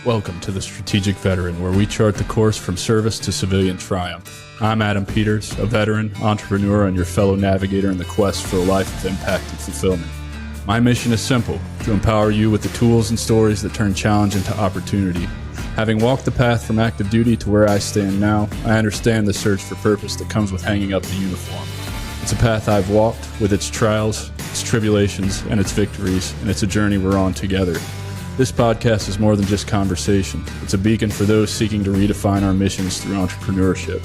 Welcome to the Strategic Veteran, where we chart the course from service to civilian triumph. I'm Adam Peters, a veteran, entrepreneur, and your fellow navigator in the quest for a life of impact and fulfillment. My mission is simple: to empower you with the tools and stories that turn challenge into opportunity. Having walked the path from active duty to where I stand now, I understand the search for purpose that comes with hanging up the uniform. It's a path I've walked, with its trials, its tribulations, and its victories, and it's a journey we're on together. This podcast is more than just conversation. It's a beacon for those seeking to redefine our missions through entrepreneurship.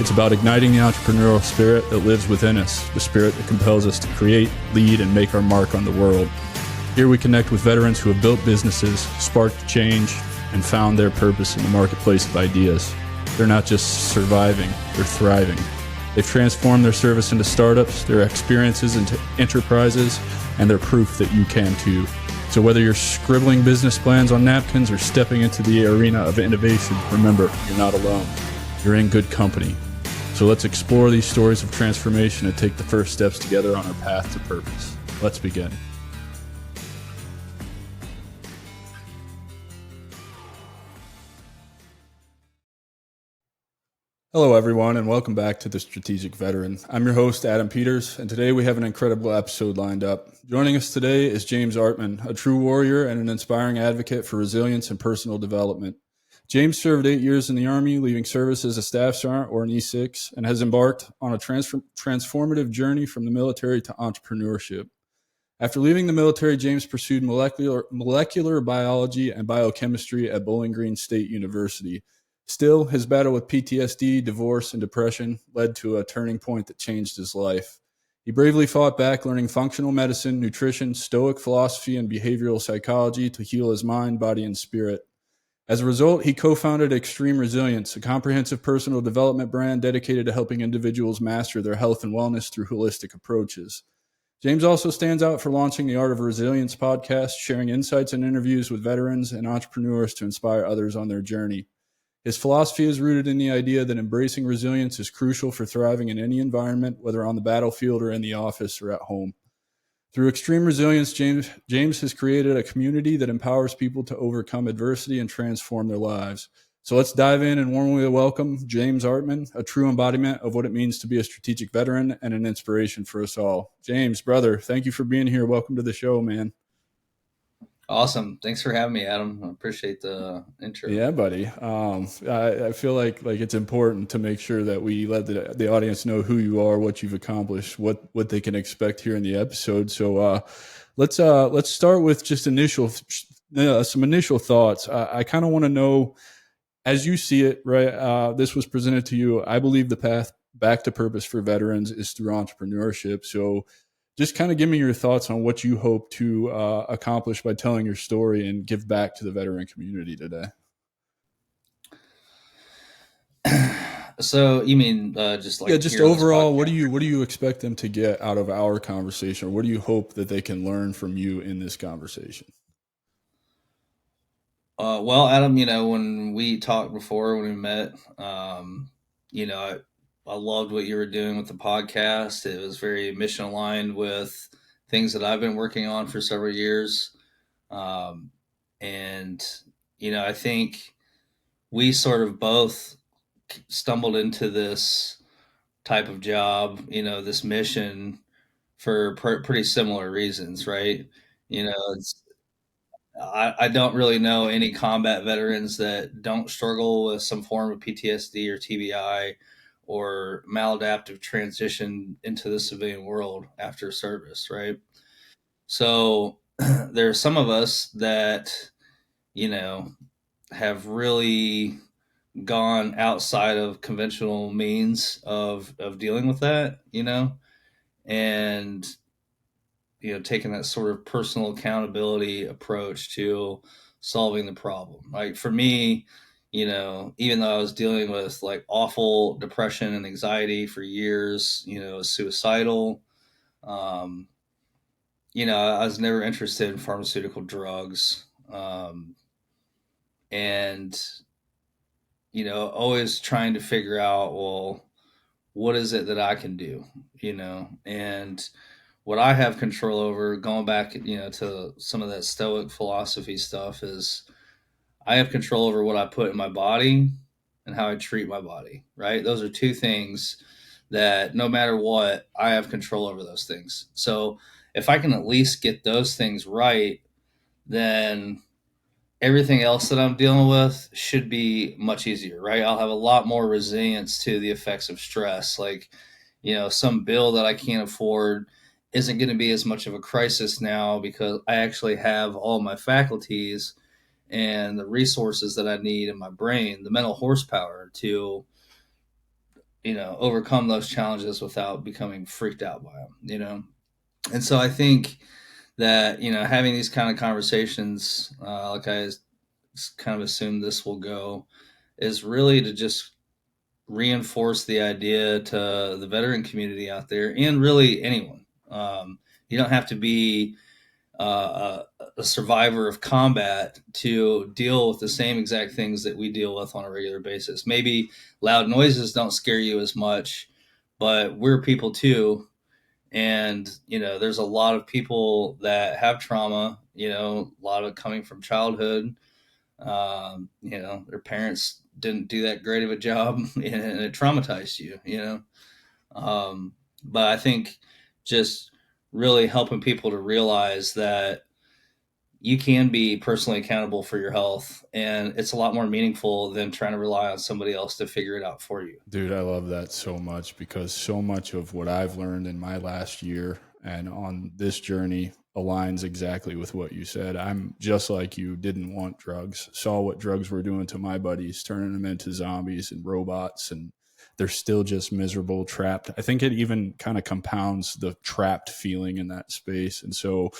It's about igniting the entrepreneurial spirit that lives within us, the spirit that compels us to create, lead, and make our mark on the world. Here we connect with veterans who have built businesses, sparked change, and found their purpose in the marketplace of ideas. They're not just surviving, they're thriving. They've transformed their service into startups, their experiences into enterprises, and they're proof that you can too. So whether you're scribbling business plans on napkins or stepping into the arena of innovation, remember, you're not alone. You're in good company. So let's explore these stories of transformation and take the first steps together on our path to purpose. Let's begin. Hello, everyone, and welcome back to the Strategic Veteran. I'm your host, Adam Peters, and today we have an incredible episode lined up. Joining us today is James Artman, a true warrior and an inspiring advocate for resilience and personal development. James served 8 years in the Army, leaving service as a staff sergeant or an E6, and has embarked on a transformative journey from the military to entrepreneurship. After leaving the military, James pursued molecular biology and biochemistry at Bowling Green State University. Still, his battle with PTSD, divorce, and depression led to a turning point that changed his life. He bravely fought back, learning functional medicine, nutrition, stoic philosophy, and behavioral psychology to heal his mind, body, and spirit. As a result, he co-founded Extreme Resilience, a comprehensive personal development brand dedicated to helping individuals master their health and wellness through holistic approaches. James also stands out for launching the Art of Resilience podcast, sharing insights and interviews with veterans and entrepreneurs to inspire others on their journey. His philosophy is rooted in the idea that embracing resilience is crucial for thriving in any environment, whether on the battlefield or in the office or at home. Through Extreme Resilience, James has created a community that empowers people to overcome adversity and transform their lives. So let's dive in and warmly welcome James Artman, a true embodiment of what it means to be a strategic veteran and an inspiration for us all. James, brother, thank you for being here. Welcome to the show, man. Awesome. Thanks for having me, Adam. I appreciate the intro. Yeah, buddy. I feel like it's important to make sure that we let the audience know who you are, what you've accomplished, what they can expect here in the episode. So let's start with just some initial thoughts. I kind of want to know, as you see it, right? This was presented to you. I believe the path back to purpose for veterans is through entrepreneurship. So just kind of give me your thoughts on what you hope to accomplish by telling your story and give back to the veteran community today. So you mean just overall, what do you expect them to get out of our conversation, or what do you hope that they can learn from you in this conversation? Well, Adam, when we talked before, when we met, I loved what you were doing with the podcast. It was very mission aligned with things that I've been working on for several years. And I think we sort of both stumbled into this type of job, this mission for pretty similar reasons, right? I don't really know any combat veterans that don't struggle with some form of PTSD or TBI or maladaptive transition into the civilian world after service, right? So there are some of us that, have really gone outside of conventional means of dealing with that, and taking that sort of personal accountability approach to solving the problem. Like for me, even though I was dealing with like awful depression and anxiety for years, suicidal, I was never interested in pharmaceutical drugs. And, always trying to figure out, well, what is it that I can do, and what I have control over, going back, to some of that stoic philosophy stuff, is I have control over what I put in my body and how I treat my body, right? Those are two things that no matter what, I have control over those things. So if I can at least get those things right, then everything else that I'm dealing with should be much easier, right? I'll have a lot more resilience to the effects of stress. Like, some bill that I can't afford isn't going to be as much of a crisis now because I actually have all my faculties and the resources that I need in my brain, the mental horsepower to, overcome those challenges without becoming freaked out by them. And so I think that, having these kind of conversations, like I kind of assume this will go, is really to just reinforce the idea to the veteran community out there and really anyone. You don't have to be a survivor of combat to deal with the same exact things that we deal with on a regular basis. Maybe loud noises don't scare you as much, but we're people too. And, there's a lot of people that have trauma, a lot of it coming from childhood. Their parents didn't do that great of a job and it traumatized you. But I think just really helping people to realize that you can be personally accountable for your health, and it's a lot more meaningful than trying to rely on somebody else to figure it out for you. Dude, I love that so much because so much of what I've learned in my last year and on this journey aligns exactly with what you said. I'm just like you, didn't want drugs, saw what drugs were doing to my buddies, turning them into zombies and robots, and they're still just miserable, trapped. I think it even kind of compounds the trapped feeling in that space. And so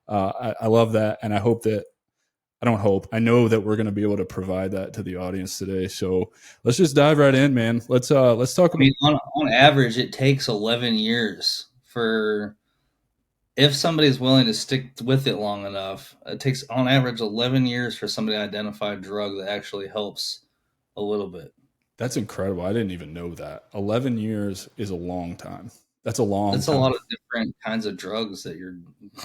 I love that. And I don't hope. I know that we're going to be able to provide that to the audience today. So let's just dive right in, man. Let's talk I about. mean, on average, it takes 11 years for if somebody's willing to stick with it long enough. It takes on average 11 years for somebody to identify a drug that actually helps a little bit. That's incredible. I didn't even know that. 11 years is a long time. That's a long It's a time. lot of different kinds of drugs that you're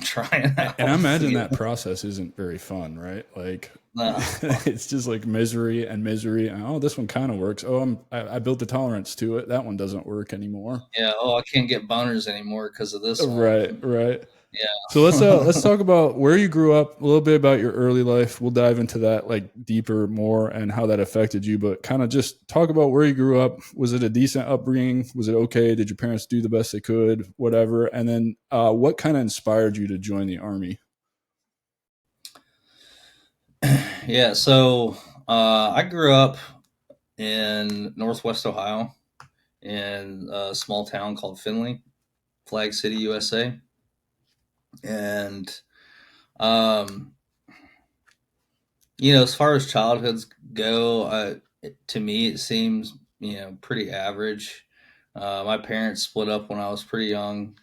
trying And I out. imagine that process isn't very fun, right? Like No. it's just like misery and misery. And, oh, this one kind of works. Oh, I built the tolerance to it. That one doesn't work anymore. Yeah. Oh, I can't get boners anymore because of this Right, one. right. So let's Yeah. talk about where you grew up, a little bit about your early life. We'll dive into that like deeper more and how that affected you, but kind of just talk about where you grew up. Was it a decent upbringing? Was it okay? Did your parents do the best they could? Whatever. And then what kind of inspired you to join the army? Yeah. So I grew up in Northwest Ohio in a small town called Findlay, Flag City, USA. And, um, as far as childhoods go, to me, it seems, pretty average. My parents split up when I was pretty young,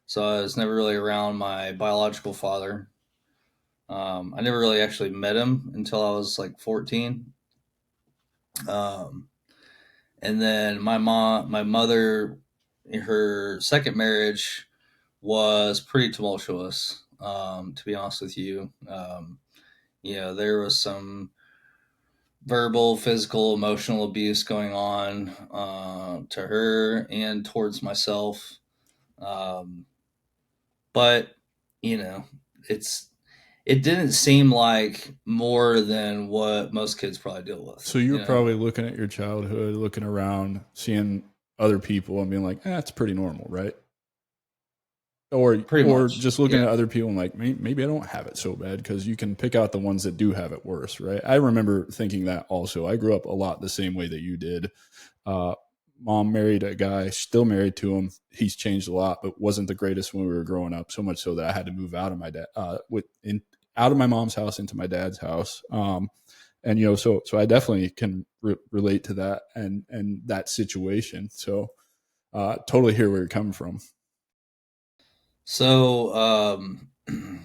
so I was never really around my biological father. I never really actually met him until I was like 14. Um, and then my mother, her second marriage was pretty tumultuous, to be honest with you. There was some verbal, physical, emotional abuse going on to her and towards myself. Um, but, you know, it's it didn't seem like more than what most kids probably deal with, So you were probably looking at your childhood, looking around, seeing other people and being like, it's pretty normal, right? pretty Or much. just looking Yeah. at other people and like maybe I don't have it so bad because you can pick out the ones that do have it worse, right? I remember thinking that also. I grew up a lot the same way that you did. Uh, Mom married a guy, still married to him. He's changed a lot, but wasn't the greatest when we were growing up. So much so that I had to move out of my dad out of my mom's house into my dad's house. And so I definitely can relate to that and that situation. So totally hear where you're coming from. So, when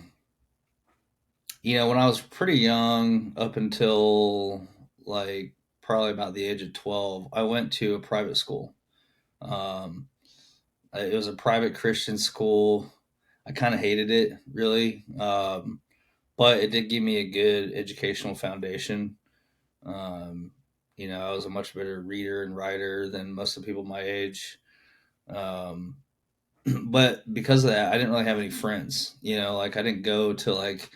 I was pretty young, up until like probably about the age of 12, I went to a private school. Um, it was a private Christian school. I kind of hated it, really. but it did give me a good educational foundation. Um, I was a much better reader and writer than most of the people my age. Um, but because of that, I didn't really have any friends. Like I didn't go to like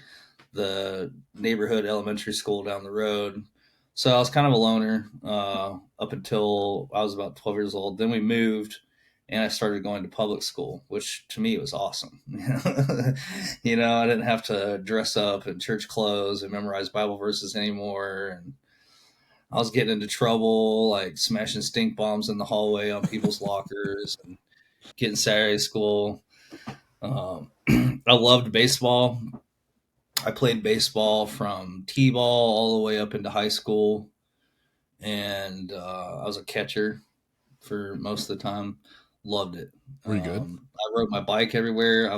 the neighborhood elementary school down the road. So I was kind of a loner up until I was about 12 years old. Then we moved and I started going to public school, which to me was awesome. I didn't have to dress up in church clothes and memorize Bible verses anymore. And I was getting into trouble, like smashing stink bombs in the hallway on people's lockers and getting Saturday school. I loved baseball. I played baseball from t-ball all the way up into high school, and I was a catcher for most of the time. Loved it. Pretty good. I rode my bike everywhere. I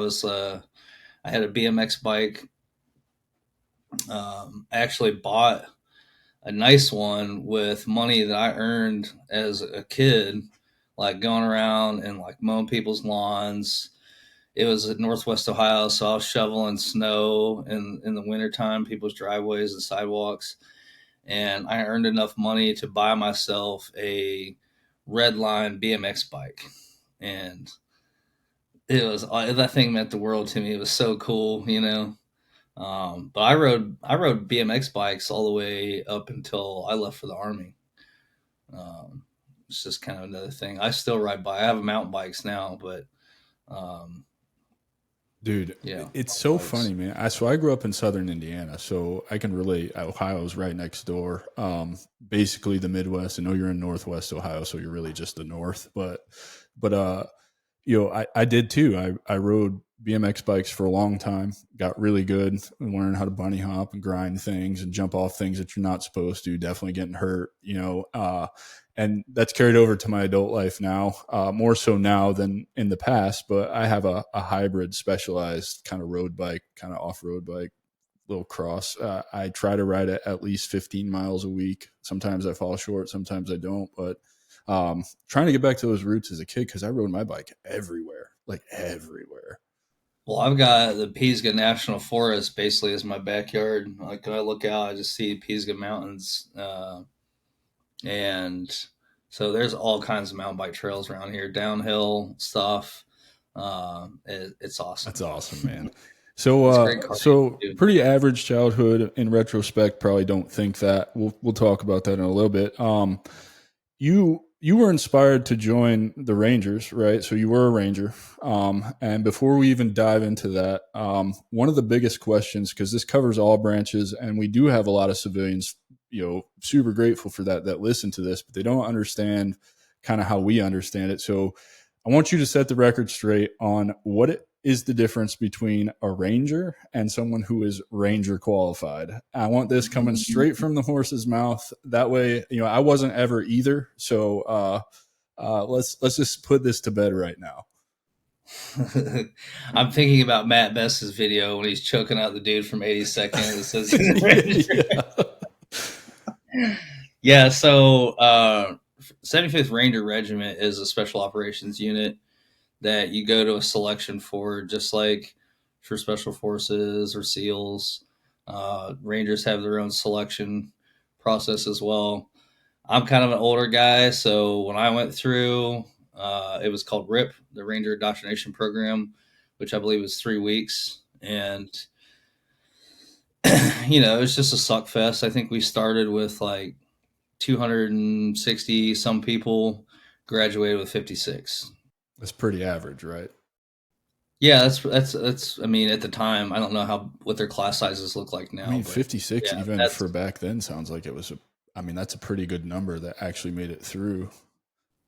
had a BMX bike. I actually bought a nice one with money that I earned as a kid, like going around and like mowing people's lawns. It was in Northwest Ohio, so I was shoveling snow in the wintertime, people's driveways and sidewalks. And I earned enough money to buy myself a red line BMX bike. And that thing meant the world to me. It was so cool. But I rode BMX bikes all the way up until I left for the Army. It's just kind of another thing. I still ride bike. I have mountain bikes now, but um, Dude, yeah, it's so bikes. funny, man. I grew up in Southern Indiana, so I can relate. Ohio's right next door. Basically the Midwest. I know you're in Northwest Ohio, so you're really just the North. But I did too. I rode BMX bikes for a long time. Got really good and learned how to bunny hop and grind things and jump off things that you're not supposed to. Definitely getting hurt. And that's carried over to my adult life now, more so now than in the past. But I have a hybrid, specialized kind of road bike, kind of off road bike, little cross. I try to ride it at least 15 miles a week. Sometimes I fall short, sometimes I don't. But trying to get back to those roots as a kid because I rode my bike everywhere, like everywhere. Well, I've got the Pisgah National Forest basically as my backyard. Like when I look out, I just see Pisgah Mountains, and so there's all kinds of mountain bike trails around here, downhill stuff. It's That's awesome. awesome, man. So, It's great so cardio too. pretty average childhood in retrospect. Probably don't think that. We'll talk about that in a little bit. You were inspired to join the Rangers, right? So you were a Ranger. And before we even dive into that, one of the biggest questions, because this covers all branches, and we do have a lot of civilians, super grateful for that listen to this, but they don't understand kind of how we understand it. So I want you to set the record straight on what it is the difference between a ranger and someone who is ranger qualified. I want this coming straight from the horse's mouth. That way, I wasn't ever either. So let's just put this to bed right now. I'm thinking about Matt Best's video when he's choking out the dude from 82nd that says he's a Ranger. Yeah. Yeah, so 75th Ranger Regiment is a special operations unit that you go to a selection for, just like for Special Forces or SEALs. Rangers have their own selection process as well. I'm kind of an older guy, so when I went through, it was called RIP, the Ranger Indoctrination Program, which I believe was 3 weeks. And, it was just a suck fest. I think we started with like 260 some people, graduated with 56. That's pretty average, right? Yeah, that's. I mean, at the time, I don't know what their class sizes look like I now, mean, but 56, yeah, even that's for back then, sounds like it was that's a pretty good number that actually made it through.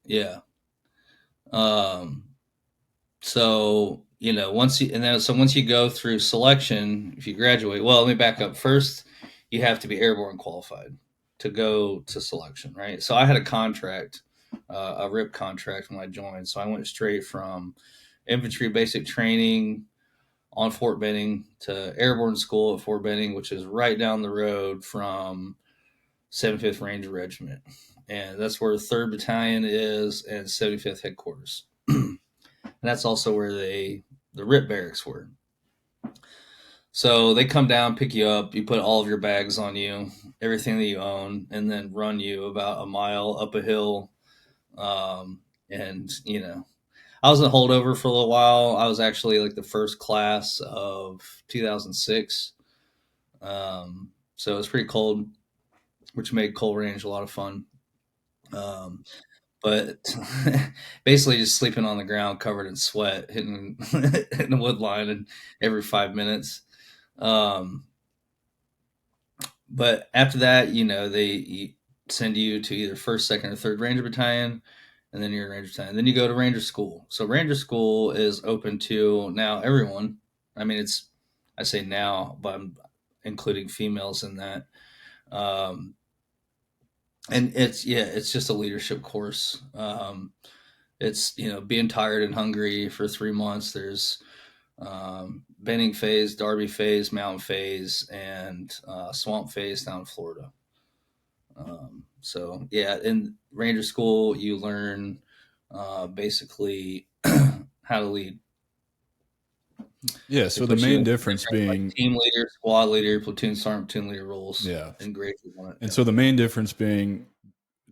yeah. Um, so once you go through selection, if you graduate, well, let me back up. First, you have to be airborne qualified to go to selection, right? So I had a contract, a RIP contract when I joined, so I went straight from infantry basic training on Fort Benning to airborne school at Fort Benning, which is right down the road from 75th Ranger Regiment. And that's where 3rd Battalion is and 75th headquarters. And that's also where the RIP barracks were. So they come down, pick you up, you put all of your bags on you, everything that you own, and then run you about a mile up a hill. And I was a holdover for a little while. I was actually like the first class of 2006. So it was pretty cold, which made Coal Range a lot of fun. Um, but basically just sleeping on the ground covered in sweat, hitting the wood line and every 5 minutes. Um, but after that, they send you to either first, second, or third Ranger Battalion, and then you're in Ranger Battalion. Then you go to Ranger School. So Ranger School is open to now everyone. I mean, I say now, but I'm including females in that. Um, and it's just a leadership course. It's being tired and hungry for 3 months. There's Benning phase, Darby phase, Mountain phase, and Swamp phase down in Florida. So yeah, in Ranger School, you learn basically how to lead. Yeah. They So the put you main in difference different like being, team leader, squad leader, platoon sergeant, platoon leader roles, yeah. and grades on it. And Yeah. so the main difference being,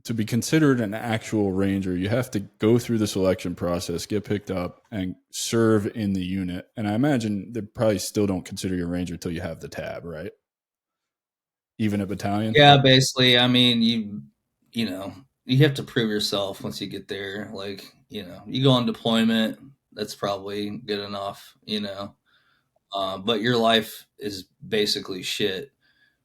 to be considered an actual ranger, you have to go through the selection process, get picked up, and serve in the unit. And I imagine they probably still don't consider you a ranger until you have the tab, right? Even a battalion. Yeah, basically. I mean, you have to prove yourself once you get there. Like, you go on deployment, that's probably good enough. But your life is basically shit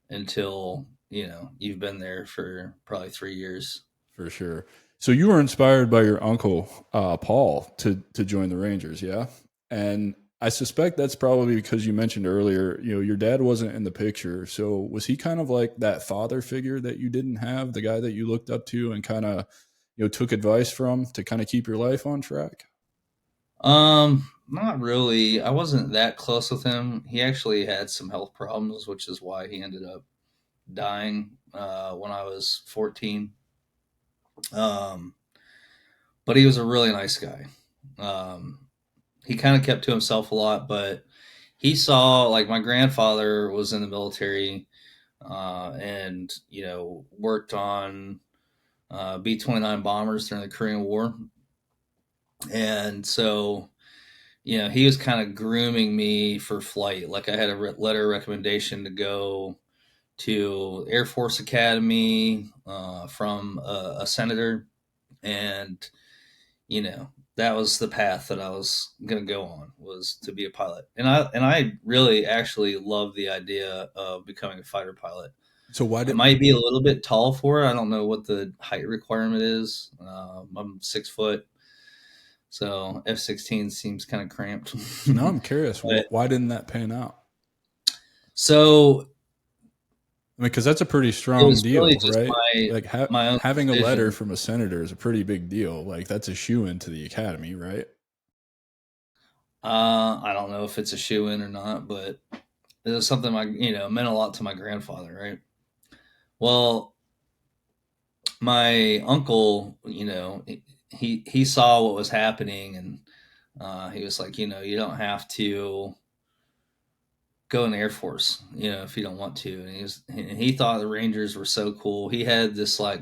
until you've been there for probably 3 years. For sure. So you were inspired by your uncle Paul to join the Rangers, yeah? And I suspect that's probably because you mentioned earlier, your dad wasn't in the picture. So was he kind of like that father figure that you didn't have, the guy that you looked up to and kind of, took advice from to kind of keep your life on track? Not really. I wasn't that close with him. He actually had some health problems, which is why he ended up dying when I was 14. Um, but he was a really nice guy. Um, he kind of kept to himself a lot, but he saw like my grandfather was in the military and worked on B-29 bombers during the Korean War, and so he was kind of grooming me for flight. Like I had a letter of recommendation to go to Air Force Academy from a senator, and you know that was the path that I was going to go on, was to be a pilot. And I really actually love the idea of becoming a fighter pilot. So why I did might be a little bit tall for it. I don't know what the height requirement is. I'm 6 foot, so F-16 seems kind of cramped. so now I'm curious, But why didn't that pan out? so I mean, because that's a pretty it strong was really deal, just right? my Like my own having a letter decision. from a senator is a pretty big deal. Like that's a shoe into the academy, right? I don't know if it's a shoe in or not, but it was something meant a lot to my grandfather, right? Well, my uncle, he saw what was happening, and he was like, you don't have to go in the Air Force, if you don't want to. And he thought the Rangers were so cool. He had this like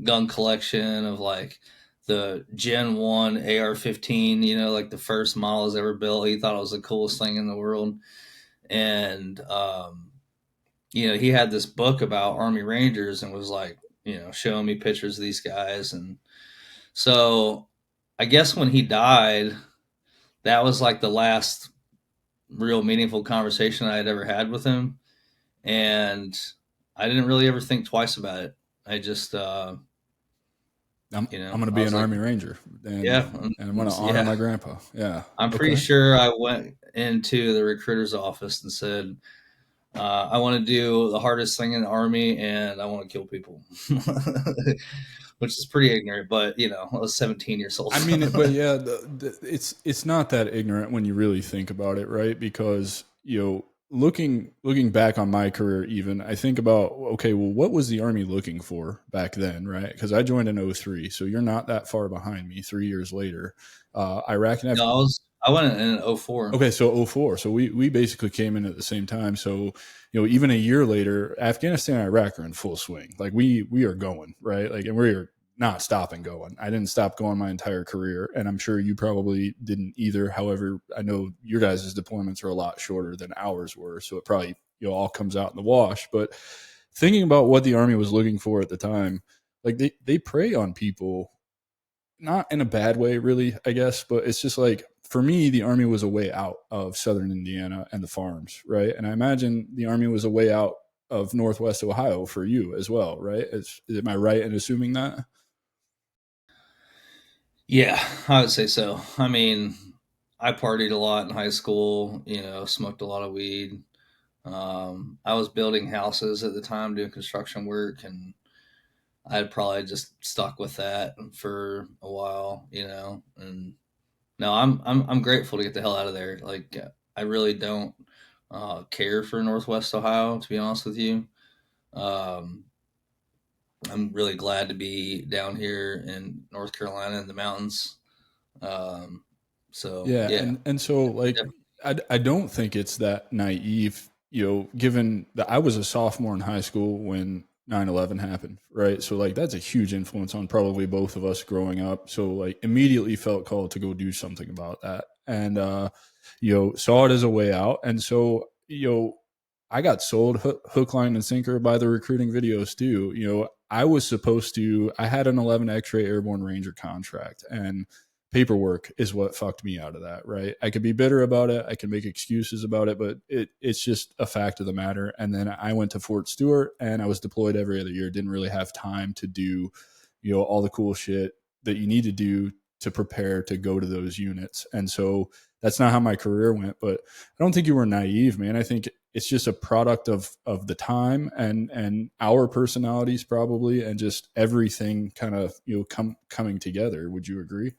gun collection of like the Gen 1 AR-15, like the first models ever built. He thought it was the coolest thing in the world. And he had this book about Army Rangers and was like, showing me pictures of these guys. And so I guess when he died, that was like the last real meaningful conversation I had ever had with him. And I didn't really ever think twice about it. I just, I'm going to I be was an like, Army Ranger, and yeah, I'm going to honor yeah. my grandpa. Yeah. I'm pretty Okay. sure I went into the recruiter's office and said, I want to do the hardest thing in the Army, and I want to kill people, which is pretty ignorant. But I was 17 years old. I mean, but yeah, it's not that ignorant when you really think about it, right? Because looking back on my career, even I think about, okay, well, what was the Army looking for back then, right? Because I joined in '03, so you're not that far behind me. 3 years later, Iraq and No, I went in '04. Okay, so '04. So we basically came in at the same time. So, even a year later, Afghanistan and Iraq are in full swing. Like we are going, right? Like, and we're not stopping going. I didn't stop going my entire career, and I'm sure you probably didn't either. However, I know your guys' deployments are a lot shorter than ours were, so it probably all comes out in the wash. But thinking about what the Army was looking for at the time, like they prey on people, not in a bad way, really, I guess, but it's just like, for me, the Army was a way out of southern Indiana and the farms, right? And I imagine the Army was a way out of Northwest Ohio for you as well, right? Am I right in assuming that? Yeah, I would say so. I mean, I partied a lot in high school, smoked a lot of weed. I was building houses at the time, doing construction work, and I'd probably just stuck with that for a while, And no, I'm grateful to get the hell out of there. Like, I really don't care for Northwest Ohio, to be honest with you. Um, I'm really glad to be down here in North Carolina in the mountains. Um, so Yeah, yeah, and so like I don't think it's that naive, given that I was a sophomore in high school when 9/11 happened, right? So like that's a huge influence on probably both of us growing up. So like immediately felt called to go do something about that. And saw it as a way out. And so, I got sold hook, line, and sinker by the recruiting videos too. I had an 11 X-ray Airborne Ranger contract, and paperwork is what fucked me out of that, right? I could be bitter about it, I can make excuses about it, but it's just a fact of the matter. And then I went to Fort Stewart, and I was deployed every other year. Didn't really have time to do, all the cool shit that you need to do to prepare to go to those units. And so that's not how my career went. But I don't think you were naive, man. I think it's just a product of the time and our personalities probably, and just everything kind of coming together. Would you agree?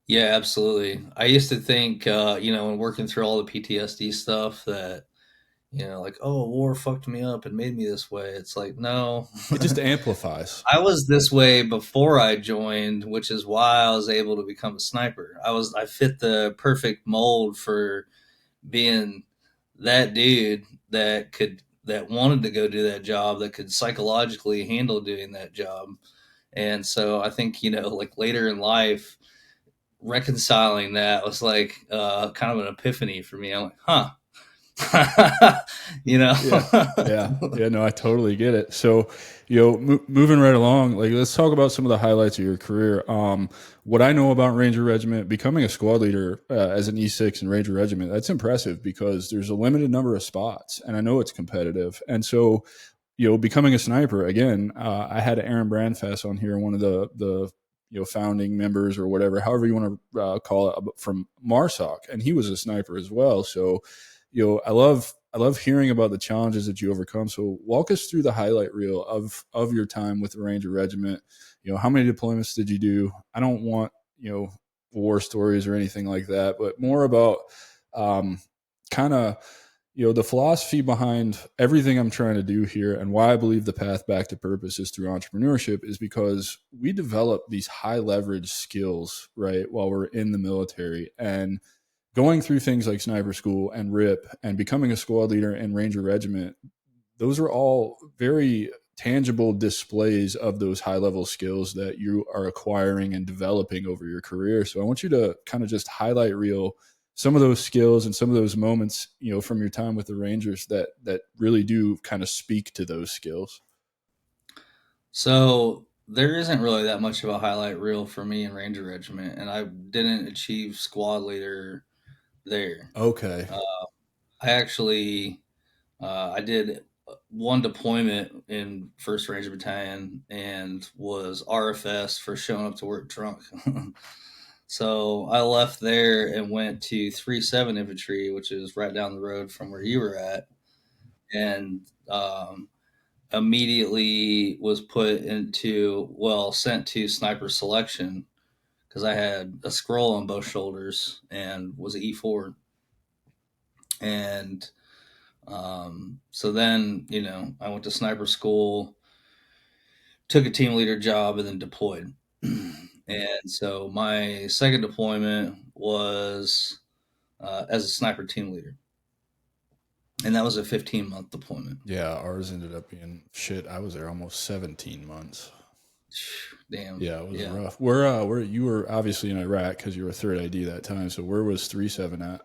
yeah, absolutely. I used to think, when working through all the PTSD stuff, that like, oh, war fucked me up and made me this way. It's like, no, It just amplifies. I was this way before I joined, which is why I was able to become a sniper. I fit the perfect mold for being that dude that wanted to go do that job, that could psychologically handle doing that job. And so I think, like later in life, reconciling that was like kind of an epiphany for me. I'm like, huh. you know Yeah. Yeah. Yeah. No, I totally get it. So, moving right along, like, let's talk about some of the highlights of your career. What I know about Ranger Regiment, becoming a squad leader as an E6 in Ranger Regiment, that's impressive because there's a limited number of spots, and I know it's competitive. And so, becoming a sniper again, I had Aaron Brandfast on here, one of the founding members or whatever, however you want to call it, from MARSOC, and he was a sniper as well. So, I love hearing about the challenges that you overcome. So walk us through the highlight reel of your time with the Ranger Regiment. How many deployments did you do? I don't want war stories or anything like that, but more about kind of the philosophy behind everything I'm trying to do here, and why I believe the path back to purpose is through entrepreneurship, is because we develop these high leverage skills right while we're in the military. And going through things like sniper school and RIP and becoming a squad leader in Ranger Regiment, those are all very tangible displays of those high level skills that you are acquiring and developing over your career. So I want you to kind of just highlight reel some of those skills and some of those moments, from your time with the Rangers that really do kind of speak to those skills. so there isn't really that much of a highlight reel for me in Ranger Regiment, and I didn't achieve squad leader there. Okay. uh, I actually I did one deployment in First Ranger Battalion and was RFS for showing up to work drunk. So I left there and went to 3-7 Infantry, which is right down the road from where you were at, and immediately was sent to sniper selection because I had a scroll on both shoulders and was an E4. And so then, I went to sniper school, took a team leader job, and then deployed. And so my second deployment was as a sniper team leader, and that was a 15-month deployment. Yeah, ours ended up being shit. I was there almost 17 months. Damn. Yeah, it was Yeah. rough. Where you were obviously in Iraq because you were third ID that time. So where was 37 at?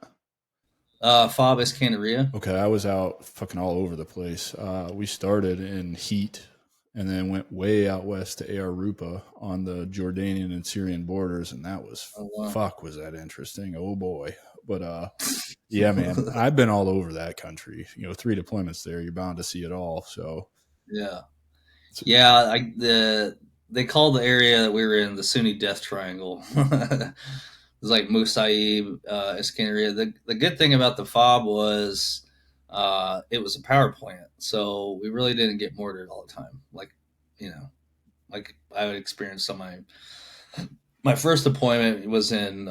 FOB Iskandariyah. Okay, I was out fucking all over the place. We started in Heat and then went way out west to Arupa on the Jordanian and Syrian borders, and that was Oh, wow. fuck was that interesting. Oh boy. But yeah, man, I've been all over that country. 3 deployments there, you're bound to see it all. So Yeah. Yeah, they called the area that we were in the Sunni Death Triangle. It was like Musaib, Iskandariyah. The good thing about the FOB was it was a power plant, so we really didn't get mortared all the time. Like I would experience on my first deployment was in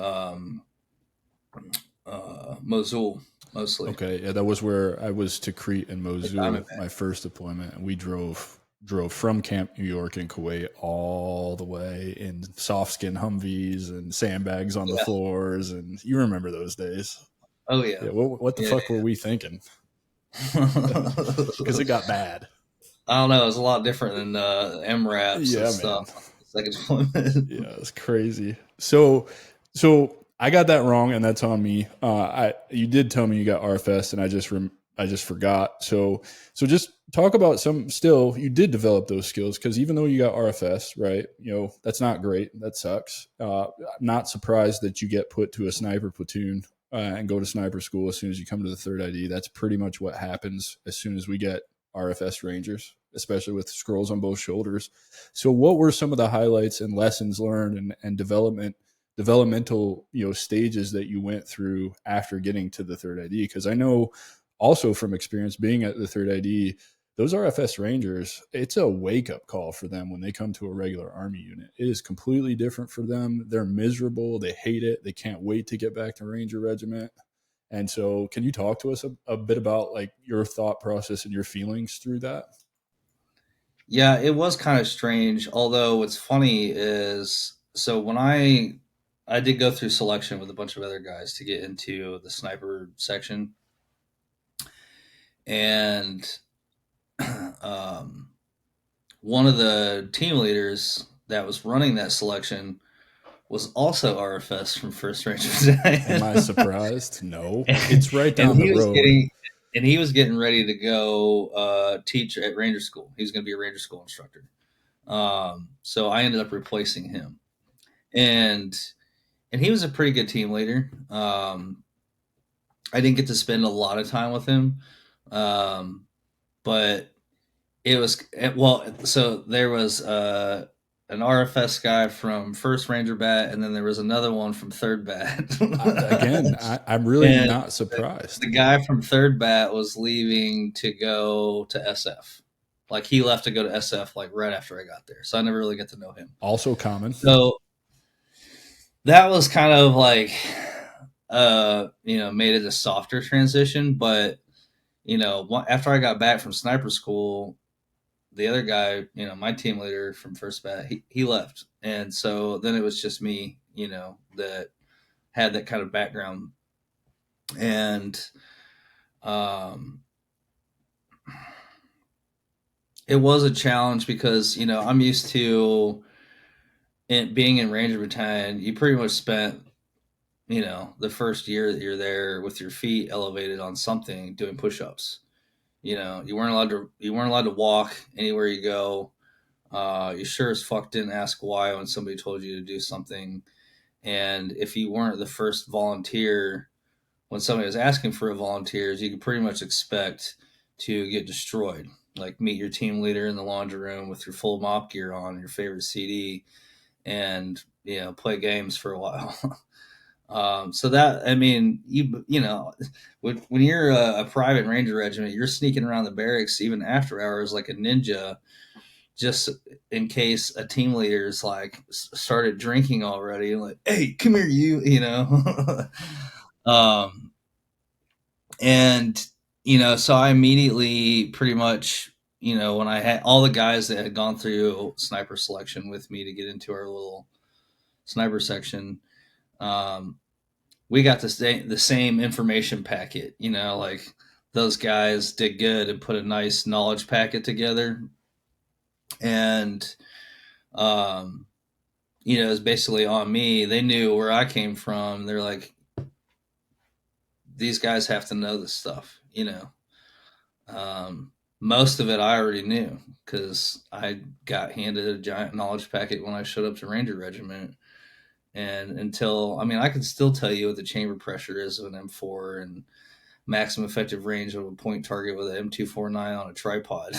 Mosul mostly. okay, yeah, that was where I was to Crete and Like Mosul, Diamondback. my first deployment, and we drove from Camp New York in Kuwait all the way in soft skin Humvees and sandbags on the Yeah. floors, and you remember those days. Oh yeah. Yeah, what the Yeah. fuck were we thinking? Because it got bad. I don't know. It's a lot different than MRAPs and Yeah, man. stuff. Second deployment. Yeah, it's crazy. So I got that wrong, and that's on me. You did tell me you got RFS, and I just forgot. So just talk about some. Still, you did develop those skills because even though you got RFS, right? That's not great. That sucks. I'm not surprised that you get put to a sniper platoon and go to sniper school as soon as you come to the third ID. That's pretty much what happens as soon as we get RFS Rangers, especially with scrolls on both shoulders. So what were some of the highlights and lessons learned and developmental stages that you went through after getting to the third ID? Because I know also from experience being at the third ID, those RFS Rangers, it's a wake-up call for them when they come to a regular Army unit. It is completely different for them. They're miserable. They hate it. They can't wait to get back to Ranger Regiment. And so can you talk to us a bit about like your thought process and your feelings through that? Yeah, it was kind of strange. Although what's funny is, so when I did go through selection with a bunch of other guys to get into the sniper section, and um, one of the team leaders that was running that selection was also RFS from First Ranger Am I Battalion. surprised? No. It's right and down the road. he was getting ready to go teach at Ranger School. He was going to be a Ranger School instructor. So I ended up replacing him, and he was a pretty good team leader. I didn't get to spend a lot of time with him, but it was well. So there was an RFS guy from First Ranger Bat, and then there was another one from Third Bat. Again, I'm really And not surprised. the guy from Third Bat was leaving to go to SF. Like he left to go to SF like right after I got there, so I never really get to know him. Also common. So that was kind of like made it a softer transition. But after I got back from sniper school, the other guy, my team leader from First Bat, he left, and so then it was just me, that had that kind of background. And it was a challenge because I'm used to being in Ranger Battalion. You pretty much spent the first year that you're there with your feet elevated on something doing push-ups. You weren't allowed to walk anywhere you go. You sure as fuck didn't ask why when somebody told you to do something. And if you weren't the first volunteer when somebody was asking for volunteers, you could pretty much expect to get destroyed. Like meet your team leader in the laundry room with your full mop gear on, your favorite CD, and play games for a while. So that, I mean, when you're a private Ranger regiment, you're sneaking around the barracks even after hours like a ninja, just in case a team leader's like started drinking already. Like, hey, come here, you. um, and so I immediately pretty much, when I had all the guys that had gone through sniper selection with me to get into our little sniper section. we got the same information packet, like those guys did good and put a nice knowledge packet together. And, um, it was basically on me. They knew where I came from. They're like, these guys have to know this stuff. Most of it I already knew because I got handed a giant knowledge packet when I showed up to Ranger Regiment. And I can still tell you what the chamber pressure is of an M4 and maximum effective range of a point target with an M249 on a tripod.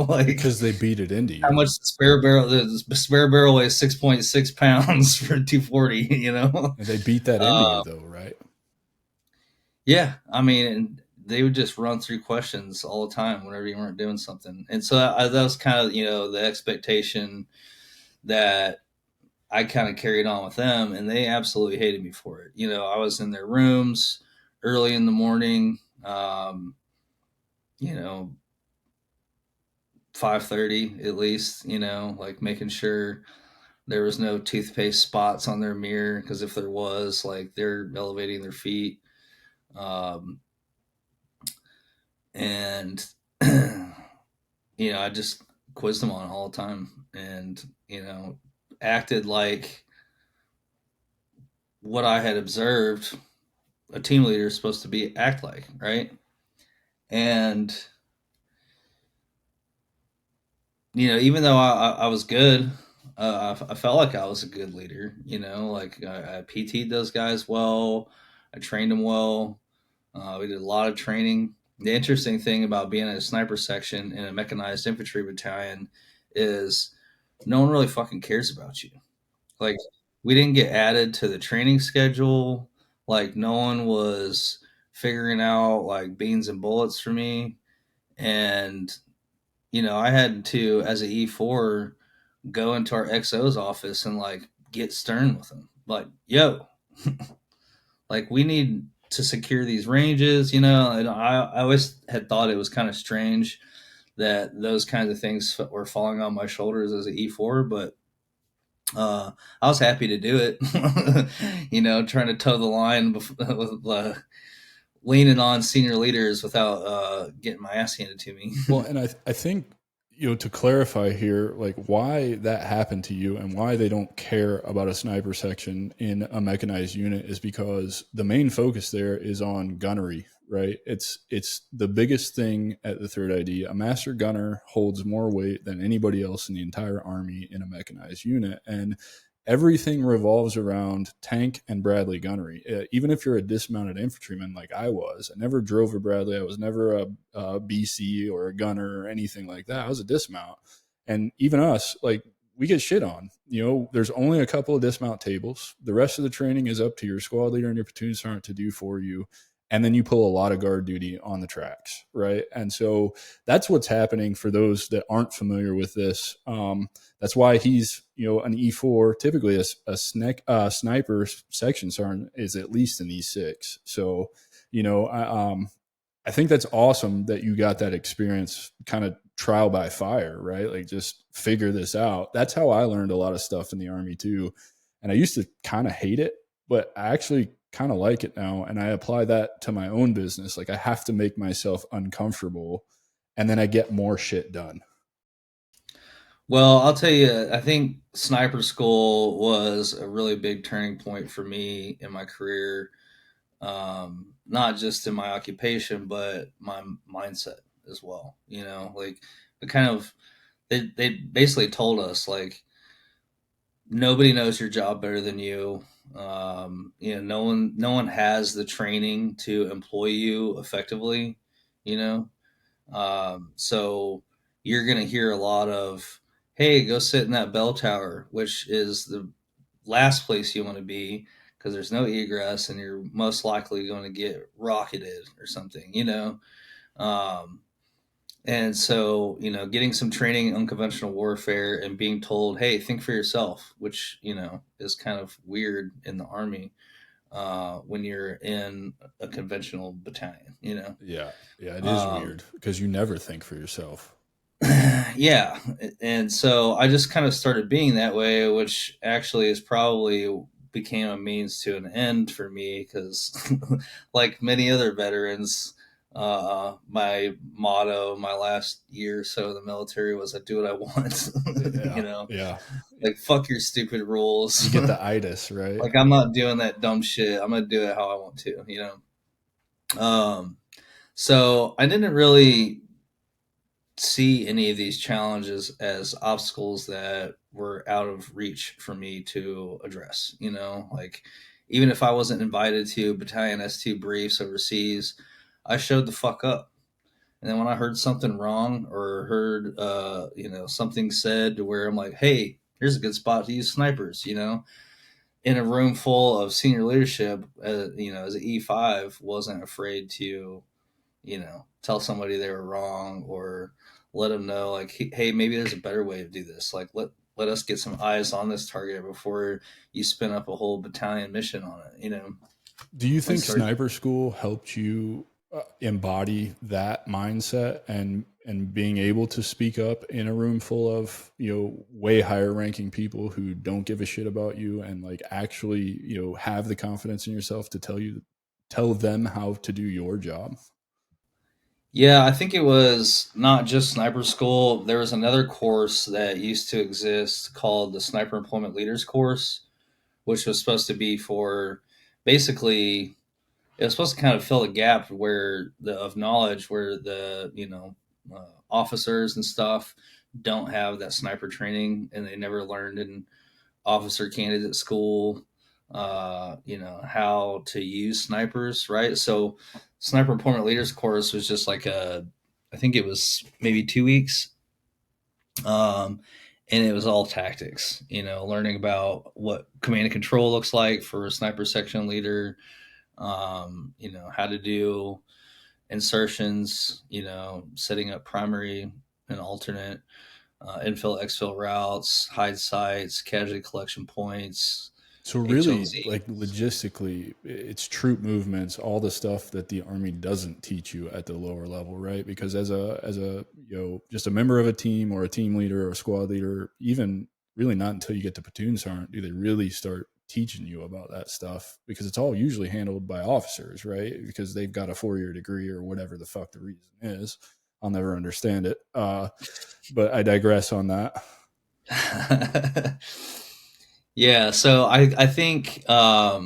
Like because they beat it into how you. much the spare barrel weighs 6.6 pounds for 240. And they beat that into you, though, right? Yeah, and they would just run through questions all the time whenever you weren't doing something. And so that was kind of, the expectation that I kind of carried on with them, and they absolutely hated me for it. I was in their rooms early in the morning, you know, 5:30 at least, like making sure there was no toothpaste spots on their mirror, because if there was, like, they're elevating their feet. Um, and I just quizzed them on it all the time, and acted like what I had observed a team leader is supposed to be act like, right? And even though I was good, I felt like I was a good leader. Like I PT'd those guys well, I trained them well. We did a lot of training. The interesting thing about being in a sniper section in a mechanized infantry battalion is no one really fucking cares about you. Like, we didn't get added to the training schedule. Like, no one was figuring out like beans and bullets for me. And, I had to, as a E4, go into our XO's office and like get stern with them. Like, yo, like, we need to secure these ranges. And I always had thought it was kind of strange that those kinds of things were falling on my shoulders as an E4, but I was happy to do it. Trying to toe the line with leaning on senior leaders without getting my ass handed to me. Well, and I think, to clarify here, like why that happened to you and why they don't care about a sniper section in a mechanized unit is because the main focus there is on gunnery, right? It's the biggest thing at the 3rd ID. A master gunner holds more weight than anybody else in the entire Army in a mechanized unit. And everything revolves around tank and Bradley gunnery. Even if you're a dismounted infantryman like I was, I never drove a Bradley. I was never a BC or a gunner or anything like that. I was a dismount. And even us, like, we get shit on. There's only a couple of dismount tables. The rest of the training is up to your squad leader and your platoon sergeant to do for you. And then you pull a lot of guard duty on the tracks, right? And so that's what's happening for those that aren't familiar with this. That's why he's, an E4, typically sniper section sergeant is at least an E6. So, I think that's awesome that you got that experience, kind of trial by fire, right? Like, just figure this out. That's how I learned a lot of stuff in the Army too. And I used to kind of hate it, but I actually kind of like it now. And I apply that to my own business. Like, I have to make myself uncomfortable and then I get more shit done. Well, I'll tell you, I think sniper school was a really big turning point for me in my career. Not just in my occupation, but my mindset as well. Like, the kind of, they basically told us, like, nobody knows your job better than you. No one has the training to employ you effectively. You know, so you're gonna hear a lot of, "Hey, go sit in that bell tower," which is the last place you want to be because there's no egress and you're most likely going to get rocketed or something. Um, and so, getting some training in unconventional warfare and being told, hey, think for yourself, which, is kind of weird in the Army when you're in a conventional battalion. Yeah. Yeah. It is Um, weird because you never think for yourself. yeah. And so I just kind of started being that way, which actually is probably became a means to an end for me because, like many other veterans, my motto my last year or so in the military was I do what I want. Yeah, You know, yeah. like fuck your stupid You rules. get the itis, right? Like I'm not doing that dumb shit. I'm gonna do it how I want to. You know. So I didn't really see any of these challenges as obstacles that were out of reach for me to address. You know, like even if I wasn't invited to battalion S2 briefs overseas, I showed the fuck up. And then when I heard something wrong or heard, something said to where I'm like, hey, here's a good spot to use snipers, in a room full of senior leadership, as an E5, wasn't afraid to, tell somebody they were wrong or let them know, like, hey, maybe there's a better way to do this. Like, let us get some eyes on this target before you spin up a whole battalion mission on it. Do you We think start. sniper school helped you embody that mindset and being able to speak up in a room full of way higher ranking people who don't give a shit about you and like actually have the confidence in yourself to tell them how to do your job? Yeah, I think it was not just sniper school. There was another course that used to exist called the Sniper Employment Leaders course, which was supposed to be for basically it was supposed to kind of fill a gap where of knowledge where the officers and stuff don't have that sniper training and they never learned in officer candidate school, how to use snipers, right? So, Sniper Employment Leaders course was just like I think it was maybe 2 weeks, and it was all tactics. Learning about what command and control looks like for a sniper section leader. How to do insertions. Setting up primary and alternate infill, exfil routes, hide sites, casualty collection points, So really, HLZ. like logistically, it's troop movements, all the stuff that the army doesn't teach you at the lower level, right? Because as a just a member of a team or a team leader or a squad leader, even really not until you get to platoon sergeant do they really start teaching you about that stuff, because it's all usually handled by officers, right? Because they've got a 4-year degree or whatever the fuck the reason is. I'll never understand it. But I digress on that. Yeah, so I think I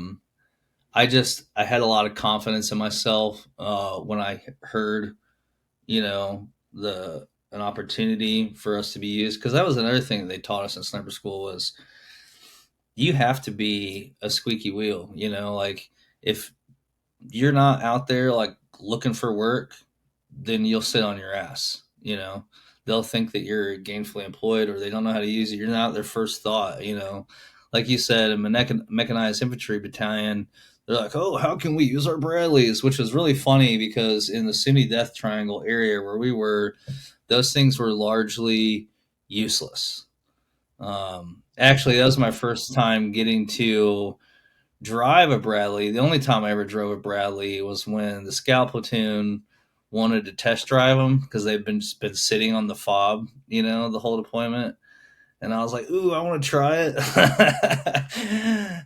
had a lot of confidence in myself when I heard the an opportunity for us to be used, because that was another thing that they taught us in sniper school was you have to be a squeaky wheel. Like if you're not out there like looking for work, then you'll sit on your ass. They'll think that you're gainfully employed or they don't know how to use it. You're not their first thought. Like you said, a mechanized infantry battalion, they're like, oh, how can we use our Bradleys? Which was really funny because in the Sunni Death Triangle area where we were, those things were largely useless. Actually, that was my first time getting to drive a Bradley. The only time I ever drove a Bradley was when the scout platoon wanted to test drive them because they've been sitting on the fob, the whole deployment. And I was like, "Ooh, I want to try it."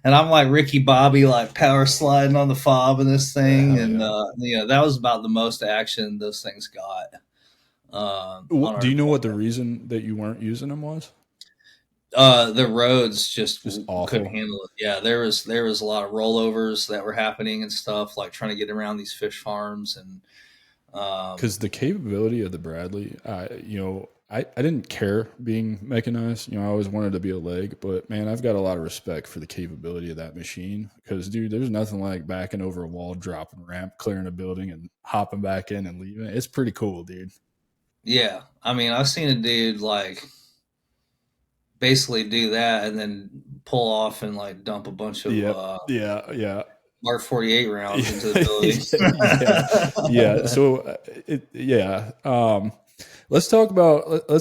And I'm like Ricky Bobby, like power sliding on the fob in this thing, Hell and yeah. that was about the most action those things got on our Do you know what the deployment. reason that you weren't using them was? The roads just Just couldn't awful. handle it. Yeah, there was a lot of rollovers that were happening and stuff, like trying to get around these fish farms and Because the capability of the Bradley, I didn't care being mechanized. I always wanted to be a leg, but man, I've got a lot of respect for the capability of that machine. Because, dude, there's nothing like backing over a wall, dropping ramp, clearing a building, and hopping back in and leaving. It's pretty cool, dude. yeah, I mean, I've seen a dude like basically do that and then pull off and like dump a bunch of Yep. Yeah. Yeah. Mark 48 rounds into the Yeah, yeah. building. So, yeah. Let's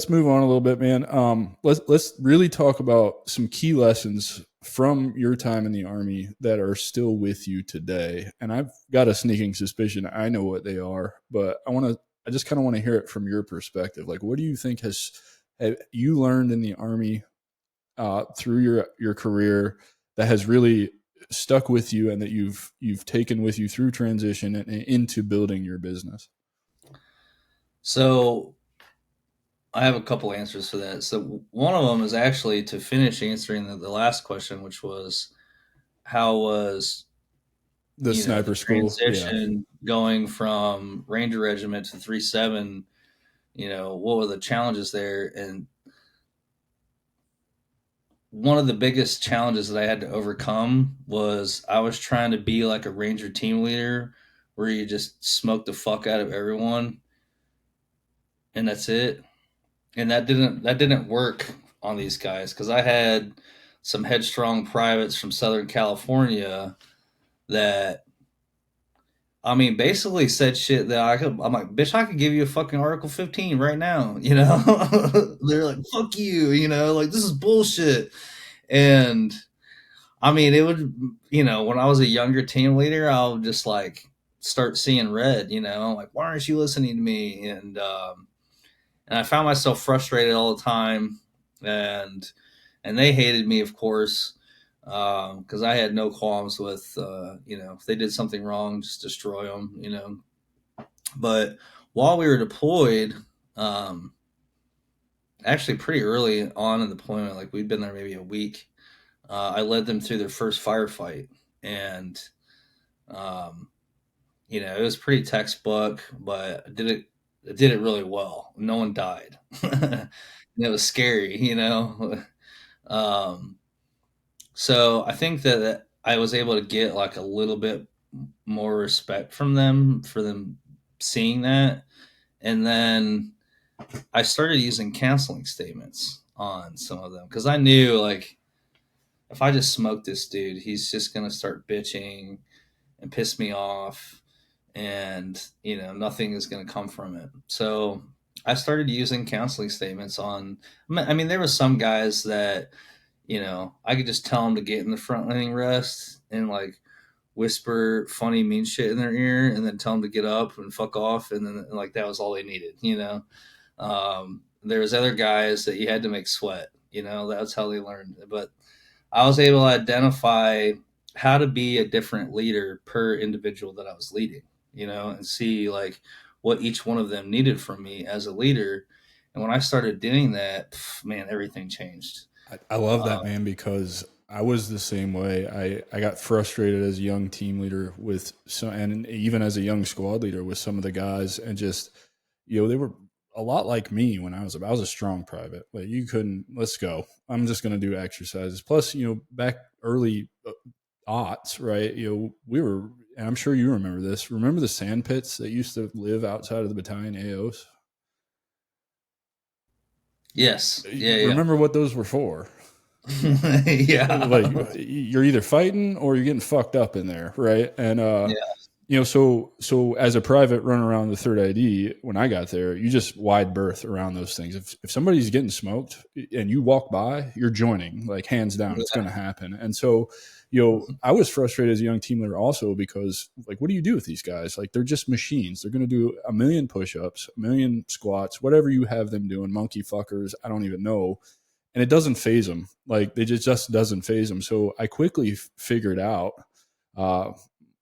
move on a little bit, man. Let's really talk about some key lessons from your time in the army that are still with you today. And I've got a sneaking suspicion I know what they are, but I just kind of want to hear it from your perspective. Like, what do you think have you learned in the army through your career that has really stuck with you and that you've taken with you through transition and into building your business? So I have a couple answers for that. So one of them is actually to finish answering the last question, which was how was The the sniper school, yeah. transition going from Ranger Regiment to 3-7. What were the challenges there? And one of the biggest challenges that I had to overcome was I was trying to be like a Ranger team leader where you just smoke the fuck out of everyone and that's it. And that didn't work on these guys because I had some headstrong privates from Southern California that I mean basically said shit that I'm like, bitch, I could give you a fucking Article 15 right now, They're like, fuck you, like this is bullshit. And I mean, it would, when I was a younger team leader, I'll just like start seeing red, like, why aren't you listening to me? And I found myself frustrated all the time. And they hated me, of course, because I had no qualms with, if they did something wrong, just destroy them. But while we were deployed, um, actually pretty early on in the deployment, like we'd been there maybe a week, I led them through their first firefight. And um, it was pretty textbook, but I did it really well. No one died. And it was scary. Um, so I think that I was able to get like a little bit more respect from them for them seeing that. And then I started using counseling statements on some of them because I knew like if I just smoke this dude, he's just gonna start bitching and piss me off, and nothing is gonna come from it. So I started using counseling statements on. I mean, there was some guys that I could just tell them to get in the front running rest and like whisper funny mean shit in their ear, and then tell them to get up and fuck off, and then like that was all they needed. There was other guys that you had to make sweat. That's how they learned. But I was able to identify how to be a different leader per individual that I was leading, and see like what each one of them needed from me as a leader. And when I started doing that, man, everything changed. I love Uh, that, man, because I was the same way. I got frustrated as a young team leader with some, and even as a young squad leader with some of the guys, and just they were a lot like me when I was a strong private. Like you couldn't, let's go. I'm just going to do exercises. Plus, back early aughts, right? We were, and I'm sure you remember this. Remember the sand pits that used to live outside of the battalion AOs? yes, yeah, yeah, Remember what those were for? Like yeah, you're either fighting or you're getting fucked up in there, right? And yeah, so as a private running around the third ID, when I got there, you just wide berth around those things. If somebody's getting smoked and you walk by, you're joining, like hands down, it's going to happen. And so, I was frustrated as a young team leader also because, like, what do you do with these guys? Like, they're just machines. They're going to do a million push-ups, a million squats, whatever you have them doing, monkey fuckers. I don't even know, and it doesn't phase them. Like they just doesn't phase them. So I quickly figured out. Uh,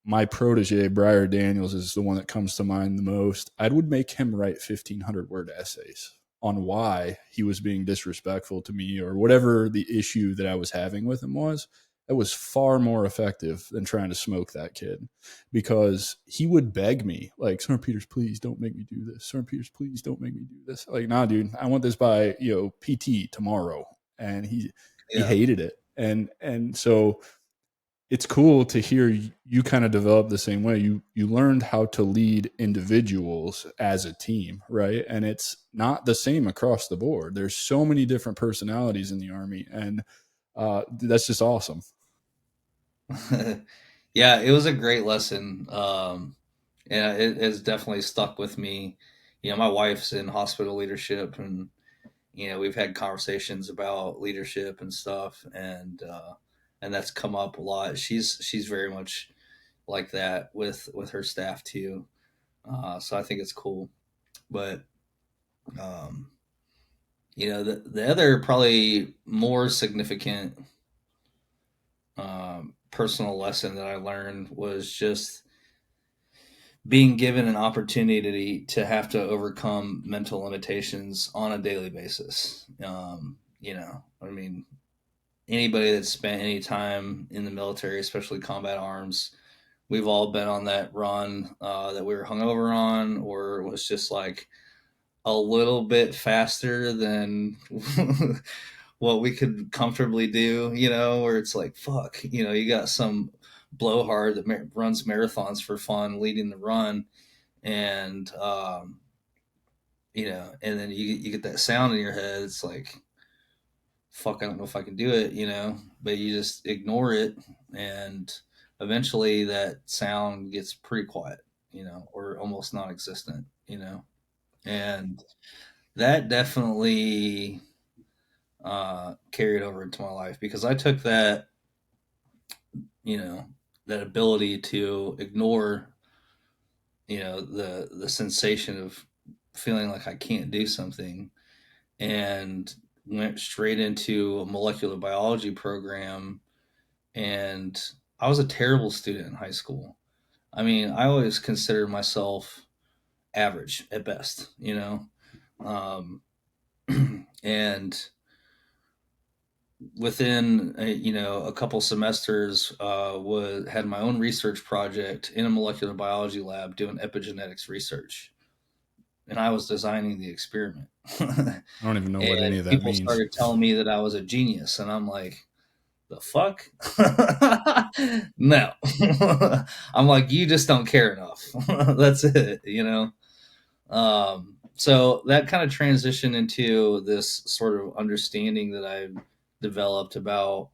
my protege Briar Daniels is the one that comes to mind the most. I would make him write 1,500-word essays on why he was being disrespectful to me or whatever the issue that I was having with him was. That was far more effective than trying to smoke that kid because he would beg me, like, Sergeant Peters, please don't make me do this. Sergeant Peters, please don't make me do this. Like, nah, dude, I want this by, PT tomorrow. And he yeah. hated it. And so it's cool to hear you kind of develop the same way. You learned how to lead individuals as a team, right? And it's not the same across the board. There's so many different personalities in the Army, and that's just awesome. Yeah, it was a great lesson. Yeah, it has definitely stuck with me. My wife's in hospital leadership, and we've had conversations about leadership and stuff, and that's come up a lot. She's very much like that with her staff too. So I think it's cool. But um, the other probably more significant personal lesson that I learned was just being given an opportunity to have to overcome mental limitations on a daily basis. I mean, anybody that's spent any time in the military, especially combat arms, we've all been on that run that we were hungover on, or it was just like a little bit faster than what we could comfortably do, where it's like, fuck, you got some blowhard that runs marathons for fun leading the run. And, and then you get that sound in your head. It's like, fuck, I don't know if I can do it, but you just ignore it. And eventually that sound gets pretty quiet, or almost non existent, and that definitely carried over into my life because I took that, you know, that ability to ignore, the sensation of feeling like I can't do something, and went straight into a molecular biology program. And I was a terrible student in high school. I mean, I always considered myself average at best, um, and within a couple semesters had my own research project in a molecular biology lab doing epigenetics research, and I was designing the experiment. I don't even know what any And of that people means. started telling me that I was a genius, and I'm like, the fuck? No. I'm like, you just don't care enough. That's it, so that kind of transitioned into this sort of understanding that I developed about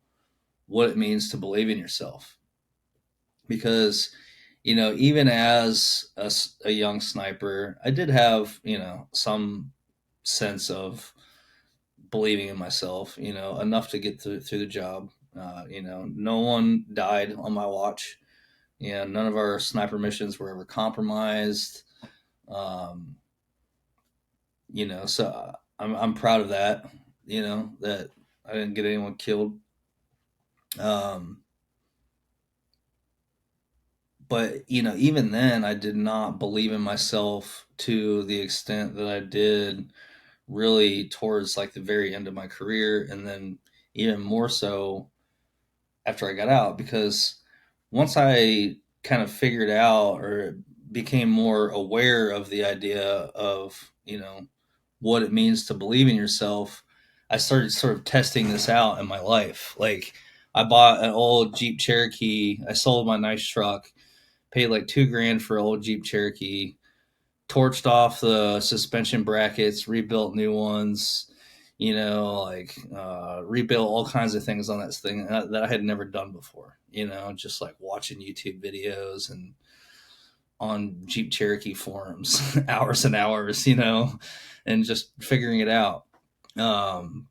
what it means to believe in yourself. Because, even as a young sniper, I did have, some sense of believing in myself, enough to get through the job. No one died on my watch. Yeah, none of our sniper missions were ever compromised. Um, so I'm proud of that. That I didn't get anyone killed. Um, but even then, I did not believe in myself to the extent that I did really towards like the very end of my career, and then even more so after I got out, because once I kind of figured out or became more aware of the idea of, what it means to believe in yourself, I started sort of testing this out in my life. Like, I bought an old Jeep Cherokee. I sold my nice truck, paid like $2,000 for an old Jeep Cherokee, torched off the suspension brackets, rebuilt new ones, rebuilt all kinds of things on that thing that I had never done before, just like watching YouTube videos and on Jeep Cherokee forums, hours and hours, and just figuring it out. Um,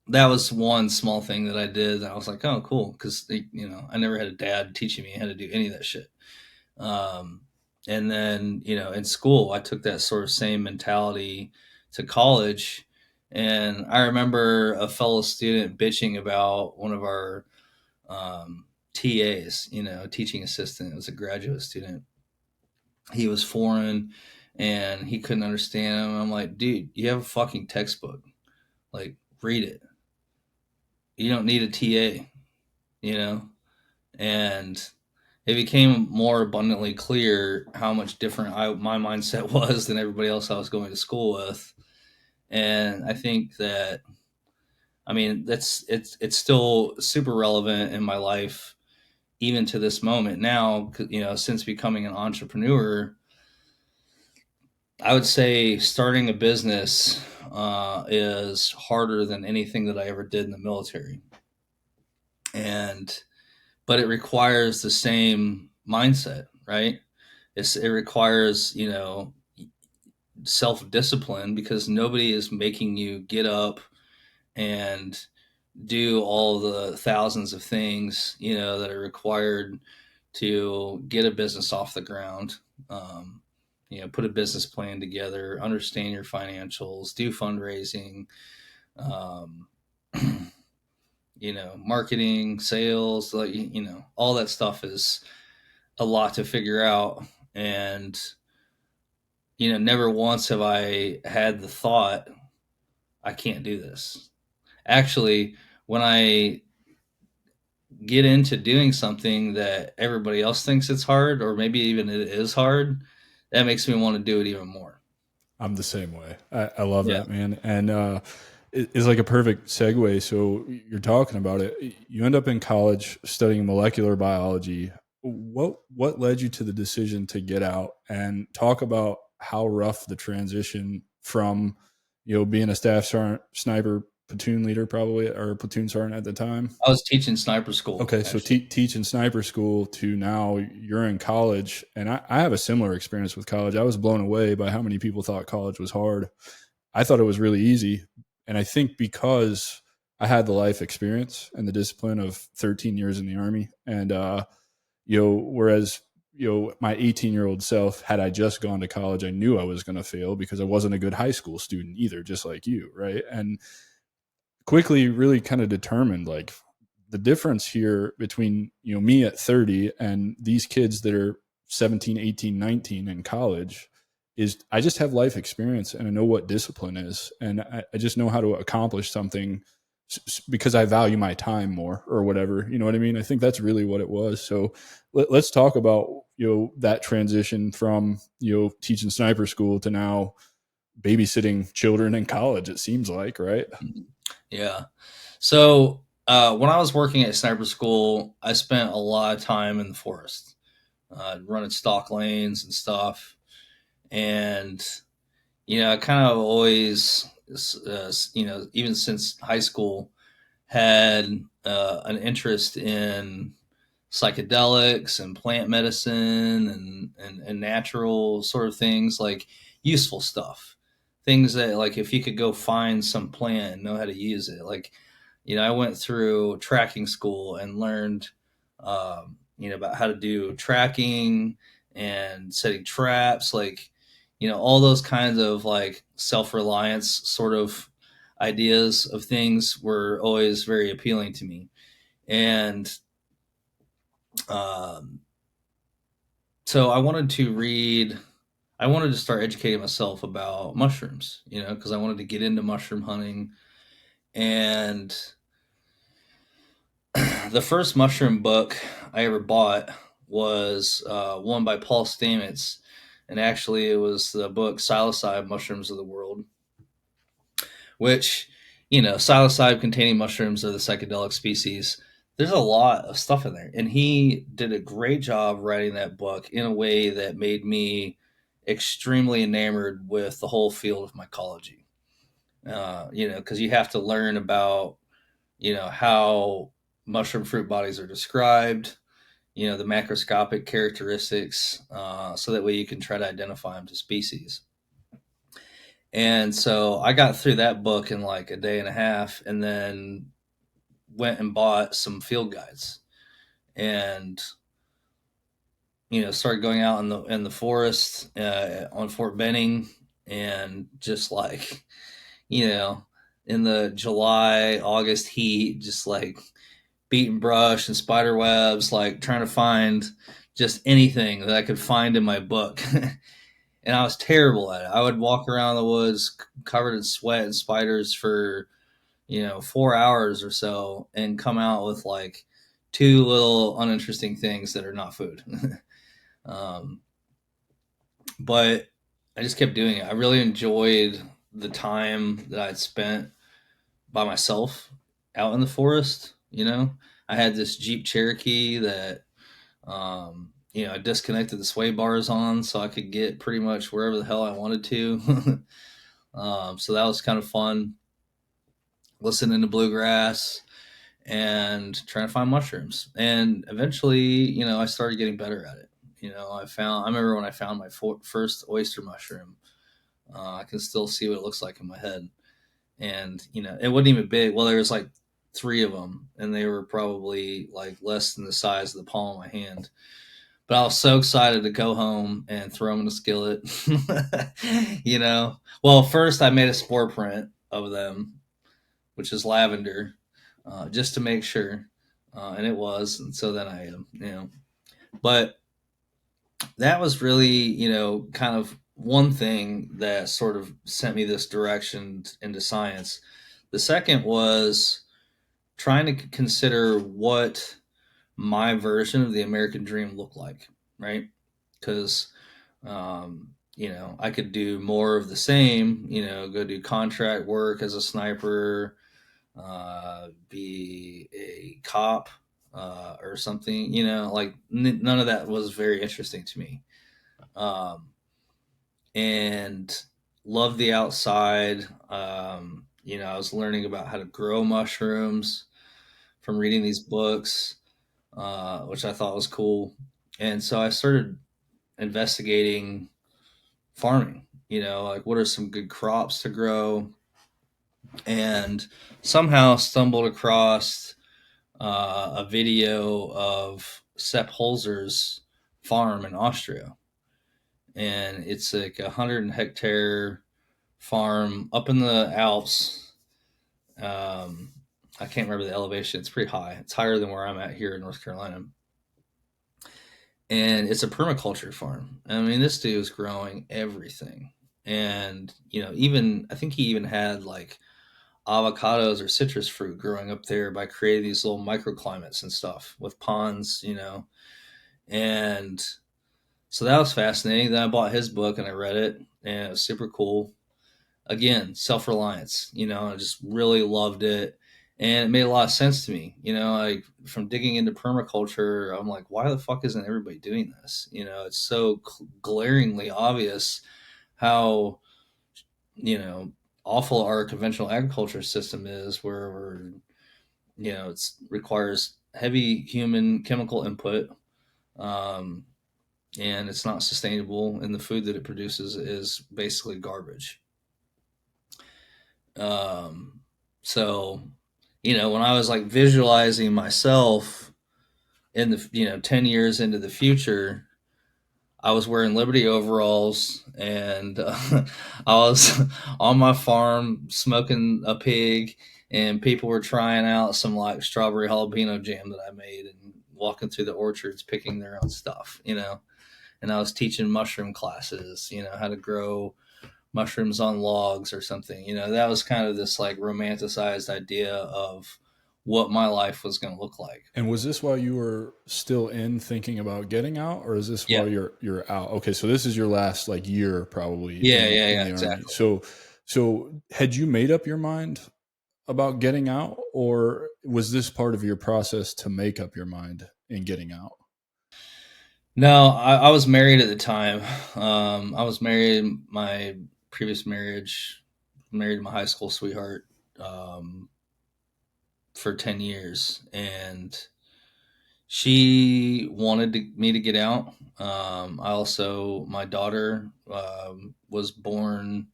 that was one small thing that I did that I was like, oh, cool. Cause I never had a dad teaching me how to do any of that shit. Um, and then, in school, I took that sort of same mentality to college. And I remember a fellow student bitching about one of our TAs, teaching assistant. It was a graduate student. He was foreign and he couldn't understand him. I'm like, dude, you have a fucking textbook. Like, read it. You don't need a TA, you know? And it became more abundantly clear how much different my mindset was than everybody else I was going to school with. And I think that, I mean, it's still super relevant in my life, even to this moment now. Since becoming an entrepreneur, I would say starting a business is harder than anything that I ever did in the military, and but it requires the same mindset, right? It requires self discipline, because nobody is making you get up and do all the thousands of things that are required to get a business off the ground. Um, put a business plan together, understand your financials, do fundraising, um, marketing, sales, like, all that stuff is a lot to figure out. And, never once have I had the thought, I can't do this. Actually, when I get into doing something that everybody else thinks it's hard, or maybe even it is hard, that makes me want to do it even more. I'm the same way. I love Yeah. that, man. And it's like a perfect segue. So you're talking about it. You end up in college studying molecular biology. What led you to the decision to get out, and talk about how rough the transition from, being a staff sergeant, sniper, platoon leader, probably, or platoon sergeant at the time. I was teaching sniper school, Okay, so actually. teaching sniper school to now you're in college, and I have a similar experience with college. I was blown away by how many people thought college was hard. I thought it was really easy, and I think because I had the life experience and the discipline of 13 years in the Army, and whereas my 18-year-old self, had I just gone to college, I knew I was going to fail because I wasn't a good high school student either, just like you, right? And quickly really kind of determined, like, the difference here between me at 30 and these kids that are 17, 18, 19 in college is I just have life experience, and I know what discipline is, and I just know how to accomplish something because I value my time more, or whatever. You know what I mean? I think that's really what it was. So let's talk about that transition from teaching sniper school to now babysitting children in college, it seems like, right? Yeah. So when I was working at sniper school, I spent a lot of time in the forest, running stock lanes and stuff. And, I kind of always, even since high school, had an interest in psychedelics and plant medicine and natural sort of things, like useful stuff, things that, like, if you could go find some plant and know how to use it, like, I went through tracking school and learned about how to do tracking and setting traps, like, all those kinds of, like, self-reliance sort of ideas of things were always very appealing to me. And um, so I wanted to start educating myself about mushrooms, because I wanted to get into mushroom hunting. And the first mushroom book I ever bought was one by Paul Stamets. And actually, it was the book Psilocybe Mushrooms of the World, which, psilocybe containing mushrooms are the psychedelic species. There's a lot of stuff in there. And he did a great job writing that book in a way that made me extremely enamored with the whole field of mycology. Because you have to learn about, how mushroom fruit bodies are described, the macroscopic characteristics, so that way you can try to identify them to species. And so I got through that book in like a day and a half, and then went and bought some field guides, and started going out in the forest on Fort Benning, and just like, you know in the July August heat, just like beating brush and spider webs, like trying to find just anything that I could find in my book. And I was terrible at it. I would walk around the woods covered in sweat and spiders for 4 hours or so, and come out with like two little uninteresting things that are not food. um, but I just kept doing it. I really enjoyed the time that I'd spent by myself out in the forest. I had this Jeep Cherokee that I disconnected the sway bars on so I could get pretty much wherever the hell I wanted to. So that was kind of fun, listening to bluegrass and trying to find mushrooms. And eventually, I started getting better at it. I remember when I found my first oyster mushroom. I can still see what it looks like in my head. And, it wasn't even big. Well, there was like three of them, and they were probably like less than the size of the palm of my hand. But I was so excited to go home and throw them in a skillet. Well, first I made a spore print of them, which is lavender, just to make sure. And it was. And so then but that was really, kind of one thing that sort of sent me this direction into science. The second was trying to consider what my version of the American dream looked like, right? Because, I could do more of the same, go do contract work as a sniper, be a cop, or something, like none of that was very interesting to me. Um, and loved the outside. I was learning about how to grow mushrooms from reading these books, which I thought was cool. And so I started investigating farming, like what are some good crops to grow, and somehow stumbled across a video of Sepp Holzer's farm in Austria. And it's like 100 hectare farm up in the Alps. I can't remember the elevation. It's pretty high. It's higher than where I'm at here in North Carolina. And it's a permaculture farm. I mean, this dude is growing everything. And, even, I think he even had like avocados or citrus fruit growing up there by creating these little microclimates and stuff with ponds, And so that was fascinating. Then I bought his book and I read it, and it was super cool. Again, self reliance, I just really loved it. And it made a lot of sense to me, like from digging into permaculture. I'm like, why the fuck isn't everybody doing this? It's so glaringly obvious how, you know, awful our conventional agriculture system is, where it requires heavy human chemical input. Um, and it's not sustainable, and the food that it produces is basically garbage. Um, so, when I was like visualizing myself in the 10 years into the future, I was wearing Liberty overalls, and I was on my farm smoking a pig, and people were trying out some like strawberry jalapeno jam that I made, and walking through the orchards picking their own stuff. And I was teaching mushroom classes, how to grow mushrooms on logs or something. That was kind of this like romanticized idea of what my life was going to look like. And was this while you were still in thinking about getting out, or is this Yeah. while you're out? Okay, so this is your last like year probably Yeah, yeah, in yeah, the army. exactly. So had you made up your mind about getting out, or was this part of your process to make up your mind in getting out? No, I was married at the time. I was married, my previous marriage, married my high school sweetheart, um, for 10 years. And she wanted me to get out. My daughter was born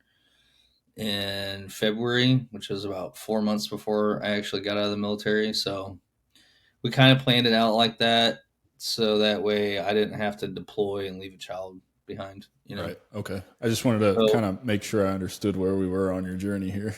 in February, which was about 4 months before I actually got out of the military. So we kind of planned it out like that, so that way I didn't have to deploy and leave a child behind. Right. Okay. I just wanted to So kind of make sure I understood where we were on your journey here.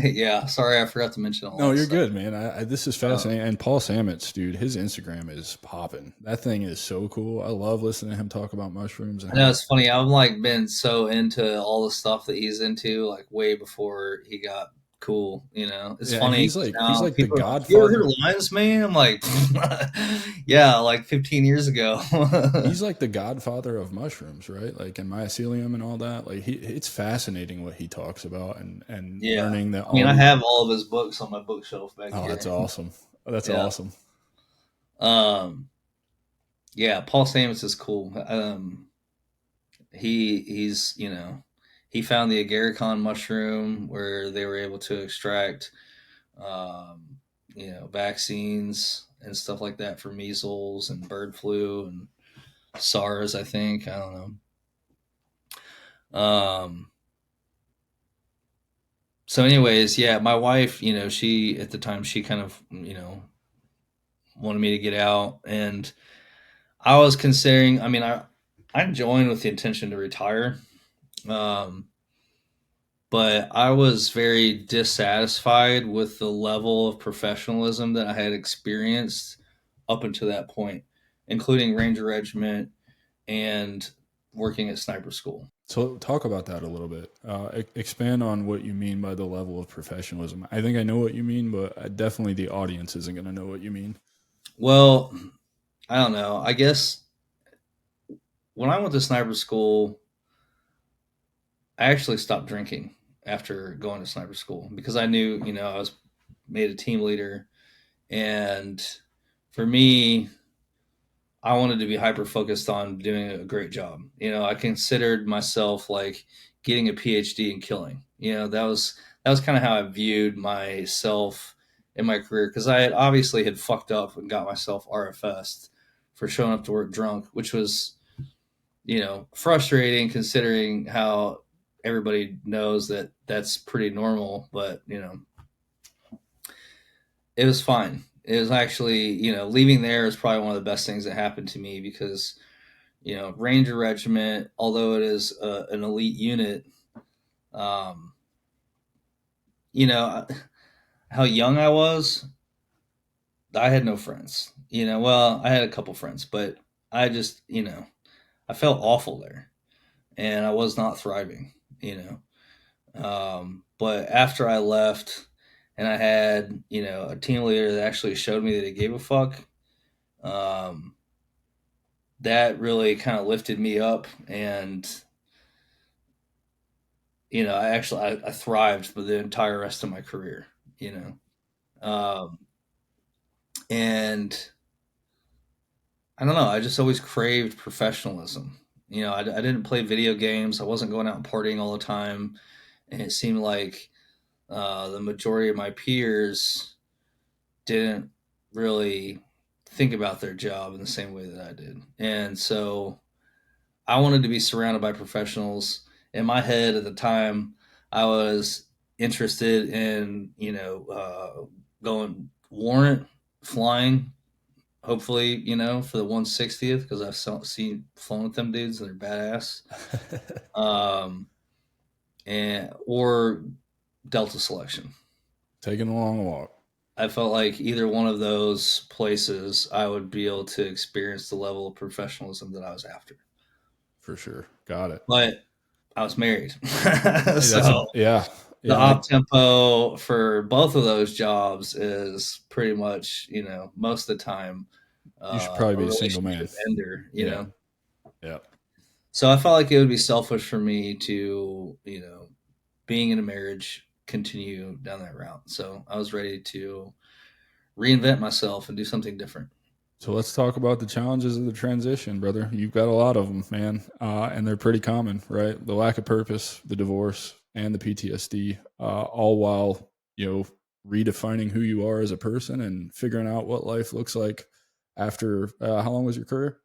yeah, sorry, I forgot to mention all No, that you're stuff. good, man. This is Uh, fascinating. And Paul Stamets, dude, his Instagram is popping. That thing is so cool. I love listening to him talk about mushrooms and I know how. it's funny. I've like been so into all the stuff that he's into, like way before he got cool. It's Yeah, and funny he's 'cause like now the people are like, "You ever heard of Godfather. Lions Man?" I'm like, "Yeah, like 15 years ago." He's like the Godfather of mushrooms, right? Like in mycelium and all that. Like it's fascinating what he talks about, and Yeah, learning that I mean, all I the. have all of his books on my bookshelf back Oh, that's here. awesome. That's Yeah. awesome. Um, yeah, Paul Stamets is cool. He's he found the agarikon mushroom where they were able to extract vaccines and stuff like that for measles and bird flu and SARS, I think. I don't know. So anyways, yeah, my wife, she at the time she kind of, wanted me to get out, and I was considering, I mean, I joined with the intention to retire. Um but I was very dissatisfied with the level of professionalism that I had experienced up until that point, including Ranger Regiment and working at sniper school. So talk about that a little bit. Expand on what you mean by the level of professionalism. I think I know what you mean, but definitely the audience isn't going to know what you mean. Well, I don't know. I guess when I went to sniper school, I actually stopped drinking after going to sniper school because I knew, I was made a team leader. And for me, I wanted to be hyper focused on doing a great job. I considered myself like getting a PhD in killing. That was kind of how I viewed myself in my career because I had obviously had fucked up and got myself RFS'd for showing up to work drunk, which was, frustrating considering how everybody knows that that's pretty normal, but it was fine. It was actually, leaving there is probably one of the best things that happened to me because, Ranger Regiment, although it is an elite unit, um, you know, how young I was, I had no friends. Well, I had a couple friends, but I just, I felt awful there and I was not thriving, But after I left and I had, a team leader that actually showed me that he gave a fuck, um, that really kind of lifted me up. And, I thrived for the entire rest of my career, you Um, and I don't know, I just always craved professionalism. I didn't play video games. I wasn't going out and partying all the time. And it seemed like the majority of my peers didn't really think about their job in the same way that I did. And so I wanted to be surrounded by professionals. In my head at the time, I was interested in, going warrant flying, hopefully, for the 160th, because seen flown with them dudes and they're badass. Um, or Delta selection. Taking a long walk. I felt like either one of those places, I would be able to experience the level of professionalism that I was after. For sure. Got it. But I was married, Hey, so yeah. the Yeah. op tempo for both of those jobs is pretty much, most of the time, You should probably a be a single man. relationship ender. Yeah. Yeah. So I felt like it would be selfish for me to, being in a marriage, continue down that route. So I was ready to reinvent myself and do something different. So let's talk about the challenges of the transition, brother. You've got a lot of them, man, and they're pretty common, right? The lack of purpose, the divorce, and the PTSD, all while redefining who you are as a person and figuring out what life looks like after. How long was your career?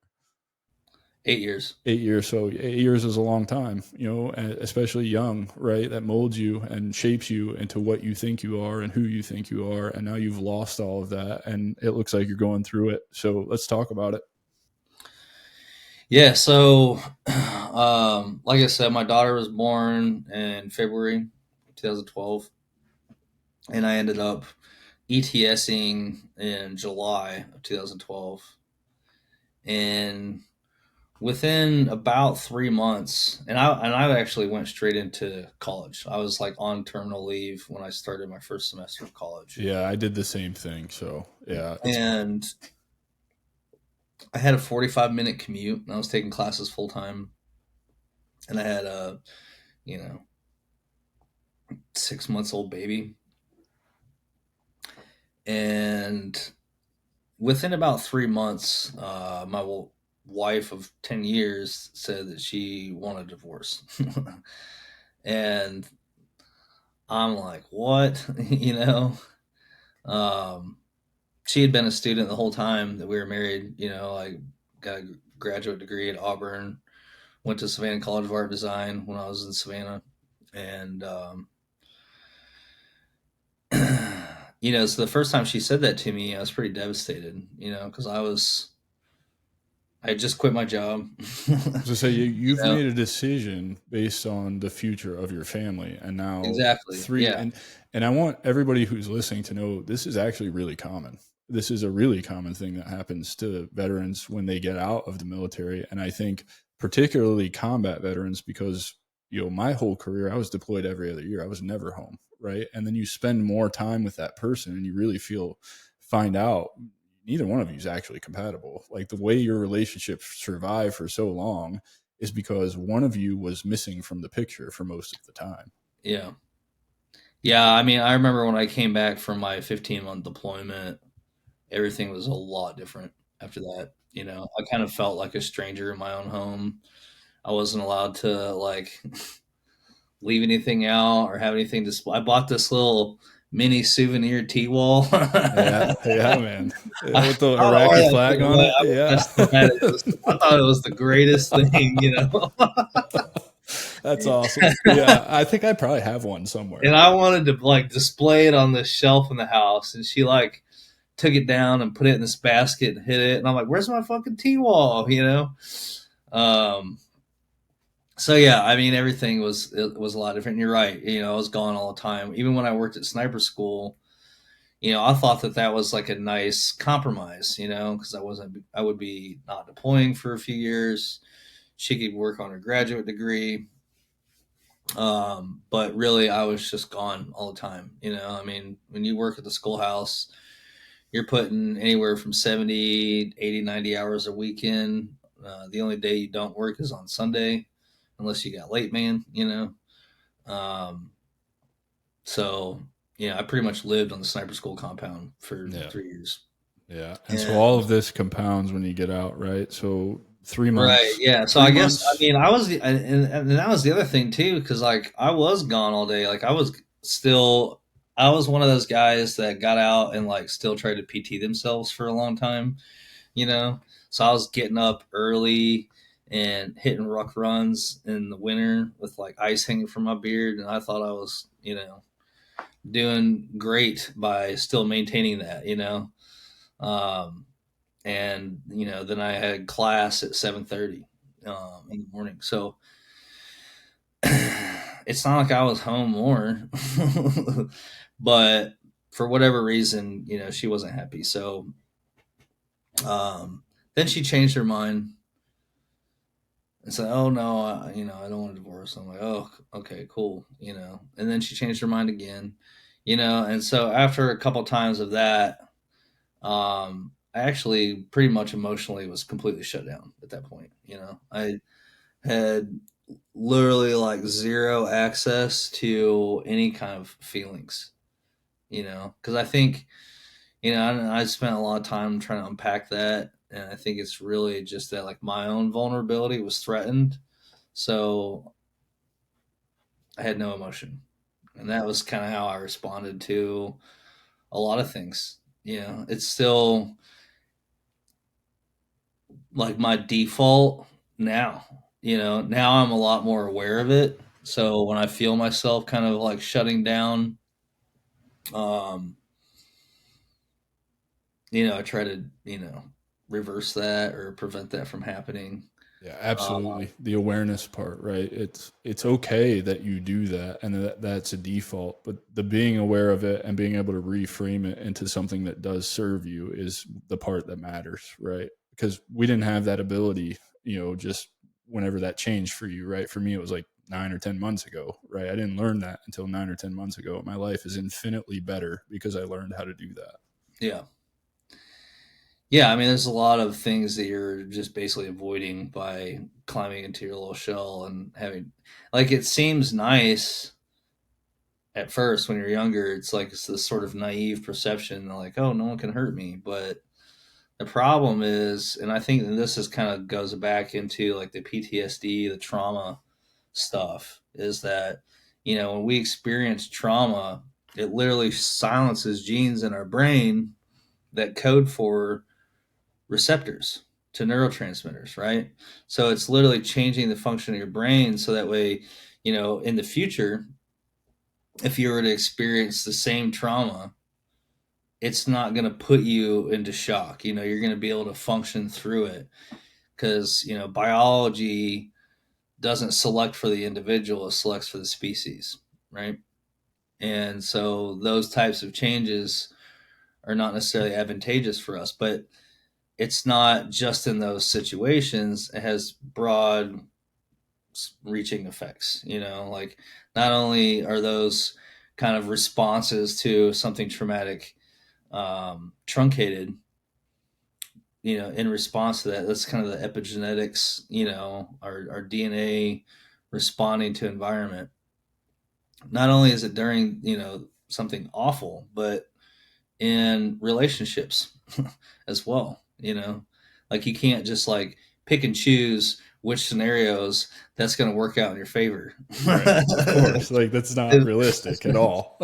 8 years. 8 years. So 8 years is a long time, especially young, right? That molds you and shapes you into what you think you are and who you think you are. And now you've lost all of that and it looks like you're going through it. So let's talk about it. Yeah. So, like I said, my daughter was born in February 2012, and I ended up ETSing in July of 2012. And within about 3 months, and I actually went straight into college. I was like on terminal leave when I started my first semester of college. Yeah, I did the same thing. So yeah, And I had a 45-minute commute, and I was taking classes full time. And I had a, you know, 6 months old baby. And within about 3 months, my wife of 10 years said that she wanted a divorce. And I'm like, what? Um, she had been a student the whole time that we were married. I got a graduate degree at Auburn, went to Savannah College of Art Design when I was in Savannah. And, so the first time she said that to me, I was pretty devastated, because I was I just quit my job. So say You you've know? made a decision based on the future of your family, and now Exactly. three Yeah. and I want everybody who's listening to know this is actually really common. This is a really common thing that happens to veterans when they get out of the military, and I think particularly combat veterans because my whole career I was deployed every other year. I was never home, right? And then you spend more time with that person, and you really find out neither one of you is actually compatible. Like the way your relationship survived for so long is because one of you was missing from the picture for most of the time. Yeah. Yeah. I mean, I remember when I came back from my 15-month deployment, everything was a lot different after that. I kind of felt like a stranger in my own home. I wasn't allowed to like leave anything out or have anything display. I bought this little mini souvenir tea wall. Yeah, yeah, man. Yeah, I with the don't know where Iraqi that flag thing on went. it. I Yeah. must have had it. I thought it was the greatest thing. That's awesome. Yeah, I think I probably have one somewhere. And I wanted to like display it on this shelf in the house, and she like took it down and put it in this basket and hid it. And I'm like, "Where's my fucking tea wall?" Um, so yeah, I mean, everything was a lot different. And you're right. I was gone all the time. Even when I worked at sniper school, I thought that was like a nice compromise. Because I would be not deploying for a few years. She could work on her graduate degree. But really, I was just gone all the time. I mean, when you work at the schoolhouse, you're putting anywhere from 70, 80, 90 hours a week in. The only day you don't work is on Sunday, unless you got late, man. Um, so, I pretty much lived on the sniper school compound for Yeah. 3 years. Yeah. And so And all of this compounds when you get out, right? So three right, months, yeah. So three I guess I months. mean and that was the other thing too, because like I was gone all day. Like I was one of those guys that got out and like still tried to PT themselves for a long time. you know. So I was getting up early and hitting ruck runs in the winter with like ice hanging from my beard, and I thought I was, doing great by still maintaining that. Um, and then I had class at 7:30 in the morning, so it's not like I was home more, but for whatever reason, she wasn't happy. So um, then she changed her mind and said, "Oh no, I don't want a divorce." I'm like, "Oh, okay, cool," And then she changed her mind again. And so after a couple times of that, I actually pretty much emotionally was completely shut down at that point. I had literally like zero access to any kind of feelings. Because I think I spent a lot of time trying to unpack that, and I think it's really just that like my own vulnerability was threatened, so I had no emotion, and that was kind of how I responded to a lot of things. It's still like my default now. Now I'm a lot more aware of it. So when I feel myself kind of like shutting down, um, I try to, reverse that or prevent that from happening. Yeah, Uh, absolutely. The awareness part, right? It's okay that you do that and that's a default, but the being aware of it and being able to reframe it into something that does serve you is the part that matters, right? Because we didn't have that ability, just whenever that changed for you, right? For me it was like 9 or 10 months ago, right? I didn't learn that until 9 or 10 months ago. My life is infinitely better because I learned how to do that. yeah. Yeah. I mean, there's a lot of things that you're just basically avoiding by climbing into your little shell and having, like, it seems nice at first when you're younger. It's like it's this sort of naive perception, like, oh, no one can hurt me. But the problem is, and I think that this is kind of goes back into like the PTSD, the trauma stuff, is that, when we experience trauma, it literally silences genes in our brain that code for receptors to neurotransmitters, right? So it's literally changing the function of your brain so that way, in the future, if you were to experience the same trauma, it's not going to put you into shock. You're going to be able to function through it because biology doesn't select for the individual; it selects for the species, right? And so those types of changes are not necessarily advantageous for us, but it's not just in those situations. It has broad reaching effects, like not only are those kind of responses to something traumatic truncated, in response to that. That's kind of the epigenetics, our DNA responding to environment. Not only is it during, something awful, but in relationships as well, like you can't just like pick and choose which scenarios that's going to work out in your favor. Right. Of course. Like that's not realistic at all.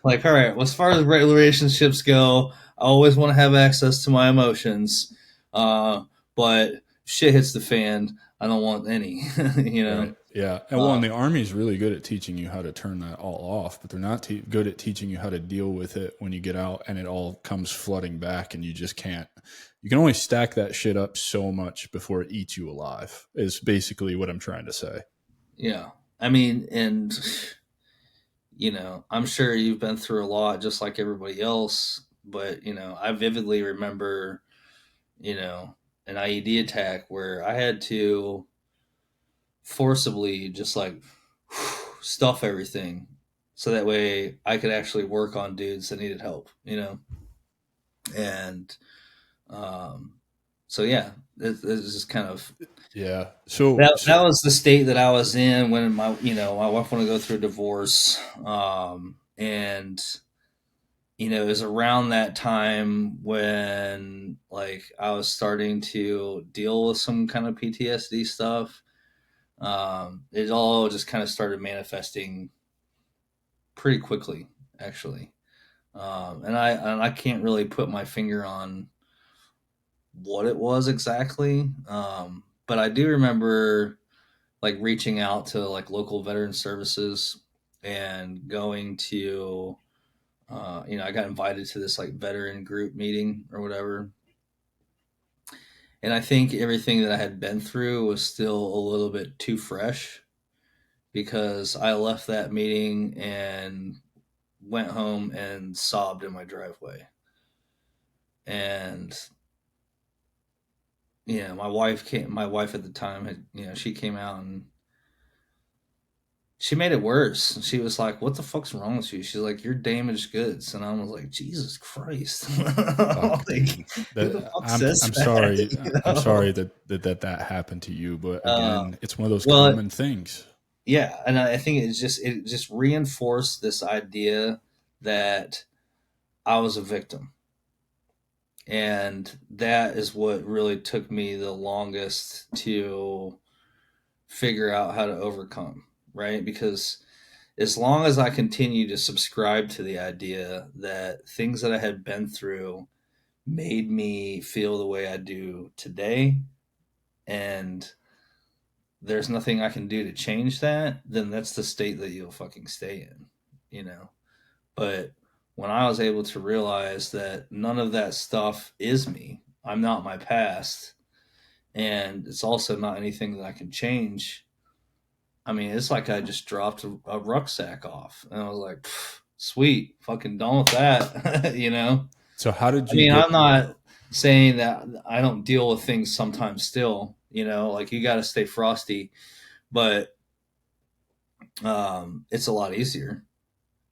Like, all right, well, as far as relationships go, I always want to have access to my emotions. But shit hits the fan, I don't want any, Right. Yeah. And well, and the Army is really good at teaching you how to turn that all off, but they're not good at teaching you how to deal with it when you get out and it all comes flooding back and you just can't. You can only stack that shit up so much before it eats you alive, is basically what I'm trying to say. Yeah. I mean, and, I'm sure you've been through a lot just like everybody else, but, I vividly remember, an IED attack where I had to forcibly just like stuff everything so that way I could actually work on dudes that needed help, and so yeah, it's just kind of that was the state that I was in when my wife wanted to go through a divorce, and it was around that time when like I was starting to deal with some kind of PTSD stuff. It all just kind of started manifesting pretty quickly, actually. And I can't really put my finger on what it was exactly. But I do remember like reaching out to like local veteran services and going to, I got invited to this like veteran group meeting or whatever. And I think everything that I had been through was still a little bit too fresh because I left that meeting and went home and sobbed in my driveway. And my wife at the time had, she came out and she made it worse. She was like, "What the fuck's wrong with you?" She's like, "You're damaged goods." And I was like, "Jesus Christ." Fuck, Like, who the fuck says I'm that? sorry. I'm sorry that happened to you, but again, it's one of those well, common things. yeah, and I think it just reinforced this idea that I was a victim. And that is what really took me the longest to figure out how to overcome, right? Because as long as I continue to subscribe to the idea that things that I had been through made me feel the way I do today, and there's nothing I can do to change that, then that's the state that you'll fucking stay in, But when I was able to realize that none of that stuff is me, I'm not my past, and it's also not anything that I can change. I mean, it's like I just dropped a rucksack off, and I was like, "Sweet, fucking done with that," So how did I you mean, get? I'm not saying that I don't deal with things sometimes. Still, like you got to stay frosty, but it's a lot easier.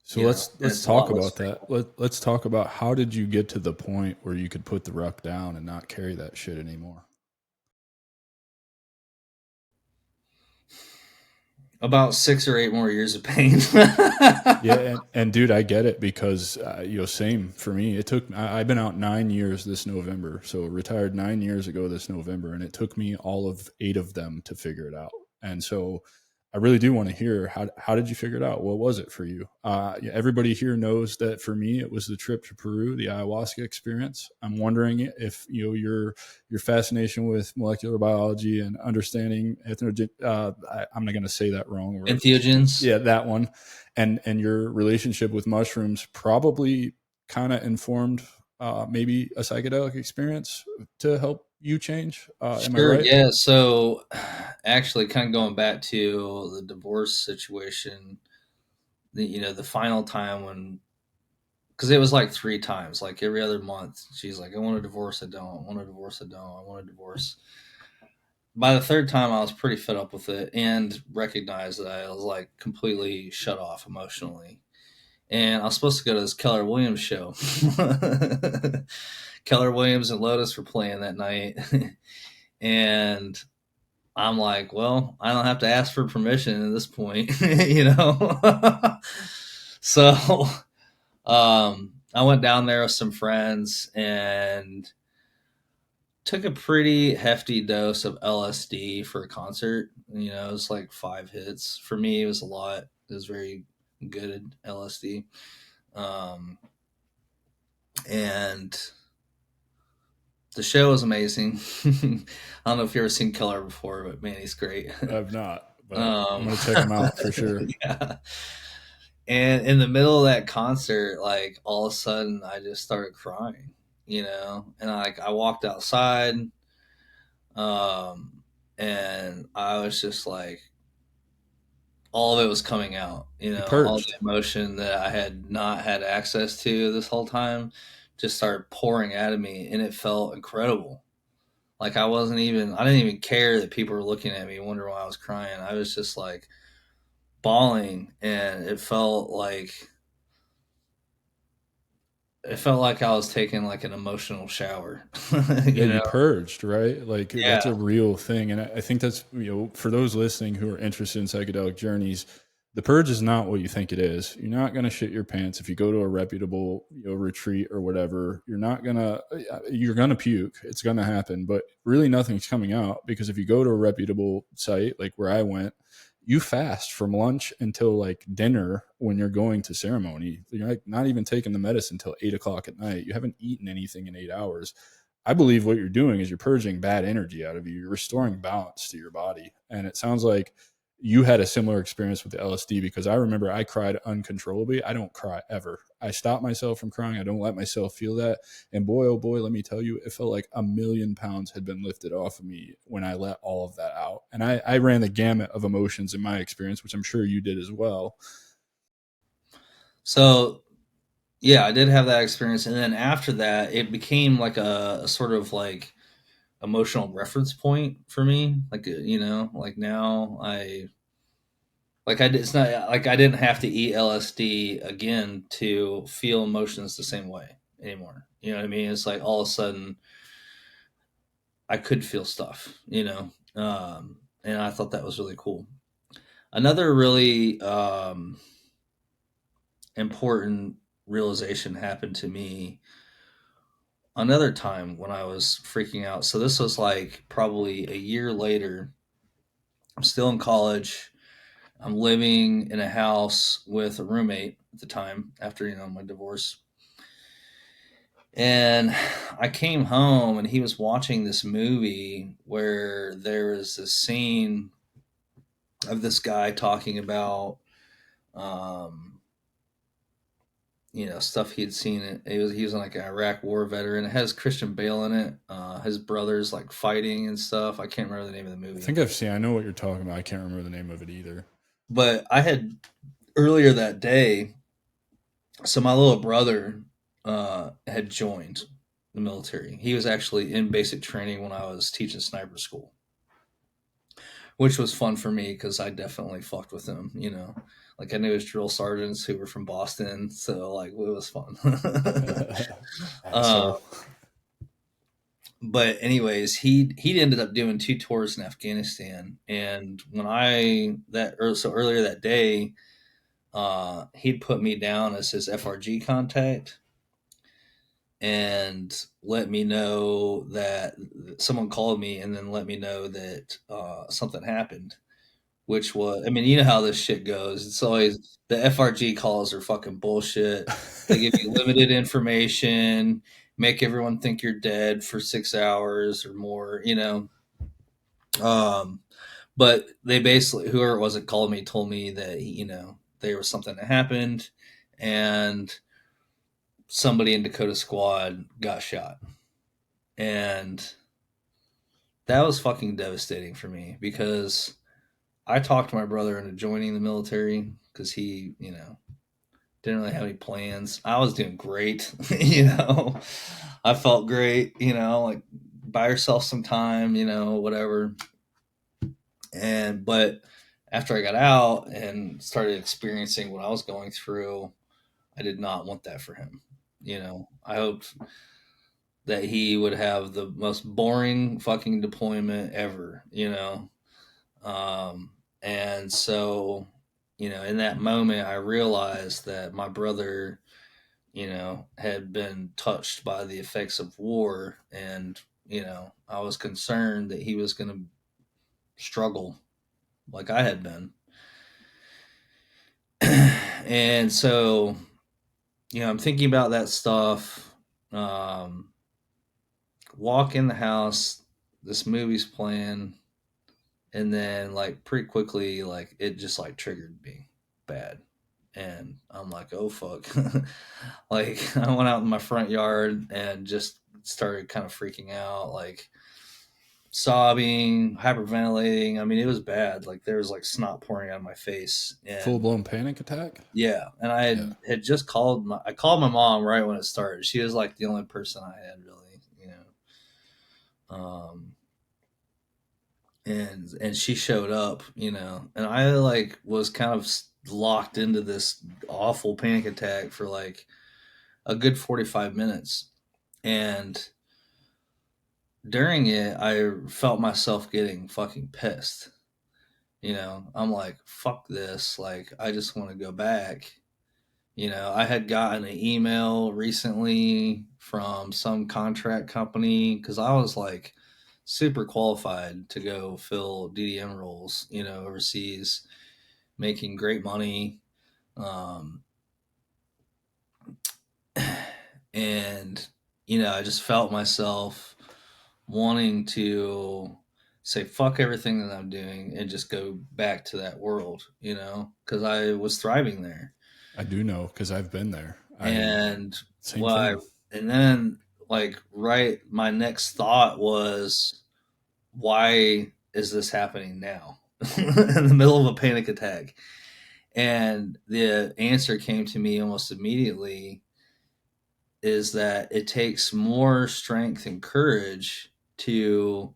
So And let's it's a talk lot less about that. stressful. Let's talk about how did you get to the point where you could put the ruck down and not carry that shit anymore? About 6 or 8 more years of pain. Yeah, and dude, I get it because same for me. I've been out 9 years this November, so retired 9 years ago this November, and it took me all of 8 of them to figure it out. And so, I really do want to hear how did you figure it out? What was it for you? Everybody here knows that for me, it was the trip to Peru, the ayahuasca experience. I'm wondering if your fascination with molecular biology and understanding I'm not going to say that wrong word. Entheogens. Yeah, that one, and your relationship with mushrooms probably kind of informed maybe a psychedelic experience to help you change. Am I Sure, right? yeah. So actually kind of going back to the divorce situation, the final time when, because it was like three times, like every other month, she's like, I want a divorce, I don't, I want a divorce, I don't, I want a divorce. By the third time, I was pretty fed up with it and recognized that I was like completely shut off emotionally. And I was supposed to go to this Keller Williams show. Keller Williams and Lotus were playing that night. And I'm like, well, I don't have to ask for permission at this point, So I went down there with some friends and took a pretty hefty dose of LSD for a concert. It was like 5 hits. For me, it was a lot. It was very good LSD. Um, and the show was amazing. I don't know if you've ever seen Keller before, but man, he's great. I've not, but I'm um, gonna check them out for sure. yeah. And in the middle of that concert, like all of a sudden, I just started crying, and I walked outside, um, and I was just like, all of it was coming out, You all the purged. emotion that I had not had access to this whole time just started pouring out of me, and it felt incredible. Like I didn't even care that people were looking at me, wondering why I was crying. I was just like bawling, and it felt like I was taking like an emotional shower, Yeah, you you know? purged, right? Like that's Yeah. a real thing, and I think that's for those listening who are interested in psychedelic journeys, the purge is not what you think it is. You're not gonna shit your pants if you go to a reputable retreat or whatever. You're gonna puke. It's gonna happen, but really nothing's coming out because if you go to a reputable site like where I went, you fast from lunch until like dinner when you're going to ceremony. You're like not even taking the medicine until 8 o'clock at night. You haven't eaten anything in 8 hours. I believe what you're doing is you're purging bad energy out of you. You're restoring balance to your body. And it sounds like you had a similar experience with the LSD because I remember I cried uncontrollably. I don't cry ever. I stop myself from crying. I don't let myself feel that. And boy, oh boy, let me tell you, it felt like 1,000,000 pounds had been lifted off of me when I let all of that out. And I ran the gamut of emotions in my experience, which I'm sure you did as well. So yeah, I did have that experience, and then after that, it became like a sort of like emotional reference point for me. Like like now it's not like I didn't have to eat LSD again to feel emotions the same way anymore. You know what I mean? It's like all of a sudden I could feel stuff, and I thought that was really cool. Another really important realization happened to me another time when I was freaking out. So this was like probably a year later. I'm still in college. I'm living in a house with a roommate at the time after, my divorce. And I came home and he was watching this movie where there was this scene of this guy talking about um, stuff he had seen. He was like an Iraq War veteran. It has Christian Bale in it. His brothers like fighting and stuff. I can't remember the name of the I movie, think I know what you're talking about. I can't remember the name of it either. but I had earlier that day. So my little brother had joined the military. He was actually in basic training when I was teaching sniper school, which was fun for me because I definitely fucked with him. Like I knew his drill sergeants who were from Boston, so like it was fun. uh, Asshole. but anyways, he ended up doing 2 tours in Afghanistan, and when so earlier that day, he'd put me down as his FRG contact and let me know that someone called me and then let me know that something happened, which was, I mean, you know how this shit goes. It's always the FRG calls are fucking bullshit. They give you limited information, make everyone think you're dead for 6 hours or more. Um, but they basically, whoever it was that called me told me that, there was something that happened and somebody in Dakota Squad got shot. And that was fucking devastating for me because I talked my brother into joining the military because he, didn't really have any plans. I was doing great, I felt great, like buy yourself some time, whatever. But after I got out and started experiencing what I was going through, I did not want that for him. I hoped that he would have the most boring fucking deployment ever, Um, and so, in that moment, I realized that my brother, had been touched by the effects of war. And, I was concerned that he was going to struggle like I had been. And so, I'm thinking about that stuff. Um, Walk in the house, this movie's playing, and then like pretty quickly, like it just like triggered me bad. And I'm like, oh fuck. Like I went out in my front yard and just started kind of freaking out, like sobbing, hyperventilating. I mean, it was bad. Like there was like snot pouring out of my face. Full And blown panic attack. yeah, and I Yeah. had just I called my mom right when it started. She was like the only person I had really, um and she showed up, and I like was kind of locked into this awful panic attack for like a good 45 minutes. And during it, I felt myself getting fucking pissed. I'm like, fuck this. Like, I just want to go back. I had gotten an email recently from some contract company because I was like super qualified to go fill DDM roles, overseas, making great money. Um, and, I just felt myself wanting to say fuck everything that I'm doing and just go back to that world, because I was thriving there. I do know because I've been there. I And Same why? thing. And then, like, right, my next thought was, why is this happening now? In the middle of a panic attack. And the answer came to me almost immediately is that it takes more strength and courage to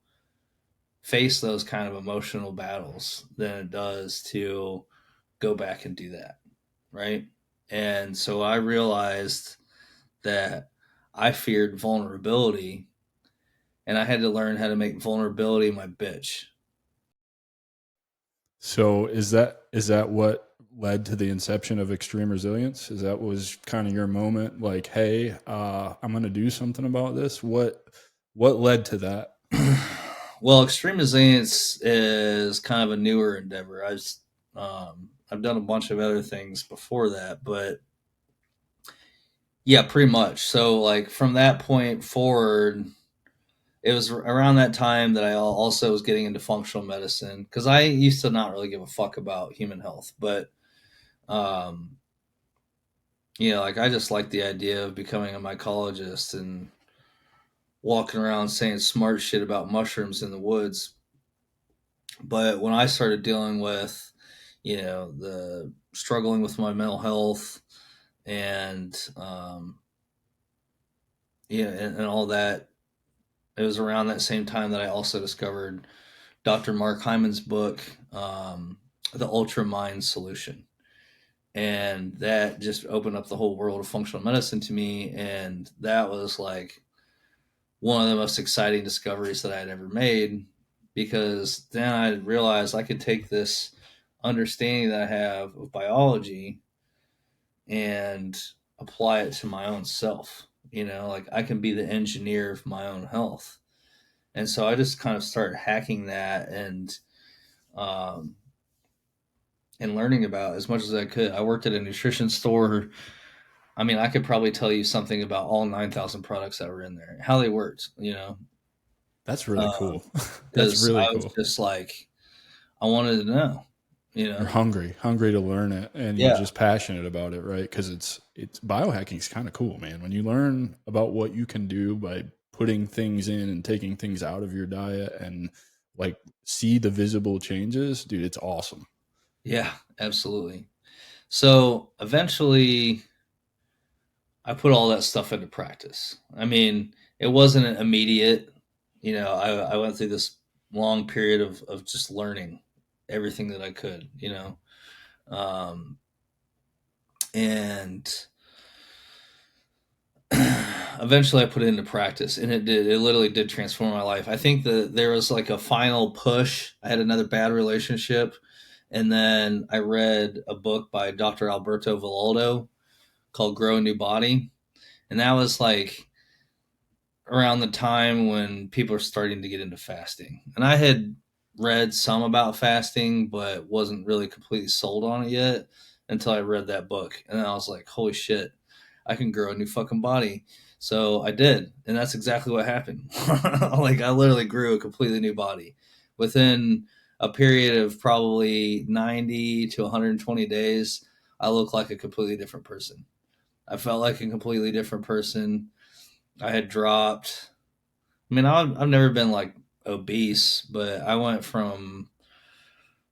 face those kind of emotional battles than it does to go back and do that. Right. And so I realized that I feared vulnerability and I had to learn how to make vulnerability my bitch. So is that what led to the inception of extreme resilience? Is that was kind of your moment, like, hey, I'm going to do something about this? What led to that? Well, extreme resilience is kind of a newer endeavor. I've done a bunch of other things before that, but yeah, pretty much. So like from that point forward, it was around that time that I also was getting into functional medicine because I used to not really give a fuck about human health, but um, like I just like the idea of becoming a mycologist and walking around saying smart shit about mushrooms in the woods. But when I started dealing with, the struggling with my mental health and and all that, it was around that same time that I also discovered Dr. Mark Hyman's book, The Ultra Mind Solution. And that just opened up the whole world of functional medicine to me. And that was like one of the most exciting discoveries that I had ever made because then I realized I could take this understanding that I have of biology and apply it to my own self. Like I can be the engineer of my own health. And so I just kind of started hacking that um, and learning about as much as I could. I worked at a nutrition store. I mean, I could probably tell you something about all 9,000 products that were in there, how they worked, That's really cool. That's because really I was cool. just like, I wanted to know, you You're know? hungry to learn it, and you're Yeah. just passionate about it, right? Because it's biohacking is kind of cool, man. When you learn about what you can do by putting things in and taking things out of your diet and like see the visible changes, dude, it's awesome. Yeah, absolutely. So eventually I put all that stuff into practice. I mean, it wasn't immediate. I went through this long period of just learning everything that I could, and eventually I put it into practice, and it literally did transform my life. I think that there was like a final push. I had another bad relationship, and then I read a book by Dr. Alberto Villoldo called Grow a New Body. And that was like around the time when people are starting to get into fasting. And I had read some about fasting, but wasn't really completely sold on it yet until I read that book. And then I was like, holy shit, I can grow a new fucking body. So I did. And that's exactly what happened. Like, I literally grew a completely new body within a period of probably 90 to 120 days. I looked like a completely different person. I felt like a completely different person. I had dropped. I mean, I've never been like obese, but I went from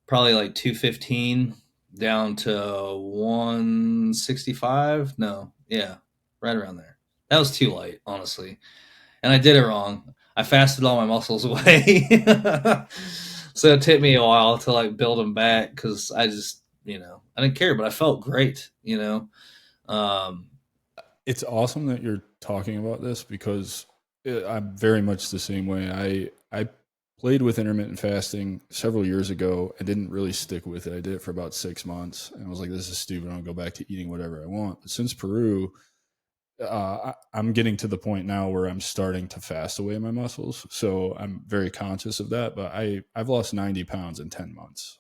probably like 215 down to 165. No, yeah, right around there. That was too light, honestly. And I did it wrong. I fasted all my muscles away. So it took me a while to like build them back because I just, I didn't care, but I felt great. Um, It's awesome that you're talking about this because I'm very much the same way. I played with intermittent fasting several years ago and didn't really stick with it. I did it for about 6 months and I was like, this is stupid. I'll go back to eating whatever I want. But since Peru, I'm getting to the point now where I'm starting to fast away my muscles. So I'm very conscious of that. But I've lost 90 pounds in 10 months.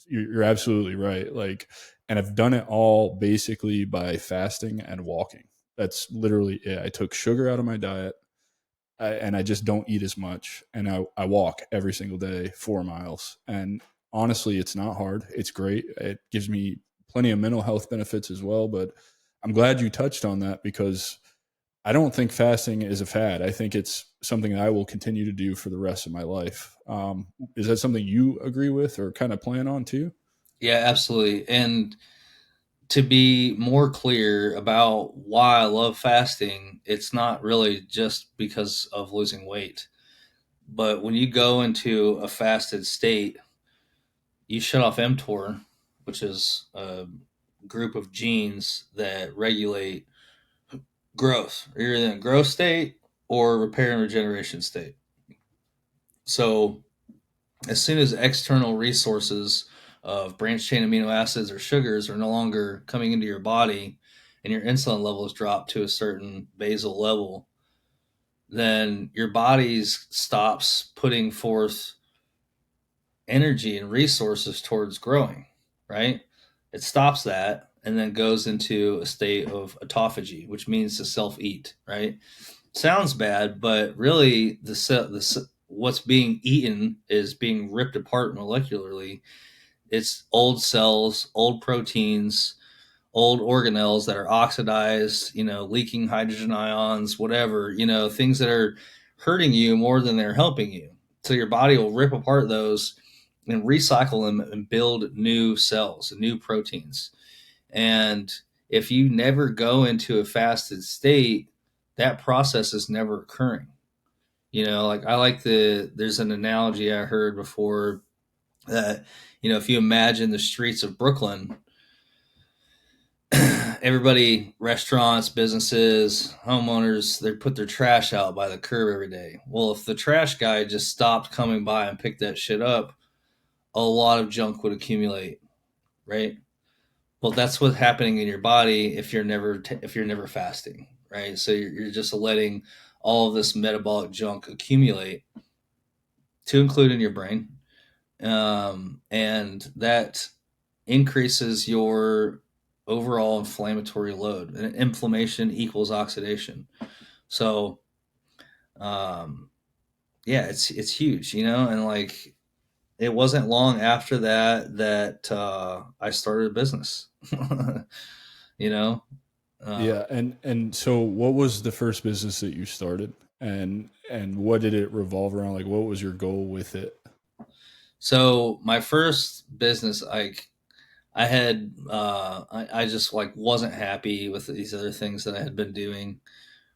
You're absolutely right. Like, and I've done it all basically by fasting and walking. That's literally it. I took sugar out of my diet and I just don't eat as much. And I walk every single day, 4 miles. And honestly, it's not hard. It's great. It gives me plenty of mental health benefits as well. But I'm glad you touched on that because I don't think fasting is a fad. I think it's something that I will continue to do for the rest of my life. Is that something you agree with or kind of plan on too? yeah, absolutely. And to be more clear about why I love fasting, it's not really just because of losing weight. But when you go into a fasted state, you shut off mTOR, which is a group of genes that regulate growth. You're either in a growth state or repair and regeneration state. So as soon as external resources of branched chain amino acids or sugars are no longer coming into your body and your insulin levels drop to a certain basal level, then your body stops putting forth energy and resources towards growing, right? It stops that and then goes into a state of autophagy, which means to self eat, right? Sounds bad, but really what's being eaten is being ripped apart molecularly. It's old cells, old proteins, old organelles that are oxidized, leaking hydrogen ions, whatever, things that are hurting you more than they're helping you. So your body will rip apart those and recycle them and build new cells, new proteins. And if you never go into a fasted state, that process is never occurring. Like there's an analogy I heard before that, if you imagine the streets of Brooklyn, everybody, restaurants, businesses, homeowners, they put their trash out by the curb every day. Well, if the trash guy just stopped coming by and picked that shit up, a lot of junk would accumulate, right? Well, that's what's happening in your body if you're never fasting, right? So you're just letting all of this metabolic junk accumulate to include in your brain, and that increases your overall inflammatory load. And inflammation equals oxidation. So, um, yeah, it's huge, and like it wasn't long after that I started a business. you know, uh, Yeah. And so what was the first business that you started? and what did it revolve around? Like, what was your goal with it? So my first business, I had, I just like wasn't happy with these other things that I had been doing,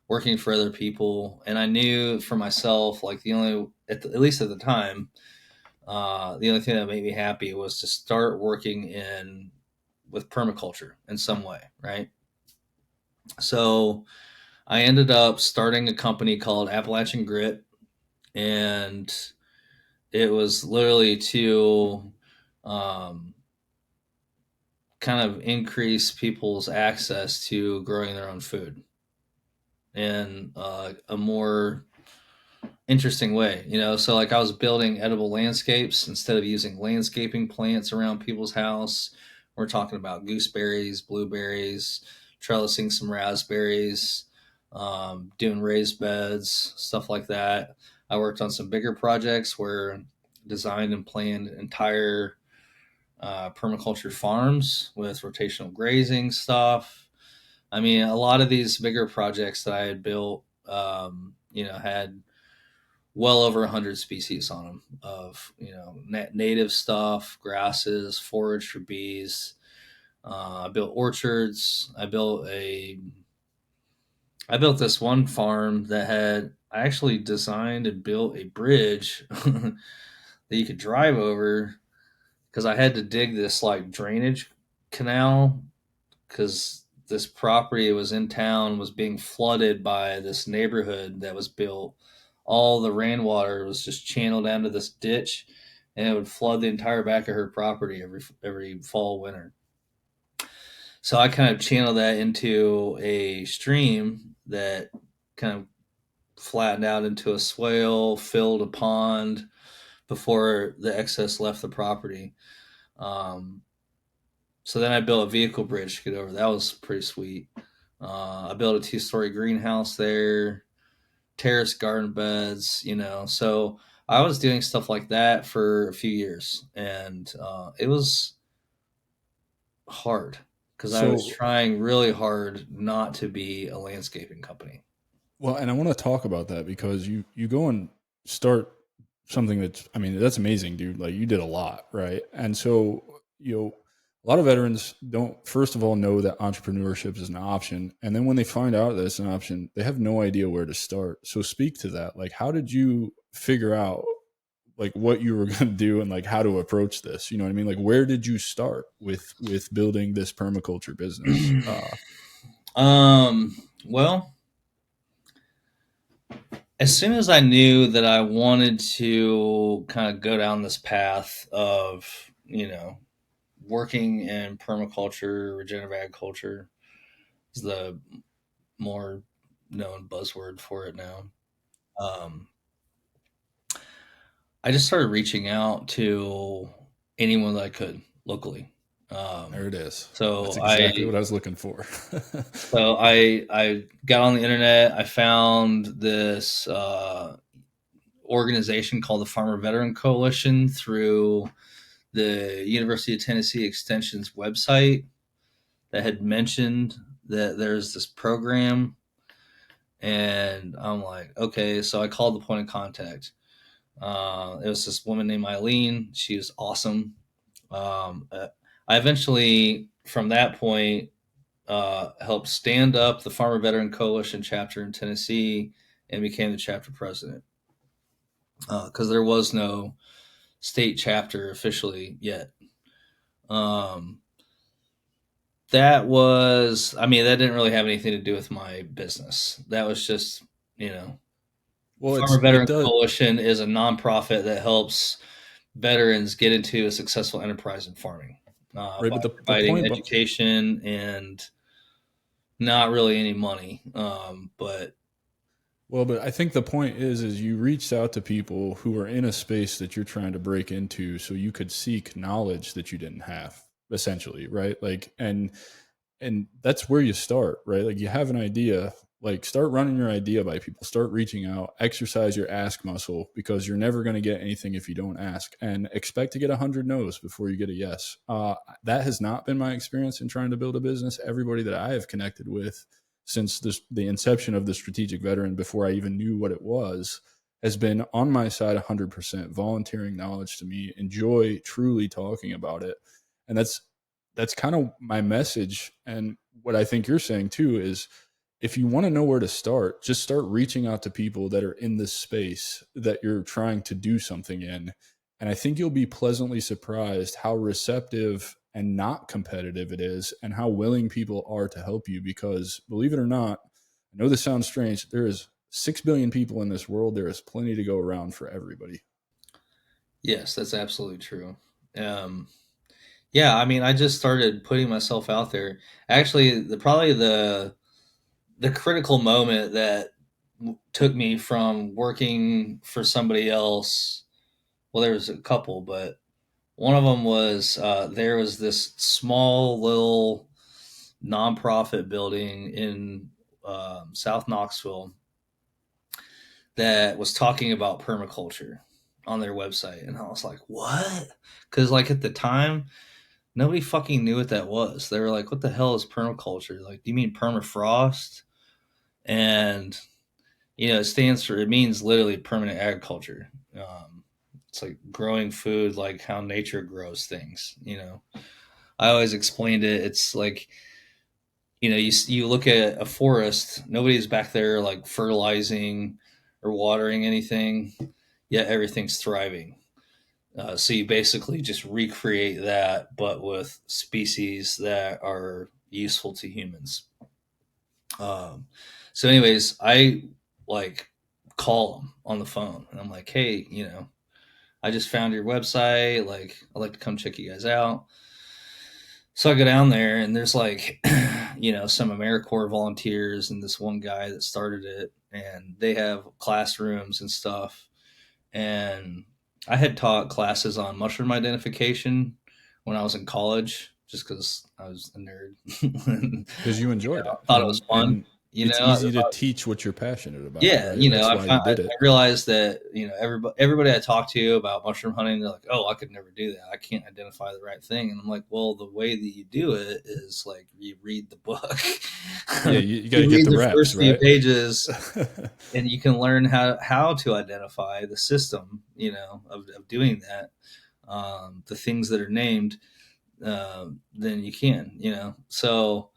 working for other people, and I knew for myself, like the only, at least at the time, the only thing that made me happy was to start working in with permaculture in some way, right? So I ended up starting a company called Appalachian Grit, and it was literally to um, kind of increase people's access to growing their own food in a more interesting way, So like I was building edible landscapes instead of using landscaping plants around people's house. We're talking about gooseberries, blueberries, trellising some raspberries, doing raised beds, stuff like that. I worked on some bigger projects where designed and planned entire permaculture farms with rotational grazing stuff. I mean, a lot of these bigger projects that I had built, had well over 100 species on them of native stuff, grasses, forage for bees. I built orchards. I built this one farm that had, I actually designed and built a bridge that you could drive over, because I had to dig this like drainage canal, because this property was in town, was being flooded by this neighborhood that was built. All the rainwater was just channeled down to this ditch, and it would flood the entire back of her property every fall, winter. So I kind of channeled that into a stream that kind of flattened out into a swale, filled a pond before the excess left the property. Um, so then I built a vehicle bridge to get over. That was pretty sweet. I built a 2-story greenhouse there, terrace garden beds, So I was doing stuff like that for a few years, and it was hard because I was So, trying really hard not to be a landscaping company. well, and I want to talk about that because you go and start something that's, I mean, that's amazing, dude. Like, you did a lot, right? And so, a lot of veterans don't, first of all, know that entrepreneurship is an option, and then when they find out that it's an option, they have no idea where to start. So speak to that. Like, how did you figure out like what you were going to do and like how to approach this? You know what I mean? Like, where did you start with building this permaculture business? Well, as soon as I knew that I wanted to kind of go down this path of, working in permaculture, regenerative agriculture is the more known buzzword for it now. Um, I just started reaching out to anyone that I could locally. There it is. That's So exactly what I was looking for. I got on the internet. I found this organization called the Farmer Veteran Coalition through the University of Tennessee Extension's website that had mentioned that there's this program, and I'm like, okay. So I called the point of contact. It was this woman named Eileen. She was awesome. I eventually, from that point, helped stand up the Farmer Veteran Coalition chapter in Tennessee and became the chapter president, because there was no state chapter officially yet. Um, that was, I mean, that didn't really have anything to do with my business. That was just, Well, Farmer it Veteran does, Coalition is a nonprofit that helps veterans get into a successful enterprise in farming, right, by but the providing point, but education and not really any money. But well, but I think the point is you reached out to people who are in a space that you're trying to break into, so you could seek knowledge that you didn't have, essentially, right? Like, and that's where you start, right? Like, you have an idea, like, start running your idea by people, start reaching out, exercise your ask muscle, because you're never going to get anything if you don't ask, and expect to get 100 no's before you get a yes. That has not been my experience in trying to build a business. Everybody that I have connected with since the inception of the Strategic Veteran, before I even knew what it was, has been on my side 100%, volunteering knowledge to me, enjoy truly talking about it. And that's kind of my message. And what I think you're saying too is, if you want to know where to start, just start reaching out to people that are in this space that you're trying to do something in. And I think you'll be pleasantly surprised how receptive and not competitive it is, and how willing people are to help you. Because believe it or not, I know this sounds strange, there is 6 billion people in this world. There is plenty to go around for everybody. Yes, that's absolutely true. Um, yeah, I mean, I just started putting myself out there. Actually, probably the critical moment that took me from working for somebody else. Well, there was a couple, but one of them was there was this small little nonprofit building in South Knoxville that was talking about permaculture on their website, and I was like, "What?" Because like at the time, nobody fucking knew what that was. They were like, "What the hell is permaculture? Like, do you mean permafrost?" And it means literally permanent agriculture. It's like growing food like how nature grows things. I always explained it. It's like, you look at a forest, nobody's back there like fertilizing or watering anything, yet everything's thriving. So you basically just recreate that, but with species that are useful to humans. Um, anyways, I like call them on the phone, and I'm like, "Hey, I just found your website. Like, I'd like to come check you guys out." So I go down there, and there's like, some AmeriCorps volunteers and this one guy that started it, and they have classrooms and stuff. And I had taught classes on mushroom identification when I was in college, just because I was a nerd. And, Because you enjoyed it, thought it was fun. and it's I easy to thought, teach what you're passionate about, yeah, right? That's why you I did it. realized that everybody I talked to about mushroom hunting, they're like, "Oh, I could never do that. I can't identify the right thing." And I'm like, "Well, the way that you do it is like you read the book. Yeah, you got to You get read the the reps, first few right? pages, and you can learn how to identify the system, of doing that, the things that are named, then you can, So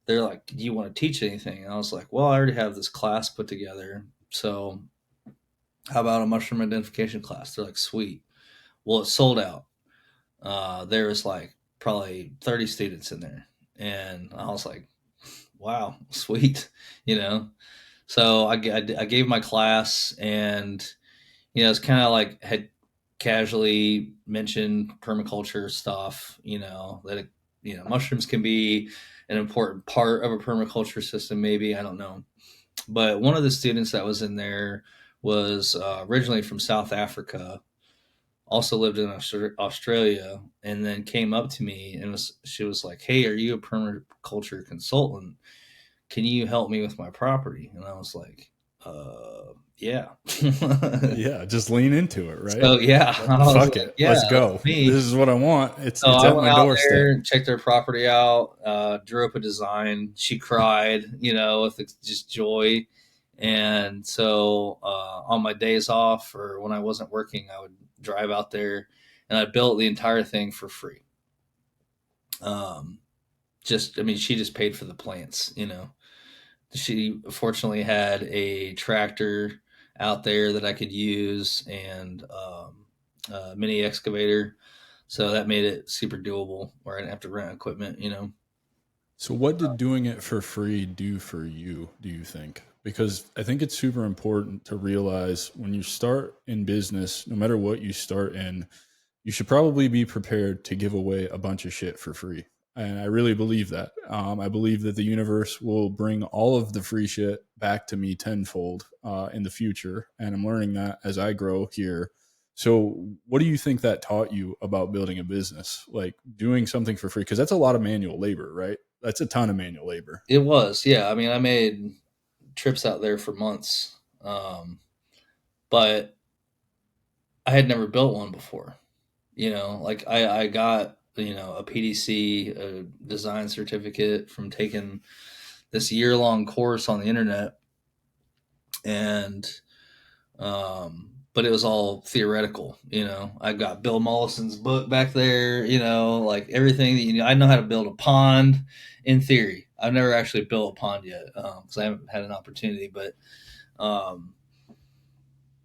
they're like, "Do you want to teach anything?" And I was like, "Well, I already have this class put together. So how about a mushroom identification class?" They're like, "Sweet." Well, it's sold out. There was like probably 30 students in there. And I was like, "Wow, sweet." You know? So I gave my class, and, it's kind of like had casually mentioned permaculture stuff, that, mushrooms can be an important part of a permaculture system, maybe. I don't know. But one of the students that was in there was originally from South Africa, also lived in Australia, and then came up to me and she was like, "Hey, are you a permaculture consultant? Can you help me with my property?" And I was like, yeah. Yeah, just lean into it, right? So yeah, I was Fuck like, it, "Yeah, let's that's go. me." This is what I want. So It's I at went my out doorstep. there, checked their property out, drew up a design. She cried, with just joy. And so on my days off or when I wasn't working, I would drive out there, and I built the entire thing for free. Um, I mean, she just paid for the plants. She fortunately had a tractor out there that I could use, and a mini excavator. So that made it super doable where I didn't have to rent equipment. So, what did doing it for free do for you, do you think? Because I think it's super important to realize when you start in business, no matter what you start in, you should probably be prepared to give away a bunch of shit for free. And I really believe that. I believe that the universe will bring all of the free shit back to me tenfold in the future. And I'm learning that as I grow here. So, what do you think that taught you about building a business? Like doing something for free? Because that's a lot of manual labor, right? That's a ton of manual labor. It was, yeah. I mean, I made trips out there for months, but I had never built one before. Like I got, a PDC, a design certificate from taking this year-long course on the internet, and but it was all theoretical. I got Bill Mollison's book back there. Like everything that I know how to build a pond in theory. I've never actually built a pond yet because I haven't had an opportunity. But um,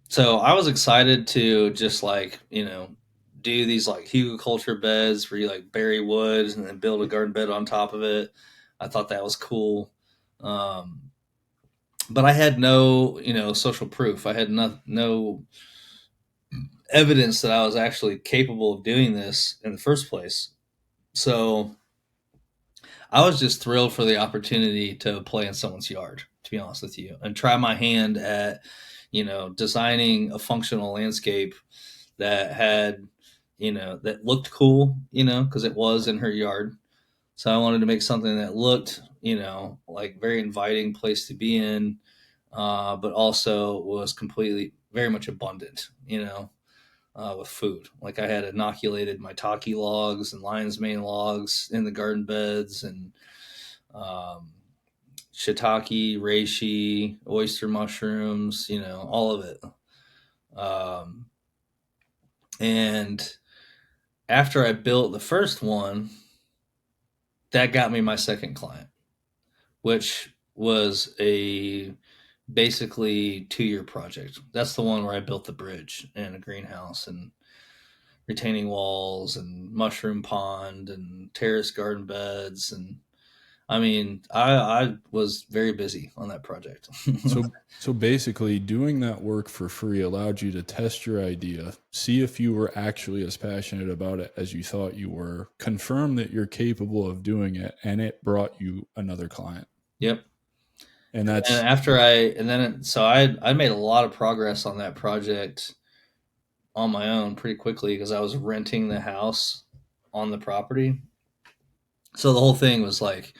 so I was excited to just like do these like hugelkultur beds where you like bury wood and then build a garden bed on top of it. I thought that was cool. Um, but I had no, social proof. I had no evidence that I was actually capable of doing this in the first place. So I was just thrilled for the opportunity to play in someone's yard, to be honest with you, and try my hand at, designing a functional landscape that had, that looked cool, because it was in her yard. So I wanted to make something that looked, like very inviting place to be in, but also was completely very much abundant, with food. Like I had inoculated maitake logs and lion's mane logs in the garden beds, and um, shiitake, reishi, oyster mushrooms, all of it. Um, and after I built the first one, that got me my second client, which was a basically 2-year project. That's the one where I built the bridge and a greenhouse and retaining walls and mushroom pond and terrace garden beds. And I mean, I was very busy on that project. So basically, doing that work for free allowed you to test your idea, see if you were actually as passionate about it as you thought you were, confirm that you're capable of doing it, and it brought you another client. Yep. And And that's after I made a lot of progress on that project on my own pretty quickly because I was renting the house on the property. So the whole thing was like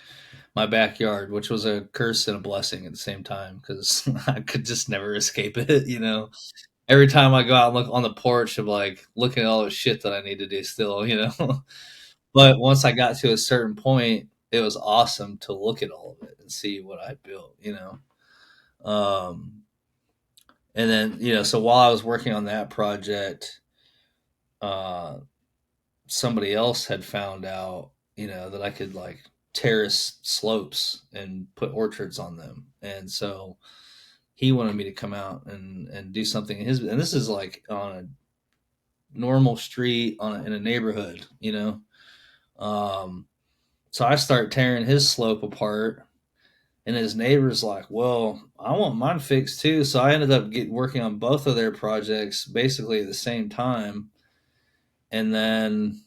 my backyard, which was a curse and a blessing at the same time because I could just never escape it. Every time I go out and look on the porch, I'm like looking at all the shit that I need to do still. But once I got to a certain point, it was awesome to look at all of it and see what I built. Um, and then, so while I was working on that project, uh, somebody else had found out, that I could like terrace slopes and put orchards on them. And so he wanted me to come out and do something and this is like on a normal street in a neighborhood. Um, so I start tearing his slope apart and his neighbor's like, well, I want mine fixed too. So I ended up working on both of their projects basically at the same time. And then,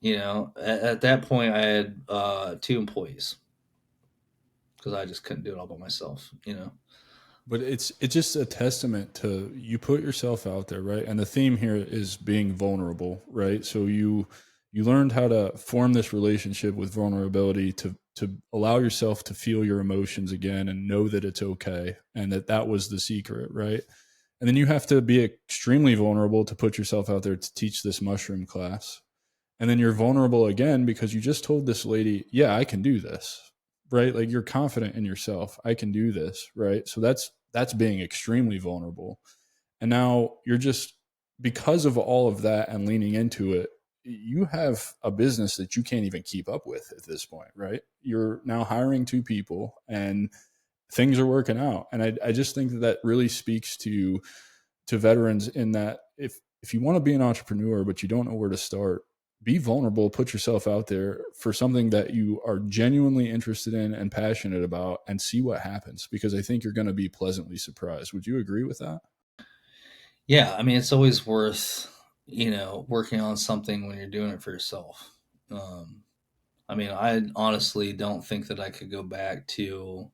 at that point I had 2 employees because I just couldn't do it all by myself. But it's just a testament to you put yourself out there, right? And the theme here is being vulnerable, right? So you learned how to form this relationship with vulnerability to allow yourself to feel your emotions again and know that it's okay and that was the secret, right? And then you have to be extremely vulnerable to put yourself out there to teach this mushroom class. And then you're vulnerable again because you just told this lady, yeah, I can do this, right? Like you're confident in yourself. I can do this, right? So that's being extremely vulnerable. And now you're just, because of all of that and leaning into it, you have a business that you can't even keep up with at this point, right? You're now hiring 2 people and things are working out. And I just think that really speaks to veterans in that if you want to be an entrepreneur but you don't know where to start, be vulnerable, put yourself out there for something that you are genuinely interested in and passionate about and see what happens, because I think you're going to be pleasantly surprised. Would you agree with that? Yeah, I mean, it's always worth, working on something when you're doing it for yourself. Um, I mean, I honestly don't think that I could go back to,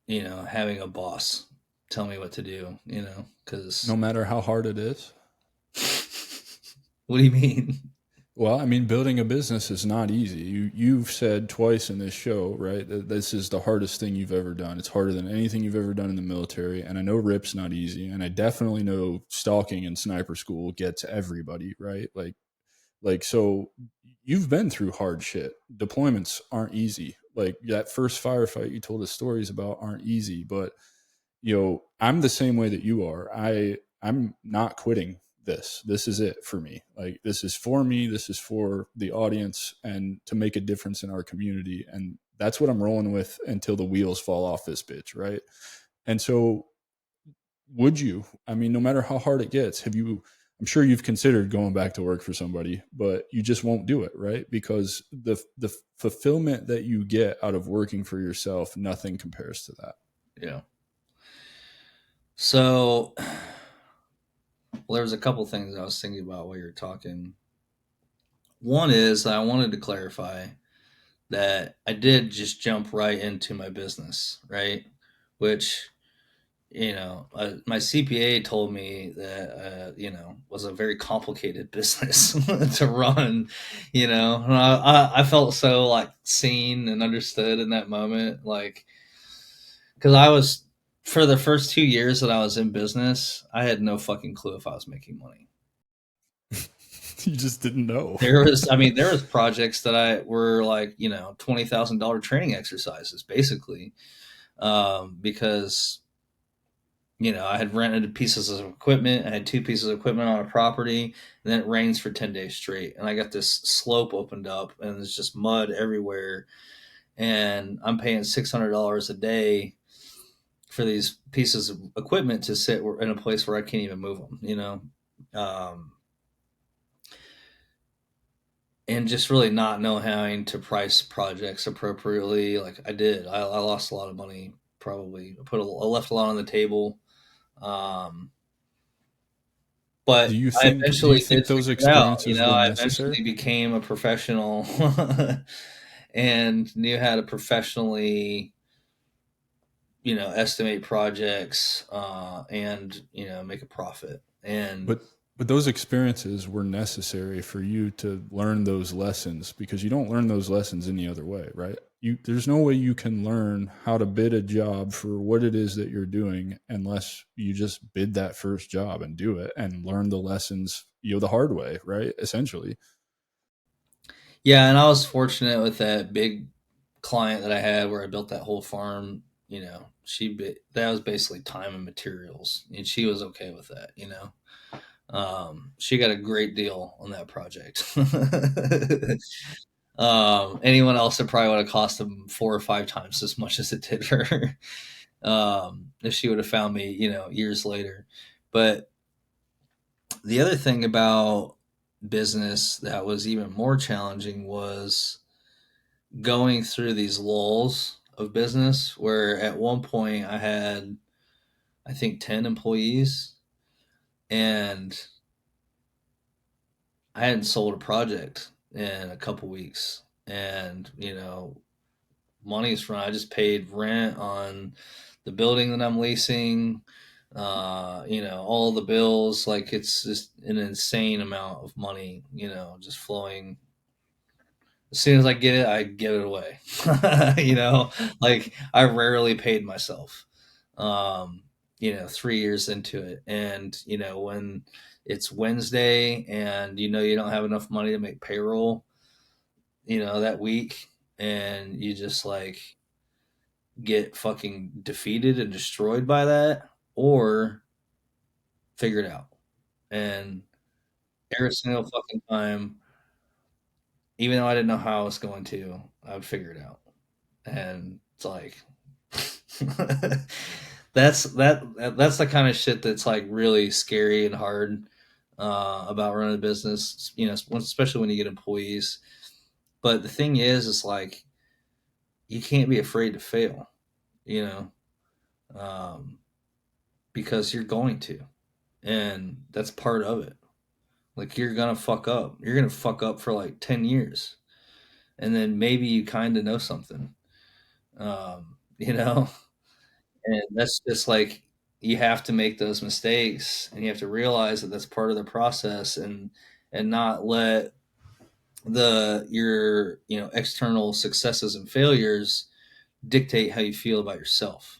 having a boss tell me what to do, because No matter how hard it is. what do you mean? Well, I mean, building a business is not easy. You've said twice in this show, right, that this is the hardest thing you've ever done. It's harder than anything you've ever done in the military. And I know RIP's not easy. And I definitely know stalking in sniper school gets everybody, right? So you've been through hard shit. Deployments aren't easy, like that first firefight you told us stories about aren't easy, but you know, I'm the same way that you are. I'm not quitting this. This is it for me. Like this is for me, this is for the audience and to make a difference in our community. And that's what I'm rolling with until the wheels fall off this bitch, right? And so would you, I mean, no matter how hard it gets, have you, I'm sure you've considered going back to work for somebody, but you just won't do it, right? Because the fulfillment that you get out of working for yourself, nothing compares to that. Yeah. So, well, there's a couple things I was thinking about while you're talking. One is I wanted to clarify that I did just jump right into my business, right? Which, my CPA told me that, was a very complicated business to run, and I felt so like seen and understood in that moment. Like, because I was, for the first 2 years that I was in business, I had no fucking clue if I was making money. You just didn't know. There was projects that I were like, $20,000 training exercises, basically, because I had rented pieces of equipment. I had two pieces of equipment on a property, and then it rains for 10 days straight, and I got this slope opened up, and there's just mud everywhere, and I'm paying $600 a day for these pieces of equipment to sit in a place where I can't even move them. Um, and just really not knowing how to price projects appropriately. Like I did, I lost a lot of money. Probably I left a lot on the table. Um, Do but you I think do you eventually did think those figure it out. experiences were I necessary? eventually became a professional and knew how to professionally, estimate projects, and make a profit. And But those experiences were necessary for you to learn those lessons because you don't learn those lessons any other way, right? There's no way you can learn how to bid a job for what it is that you're doing unless you just bid that first job and do it and learn the lessons, the hard way, right? Essentially. yeah, and I was fortunate with that big client that I had where I built that whole farm. That was basically time and materials, and she was okay with that. She got a great deal on that project. Anyone else, it probably would have cost them 4 or 5 times as much as it did her. If she would have found me, years later. But the other thing about business that was even more challenging was going through these lulls of business where at one point I had, I think, 10 employees, and I hadn't sold a project in a couple weeks. And, money's run. I just paid rent on the building that I'm leasing, all the bills. Like it's just an insane amount of money, just flowing. As soon as I get it, I give it away. Like I rarely paid myself. 3 years into it. And, when it's Wednesday and you don't have enough money to make payroll, that week, and you just like get fucking defeated and destroyed by that, or figure it out. And every single fucking time, even though I didn't know how I was going to, I would figure it out. And it's like that's the kind of shit that's like really scary and hard, about running a business, especially when you get employees. But the thing is like you can't be afraid to fail, you know, um, because you're going to, and that's part of it. Like you're gonna fuck up. You're gonna fuck up for like 10 years, and then maybe you kind of know something, you know. And that's just like you have to make those mistakes, and you have to realize that that's part of the process, and not let your external successes and failures dictate how you feel about yourself,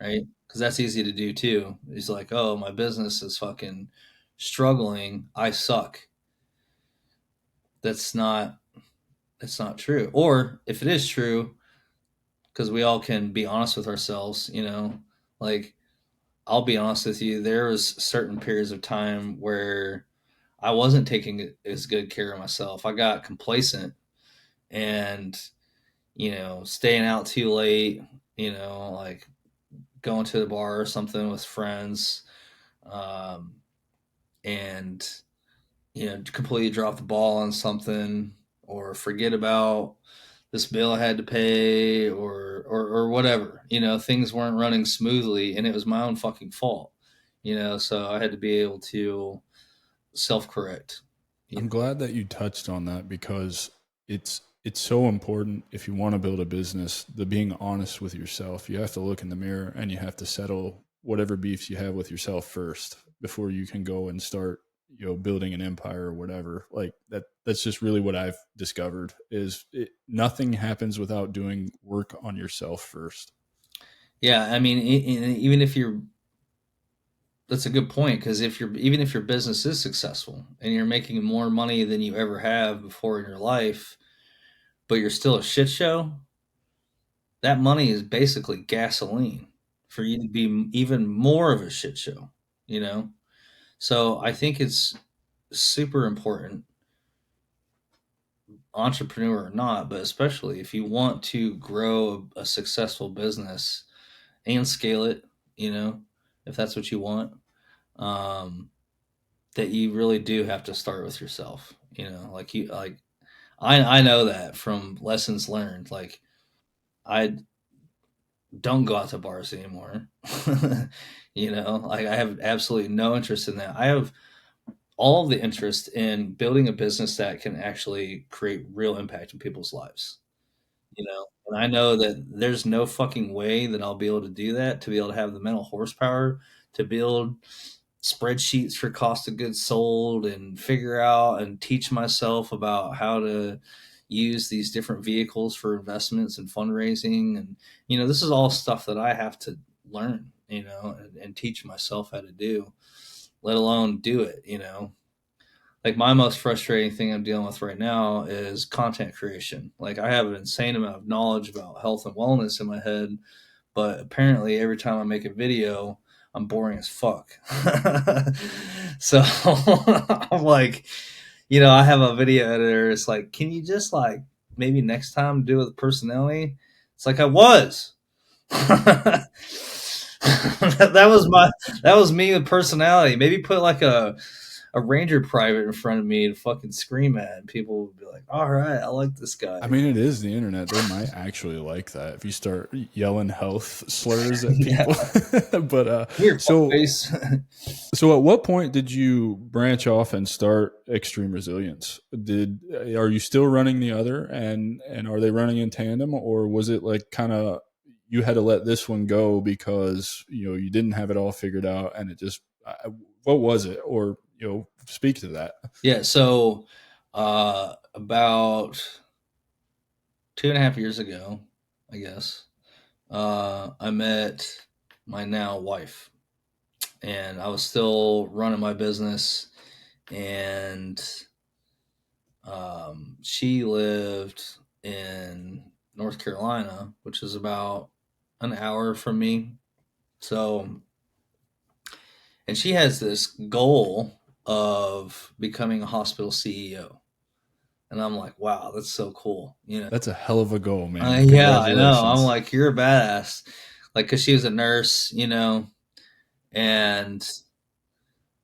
right? Because that's easy to do too. It's like, oh, my business is fucking struggling. I suck. That's not it's not true. Or if it is true, because we all can be honest with ourselves, like I'll be honest with you, there was certain periods of time where I wasn't taking as good care of myself. I got complacent and, staying out too late, like going to the bar or something with friends, um, and completely drop the ball on something or forget about this bill I had to pay or whatever. Things weren't running smoothly and it was my own fucking fault. So I had to be able to self correct. I'm glad that you touched on that because it's so important if you want to build a business, the being honest with yourself. You have to look in the mirror and you have to settle whatever beefs you have with yourself first before you can go and start, building an empire or whatever. Like that's just really what I've discovered is nothing happens without doing work on yourself first. Yeah, I mean, even if you're that's a good point because even if your business is successful and you're making more money than you ever have before in your life, but you're still a shit show, that money is basically gasoline for you to be even more of a shit show, you know? So I think it's super important, entrepreneur or not, but especially if you want to grow a successful business and scale it, if that's what you want, um, that you really do have to start with yourself. I know that from lessons learned. Like I don't go out to bars anymore. Like I have absolutely no interest in that. I have all of the interest in building a business that can actually create real impact in people's lives. And I know that there's no fucking way that I'll be able to do that, to be able to have the mental horsepower to build spreadsheets for cost of goods sold and figure out and teach myself about how to use these different vehicles for investments and fundraising. And this is all stuff that I have to learn, and teach myself how to do, let alone do it. Like my most frustrating thing I'm dealing with right now is content creation. Like I have an insane amount of knowledge about health and wellness in my head, but apparently every time I make a video, I'm boring as fuck. So I'm like, I have a video editor. It's like, can you just like maybe next time do it with personality? It's like I was. That was me with personality. Maybe put like a Ranger private in front of me and fucking scream at, and people would be like, "All right, I like this guy." I mean, it is the internet. They might actually like that if you start yelling health slurs at Yeah, people. But weird so face. so at what point did you branch off and start Extreme Resilience? Are you still running the other, and are they running in tandem, or was it like kind of you had to let this one go because you didn't have it all figured out and it just what was it, or speak to that. Yeah, so about 2.5 years ago, I guess, I met my now wife, and I was still running my business, and she lived in North Carolina, which is about an hour from me. So, and she has this goal of becoming a hospital CEO. And I'm like, wow, that's so cool. That's a hell of a goal, man. Yeah, I know. I'm Congratulations. like, you're a badass. Like, cause she was a nurse, and,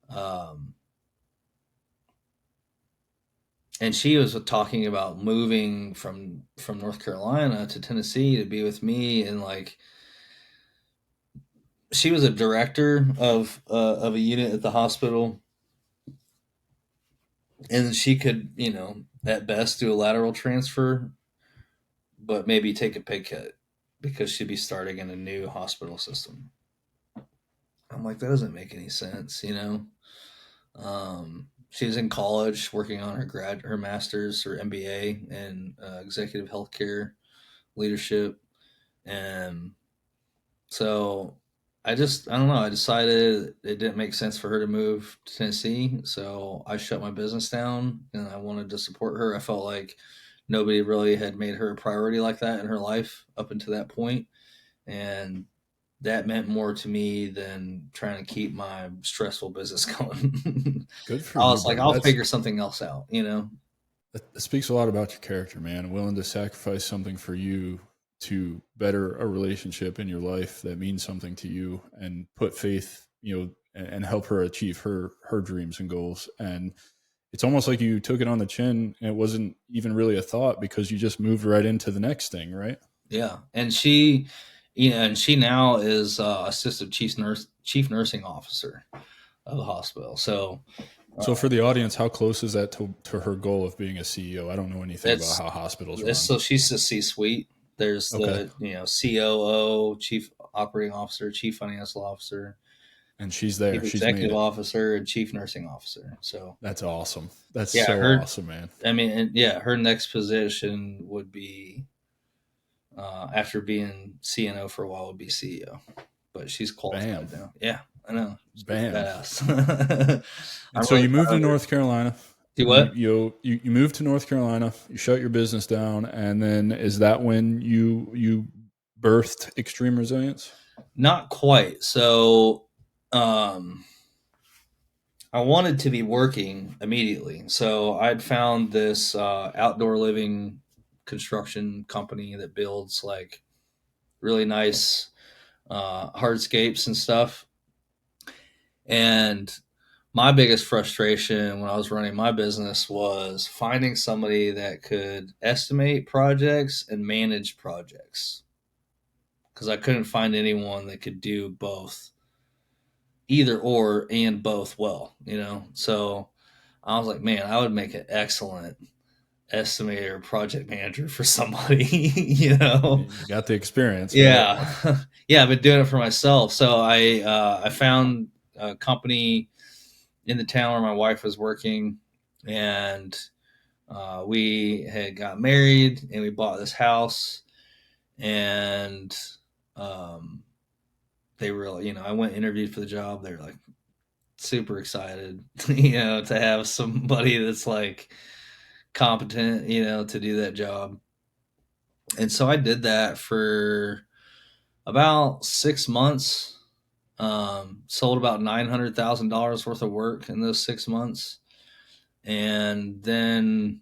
um, and she was talking about moving from North Carolina to Tennessee to be with me. And like, she was a director of a unit at the hospital, and she could, at best do a lateral transfer, but maybe take a pay cut because she'd be starting in a new hospital system. I'm like, that doesn't make any sense. She was in college working on her master's or MBA in executive healthcare leadership, and so I don't know. I decided it didn't make sense for her to move to Tennessee, so I shut my business down, and I wanted to support her. I felt like nobody really had made her a priority like that in her life up until that point. And that meant more to me than trying to keep my stressful business going. Good for I you, was like, bro. I'll figure something else out, you know? That speaks a lot about your character, man. Willing to sacrifice something for you to better a relationship in your life that means something to you, and put faith, and help her achieve her dreams and goals. And it's almost like you took it on the chin, and it wasn't even really a thought because you just moved right into the next thing, right? Yeah. And she now is assistant chief nursing officer of the hospital. So So for the audience, how close is that to her goal of being a CEO? I don't know anything about it's, how hospitals it's run. so she's the C-suite. There's Okay. the, COO, chief operating officer, chief financial officer, And she's chief there. She's made executive it. officer, and chief nursing officer. So That's awesome. That's yeah, so awesome, man. her next position would be, after being CNO for a while, would be CEO. But she's Bam. qualified now. Yeah, I know. She's pretty Bam. badass. And I'm so really you moved proud to of her. North Carolina. Do You what? you moved to North Carolina. You shut your business down, and then is that when you birthed extreme resilience? Not quite. So, um, I wanted to be working immediately. So I'd found this outdoor living construction company that builds like really nice hardscapes and stuff. And my biggest frustration when I was running my business was finding somebody that could estimate projects and manage projects, because I couldn't find anyone that could do both, either or, and both well, you know? So I was like, man, I would make an excellent estimator, project manager for somebody, you know? You got the experience, right? Yeah. Yeah, I've been doing it for myself. So I found a company in the town where my wife was working, and we had got married and we bought this house. And um, they were, I went and interviewed for the job. They were like super excited, to have somebody that's like competent, to do that job. And so I did that for about 6 months. Sold about $900,000 worth of work in those 6 months. And then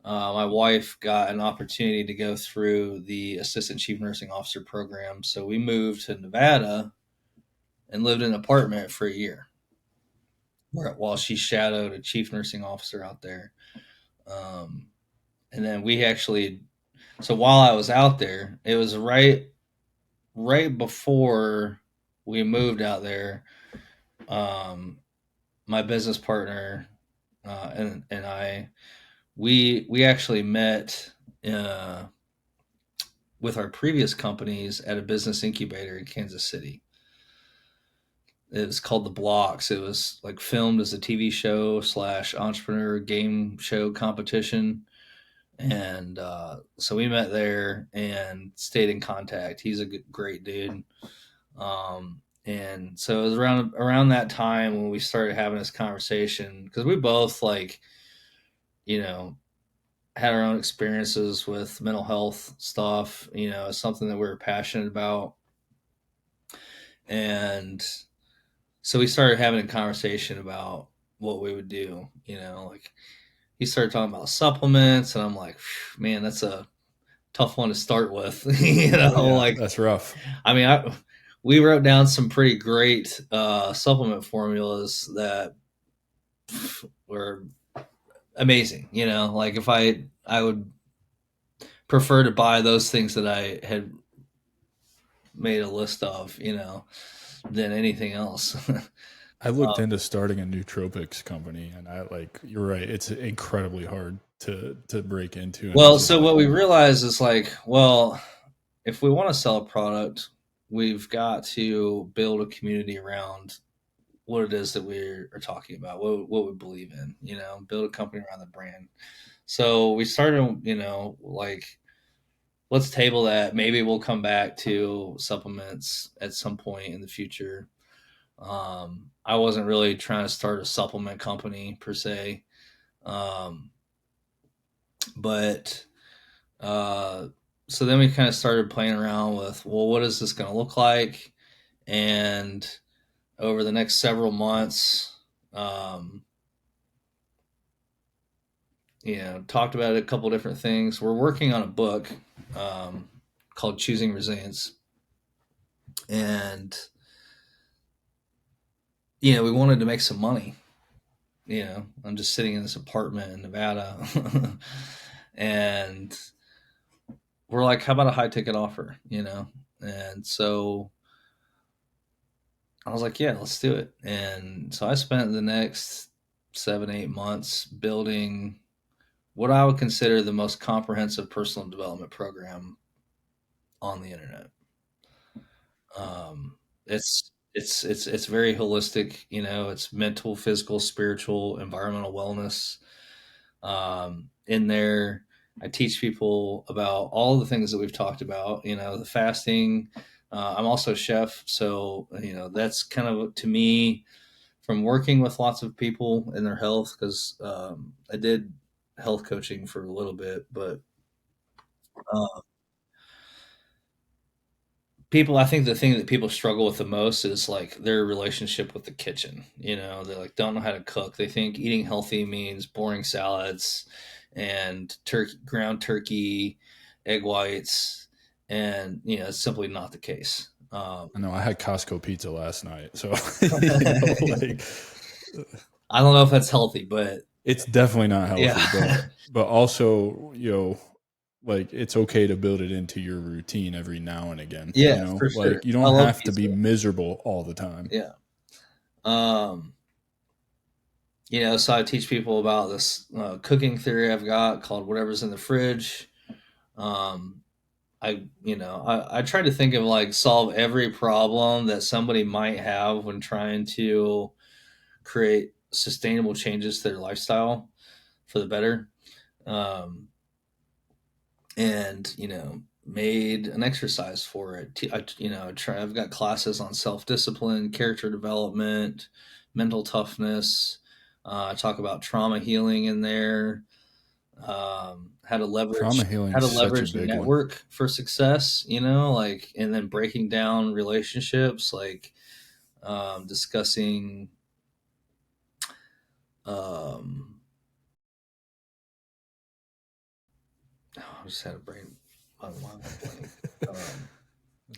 my wife got an opportunity to go through the assistant chief nursing officer program. So we moved to Nevada and lived in an apartment for a year while she shadowed a chief nursing officer out there. Um, and then so while I was out there, it was right before we moved out there. My business partner and I, we actually met uh, with our previous companies at a business incubator in Kansas City. It was called The Blocks. It was like filmed as a TV show slash entrepreneur game show competition. And so we met there and stayed in contact. He's a great dude. And so it was around that time when we started having this conversation, because we both like, you know, had our own experiences with mental health stuff. It's something that we were passionate about. And so we started having a conversation about what we would do. Like he started talking about supplements, and I'm like, man, that's a tough one to start with. Oh yeah, Like, that's rough. I mean, we wrote down some pretty great supplement formulas that were amazing. Like if I would prefer to buy those things that I had made a list of, than anything else. I looked into starting a nootropics company, and you're right. It's incredibly hard to break into, and it's Well, just so like, what we realized is like, well, if we want to sell a product, we've got to build a community around what it is that we are talking about, what we believe in, build a company around the brand. So we started, like, let's table that. Maybe we'll come back to supplements at some point in the future. I wasn't really trying to start a supplement company per se. Um, But uh, so then we kind of started playing around with, well, what is this going to look like? And over the next several months, um, talked about a couple different things. We're working on a book um, called Choosing Resilience. And, we wanted to make some money. I'm just sitting in this apartment in Nevada. And we're like, how about a high ticket offer? And so I was like, yeah, let's do it. And so I spent the next 7, 8 months building what I would consider the most comprehensive personal development program on the internet. It's very holistic. It's mental, physical, spiritual, environmental wellness. In there, I teach people about all the things that we've talked about. The fasting. I'm also a chef, so that's kind of, to me, from working with lots of people in their health, because I did health coaching for a little bit, but uh, I think the thing that people struggle with the most is like their relationship with the kitchen. They like don't know how to cook. They think eating healthy means boring salads and ground turkey, egg whites, and it's simply not the case. I know I had Costco pizza last night, so like I don't know if that's healthy, but it's definitely not healthy, yeah. but also, like it's okay to build it into your routine every now and again. Yeah, for sure. Like you I don't love have to be pizza. miserable all the time. Yeah. Um, so I teach people about this cooking theory I've got called whatever's in the fridge. Um, I try to think of like solve every problem that somebody might have when trying to create sustainable changes to their lifestyle for the better. Um, and made an exercise for it. I've got classes on self-discipline, character development, mental toughness. I talk about trauma healing in there. How to Trauma leverage healing is such a your big one. network for success. Like, and then breaking down relationships, like discussing um, I just had a brain on blank. Um,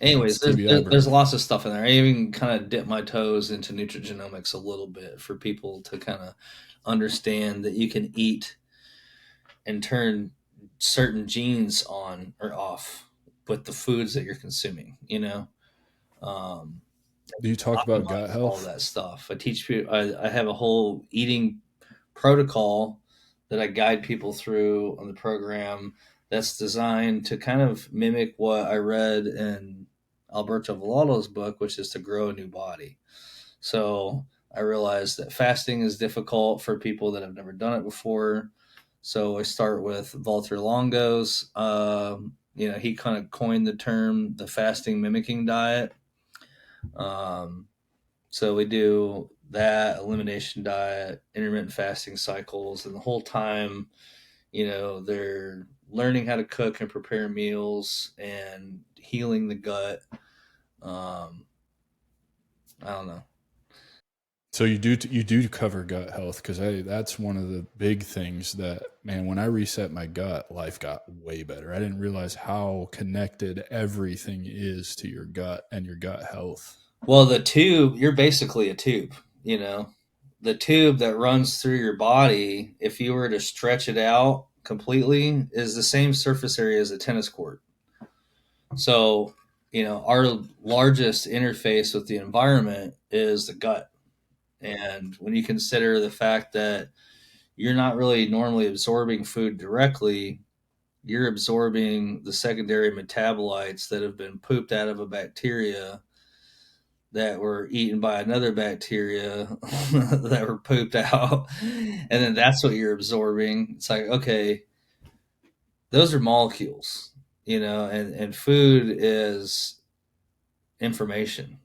Anyways, It's TBI, there's brother. lots of stuff in there. I even kind of dip my toes into nutrigenomics a little bit for people to kind of understand that you can eat and turn certain genes on or off with the foods that you're consuming. Um, Do you talk about gut optimize all of health? that stuff. I teach people. I have a whole eating protocol that I guide people through on the program that's designed to kind of mimic what I read in Alberto Villalo's book, which is to grow a new body. So I realized that fasting is difficult for people that have never done it before. So I start with Walter Longo's. He kind of coined the term the fasting mimicking diet. Um, so we do that elimination diet, intermittent fasting cycles, and the whole time, they're learning how to cook and prepare meals and healing the gut. Um, I don't know. So you do cover gut health because that's one of the big things that, man, when I reset my gut, life got way better. I didn't realize how connected everything is to your gut and your gut health. Well, the tube, you're basically a tube, the tube that runs through your body, if you were to stretch it out completely, is the same surface area as a tennis court. So, our largest interface with the environment is the gut. And when you consider the fact that you're not really normally absorbing food directly, you're absorbing the secondary metabolites that have been pooped out of a bacteria that were eaten by another bacteria that were pooped out. And then that's what you're absorbing. It's like, okay, those are molecules, and food is information,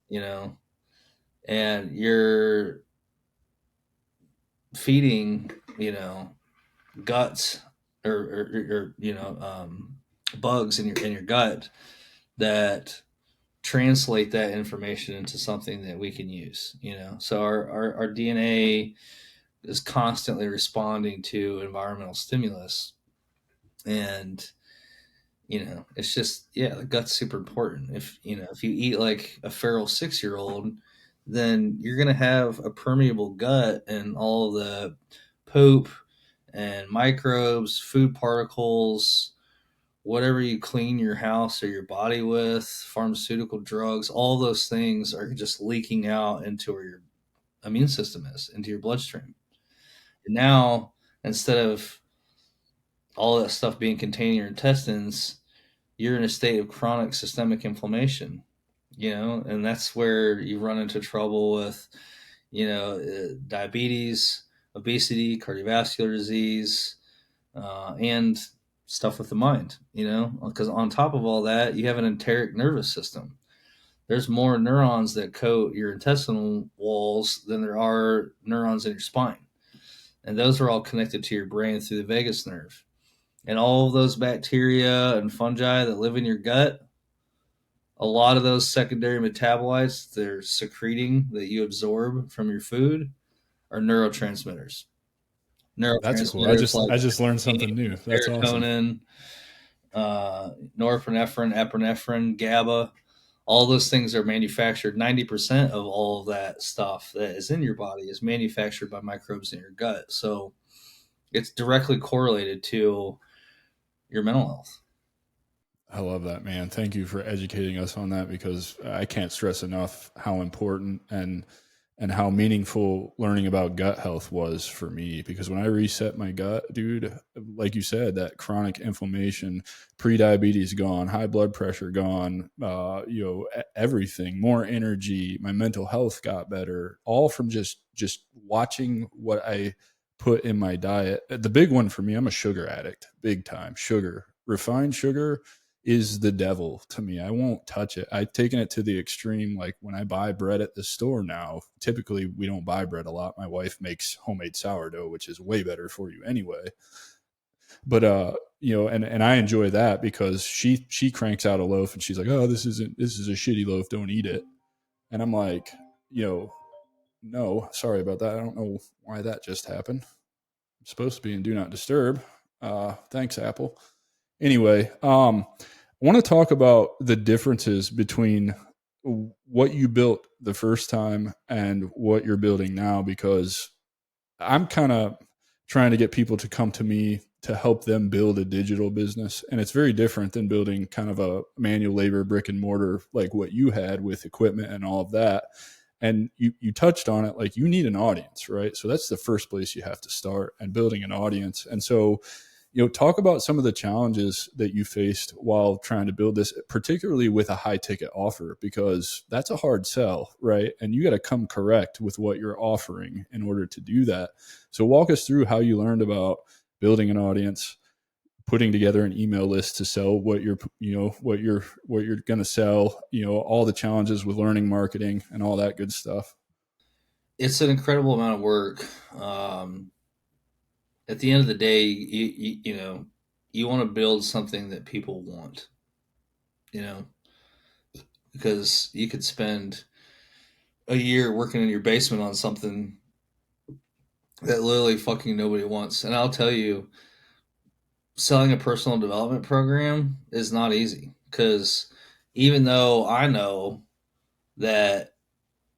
you know, and you're feeding, guts or bugs in your gut that translate that information into something that we can use. So our DNA is constantly responding to environmental stimulus, and it's just, yeah, the gut's super important. If you eat like a feral 6-year old, then you're going to have a permeable gut, and all the poop and microbes, food particles, whatever you clean your house or your body with, pharmaceutical drugs, all those things are just leaking out into where your immune system is, into your bloodstream. And now, instead of all that stuff being contained in your intestines, you're in a state of chronic systemic inflammation, and that's where you run into trouble with, diabetes, obesity, cardiovascular disease, and stuff with the mind, because on top of all that, you have an enteric nervous system. There's more neurons that coat your intestinal walls than there are neurons in your spine. And those are all connected to your brain through the vagus nerve. And all of those bacteria and fungi that live in your gut, a lot of those secondary metabolites they're secreting that you absorb from your food are neurotransmitters. That's cool. I Neurotransmitters just like I just learned something new. dopamine, That's awesome. serotonin, norepinephrine, epinephrine, GABA. All those things are manufactured. 90% of all of that stuff that is in your body is manufactured by microbes in your gut. So it's directly correlated to your mental health. I love that, man. Thank you for educating us on that, because I can't stress enough how important and how meaningful learning about gut health was for me. Because when I reset my gut, dude, like you said, that chronic inflammation, pre-diabetes gone, high blood pressure gone, everything, more energy, my mental health got better, all from just watching what I put in my diet. The big one for me, I'm a sugar addict, big time. Sugar, refined sugar is the devil to me. I won't touch it. I've taken it to the extreme. Like when I buy bread at the store now, typically we don't buy bread a lot. My wife makes homemade sourdough, which is way better for you anyway. But and I enjoy that because she cranks out a loaf and she's like, "Oh, this is a shitty loaf. Don't eat it." And I'm like, no, sorry about that. I don't know why that just happened. I'm supposed to be in do not disturb. Thanks, Apple. Anyway, I want to talk about the differences between what you built the first time and what you're building now, because I'm kind of trying to get people to come to me to help them build a digital business. And it's very different than building kind of a manual labor brick and mortar like what you had with equipment and all of that. And you touched on it, like you need an audience, right? So that's the first place you have to start, and building an audience. And so talk about some of the challenges that you faced while trying to build this, particularly with a high ticket offer, because that's a hard sell, right? And you got to come correct with what you're offering in order to do that. So walk us through how you learned about building an audience, putting together an email list to sell what you're going to sell, all the challenges with learning marketing and all that good stuff. It's an incredible amount of work. At the end of the day, you want to build something that people want, you know, because you could spend a year working in your basement on something that literally fucking nobody wants. And I'll tell you, selling a personal development program is not easy, because even though I know that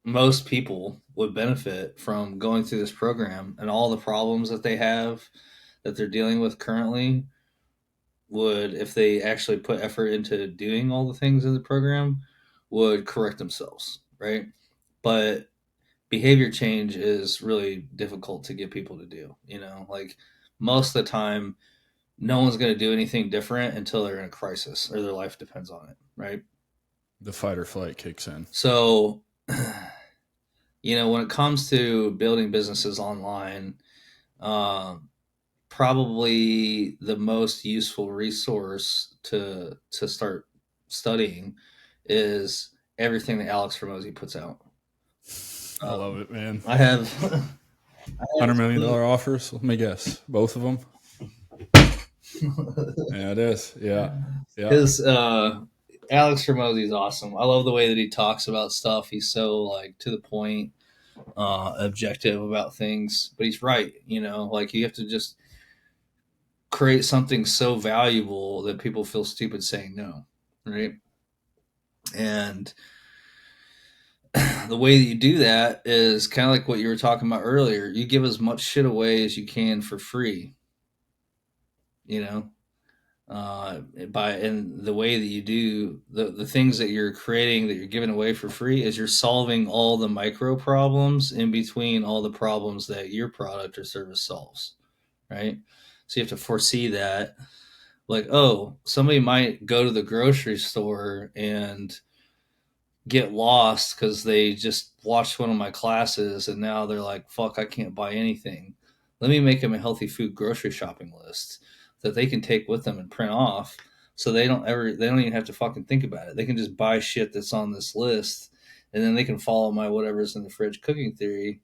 most people would benefit from going through this program, and all the problems that they have that they're dealing with currently would, if they actually put effort into doing all the things in the program, would correct themselves, right? But behavior change is really difficult to get people to do. Like most of the time, no one's going to do anything different until they're in a crisis or their life depends on it, right? The fight or flight kicks in. So, when it comes to building businesses online, um, probably the most useful resource to start studying is everything that Alex Hormozy puts out. I love it, man. I have, I have $100 million offers. Let me guess, both of them. Yeah, it is. Yeah. Yeah. His Alex Ramosi is awesome. I love the way that he talks about stuff. He's so like to the point, objective about things. But he's right. Like you have to just create something so valuable that people feel stupid saying no, right? And the way that you do that is kind of like what you were talking about earlier. You give as much shit away as you can for free, you know, by and the way that you do the things that you're creating that you're giving away for free is you're solving all the micro problems in between all the problems that your product or service solves, right? So you have to foresee that, like, oh, somebody might go to the grocery store and get lost because they just watched one of my classes and now they're like, fuck, I can't buy anything. Let me make them a healthy food grocery shopping list that they can take with them and print off, so they don't even have to fucking think about it. They can just buy shit that's on this list, and then they can follow my whatever's in the fridge cooking theory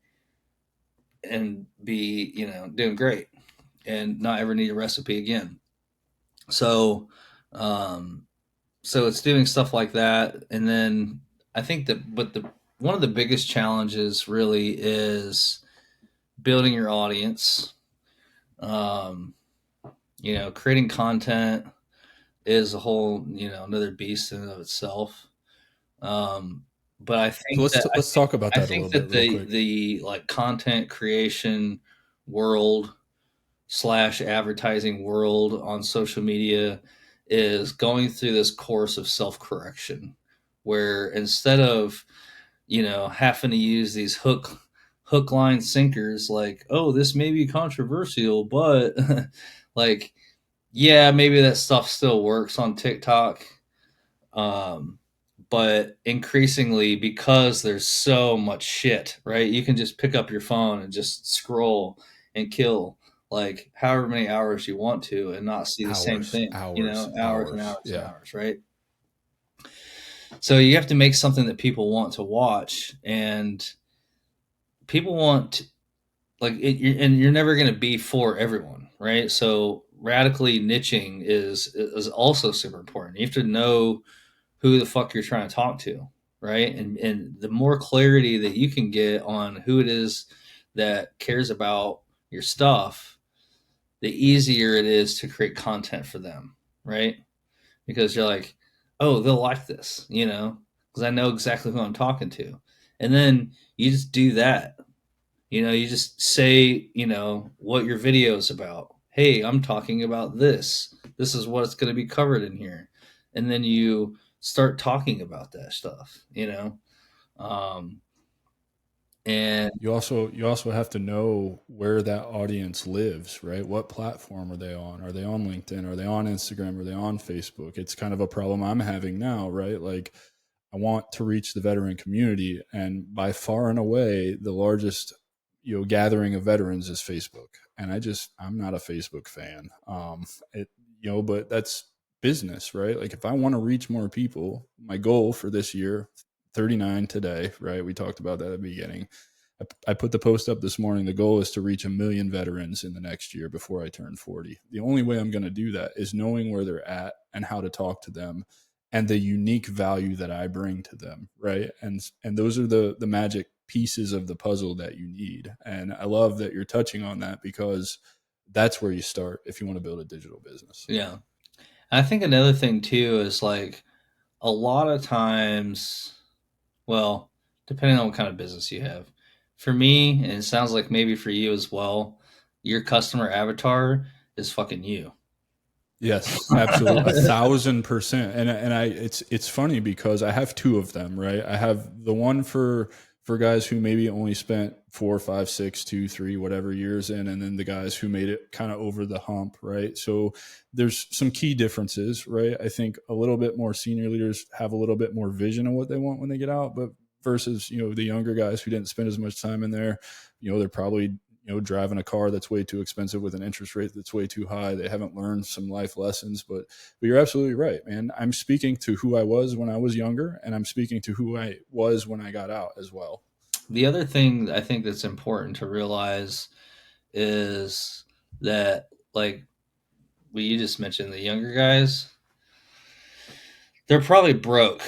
and be, doing great and not ever need a recipe again. So um so it's doing stuff like that. And then I think that, but the one of the biggest challenges really is building your audience. um Creating content is a whole, another beast in and of itself. um but So let's talk about I that a think little bit that real the quick. the like content creation world slash advertising world on social media is going through this course of self correction, where instead of, having to use these hook line sinkers, like, oh, this may be controversial, but like, yeah, maybe that stuff still works on TikTok. um, but increasingly, because there's so much shit, right? You can just pick up your phone and just scroll and kill like however many hours you want to and not see the same Hours, thing, hours, hours and hours. hours and Yeah. hours, right? So you have to make something that people want to watch, and people want, like and you're never going to be for everyone, right? So radically niching is also super important. You have to know who the fuck you're trying to talk to, right? And the more clarity that you can get on who it is that cares about your stuff, the easier it is to create content for them, right? Because you're like, oh, they'll like this, because I know exactly who I'm talking to. And then you just do that. You just say, what your video is about. Hey, I'm talking about this. This is what's going to be covered in here. And then you start talking about that stuff, Um, and You also have to know where that audience lives, right? What platform are they on? Are they on LinkedIn? Are they on Instagram? Are they on Facebook? It's kind of a problem I'm having now, right? Like I want to reach the veteran community, and by far and away the largest, gathering of veterans is Facebook. And I'm not a Facebook fan. It but that's business, right? Like if I want to reach more people, my goal for this year, 39 today, right? We talked about that at the beginning. I put the post up this morning. The goal is to reach 1 million veterans in the next year before I turn 40. The only way I'm going to do that is knowing where they're at and how to talk to them and the unique value that I bring to them, right? And those are the magic pieces of the puzzle that you need. And I love that you're touching on that, because that's where you start if you want to build a digital business. yeah, I think another thing too is like a lot of times, well, depending on what kind of business you have. For me, and it sounds like maybe for you as well, your customer avatar is fucking you. Yes, absolutely, 1,000%. And it's funny because I have two of them, right? I have the one for guys who maybe only spent 4, 5, 6, 2, 3, whatever years in, and then the guys who made it kind of over the hump, right? So there's some key differences, right? I think a little bit more senior leaders have a little bit more vision of what they want when they get out, but versus the younger guys who didn't spend as much time in there, they're probably driving a car that's way too expensive with an interest rate that's way too high. They haven't learned some life lessons, but you're absolutely right, man. I'm speaking to who I was when I was younger, and I'm speaking to who I was when I got out as well. The other thing I think that's important to realize is that, like, what you just mentioned, the younger guys, they're probably broke,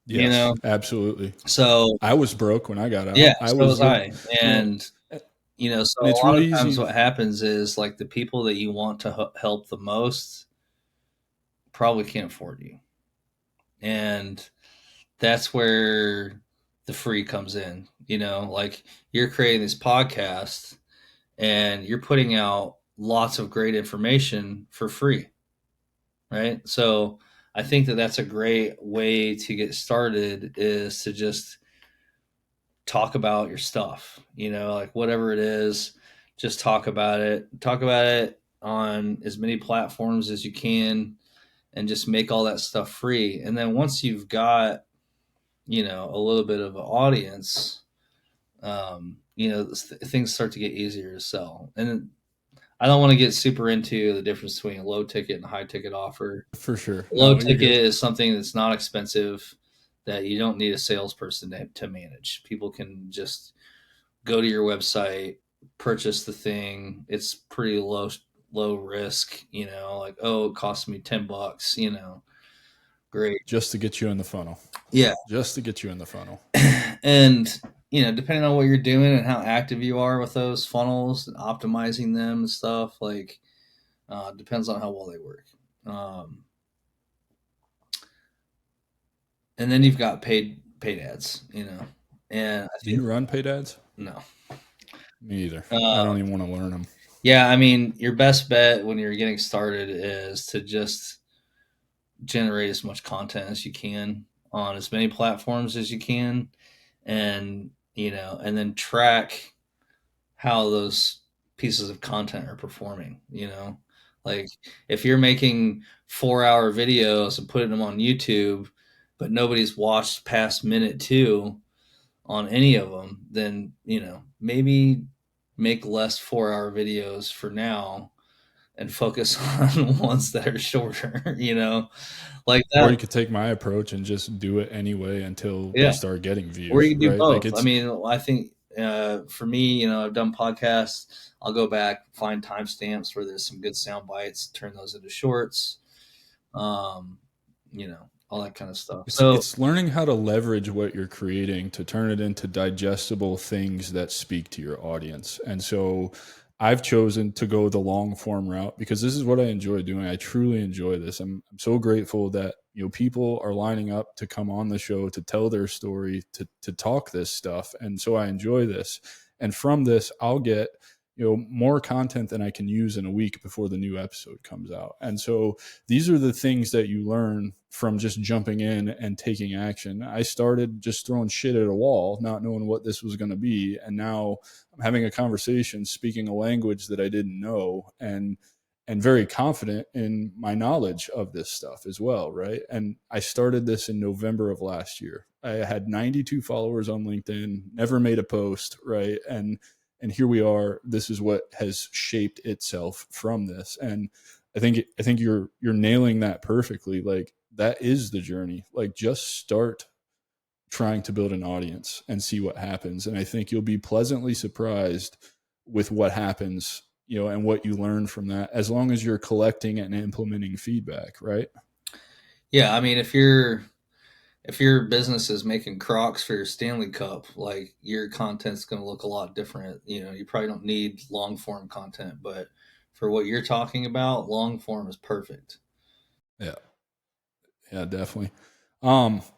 you Yes, know? absolutely. So I was broke when I got yeah, out. I so was was I. you know, And, so and a it's lot really of times easy. what happens is like the people that you want to help the most probably can't afford you. And that's where the free comes in, like you're creating this podcast and you're putting out lots of great information for free, right? So I think that that's a great way to get started, is to just talk about your stuff, like whatever it is, just talk about it on as many platforms as you can, and just make all that stuff free. And then once you've got, a little bit of an audience, things start to get easier to sell. And I don't want to get super into the difference between a low ticket and a high ticket offer. For sure. Low No, you're ticket good. is something that's not expensive, that you don't need a salesperson to manage. People can just go to your website, purchase the thing. It's pretty low risk, like, oh, it cost me $10, great. Just to get you in the funnel. Yeah. Just to get you in the funnel. And depending on what you're doing and how active you are with those funnels and optimizing them and stuff, like, depends on how well they work. And then you've got paid ads, and I Do think you run paid ads? no. Me either. I Uh, don't even want to learn them. yeah, I mean, your best bet when you're getting started is to just generate as much content as you can on as many platforms as you can, and and then track how those pieces of content are performing. Like if you're making 4-hour videos and putting them on YouTube, but nobody's watched past minute 2 on any of them, then maybe make less 4-hour videos for now and focus on ones that are shorter. Like Or that. you could take my approach and just do it anyway until they Yeah. start getting Or you views, can do right? Like both. I it's mean, I think for me, I've done podcasts. I'll go back, find timestamps where there's some good sound bites, turn those into shorts, um, all that kind of stuff. It's So it's learning how to leverage what you're creating to turn it into digestible things that speak to your audience. And so I've chosen to go the long form route because this is what I enjoy doing. I truly enjoy this. I'm so grateful that people are lining up to come on the show to tell their story, to talk this stuff. And so I enjoy this. And from this, I'll get more content than I can use in a week before the new episode comes out. And so these are the things that you learn from just jumping in and taking action. I started just throwing shit at a wall, not knowing what this was going to be. And now I'm having a conversation, speaking a language that I didn't know, and very confident in my knowledge of this stuff as well, right? And I started this in November of last year. I had 92 followers on LinkedIn, never made a post, right? And here we are. This is what has shaped itself from this. And I think you're nailing that perfectly. Like that is the journey. Like just start trying to build an audience and see what happens. And I think you'll be pleasantly surprised with what happens, and what you learn from that, as long as you're collecting and implementing feedback, right? yeah, I mean, if your business is making Crocs for your Stanley Cup, like your content's going to look a lot different. You probably don't need long form content, but for what you're talking about, long form is perfect. Yeah. Yeah, definitely.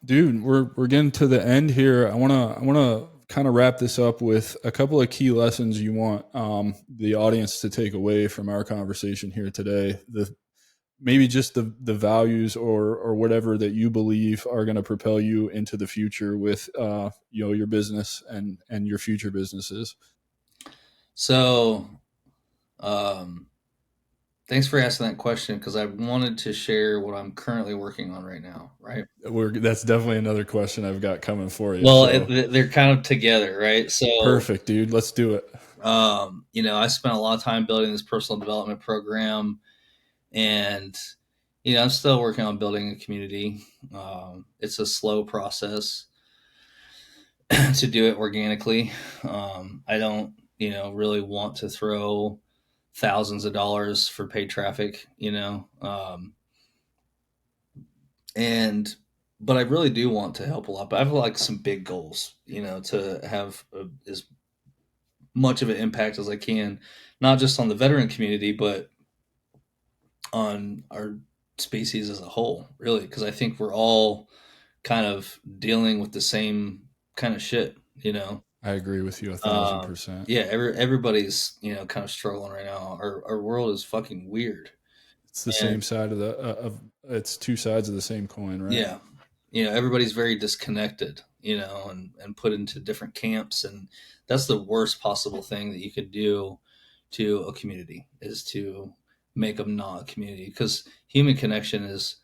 Dude, we're getting to the end here. I wanna kind of wrap this up with a couple of key lessons you want the audience to take away from our conversation here today. Maybe just the values or whatever that you believe are going to propel you into the future with your business and your future businesses. So, um, thanks for asking that question, because I wanted to share what I'm currently working on right now, right? That's definitely another question I've got coming for you. Well, So they're kind of together, right? So, perfect, dude. Let's do it. I spent a lot of time building this personal development program, and I'm still working on building a community. It's a slow process to do it organically. I don't, really want to throw thousands of dollars for paid traffic, and but I really do want to help a lot. But I have like some big goals, to have as much of an impact as I can, not just on the veteran community, but on our species as a whole, really, because I think we're all kind of dealing with the same kind of shit, I agree with you Um, 1,000%. yeah, everybody's kind of struggling right now. Our world is fucking weird, It's the and same side of it's two sides of the same coin, right? yeah, everybody's very disconnected, and put into different camps, and that's the worst possible thing that you could do to a community is to make them not a community, because human connection is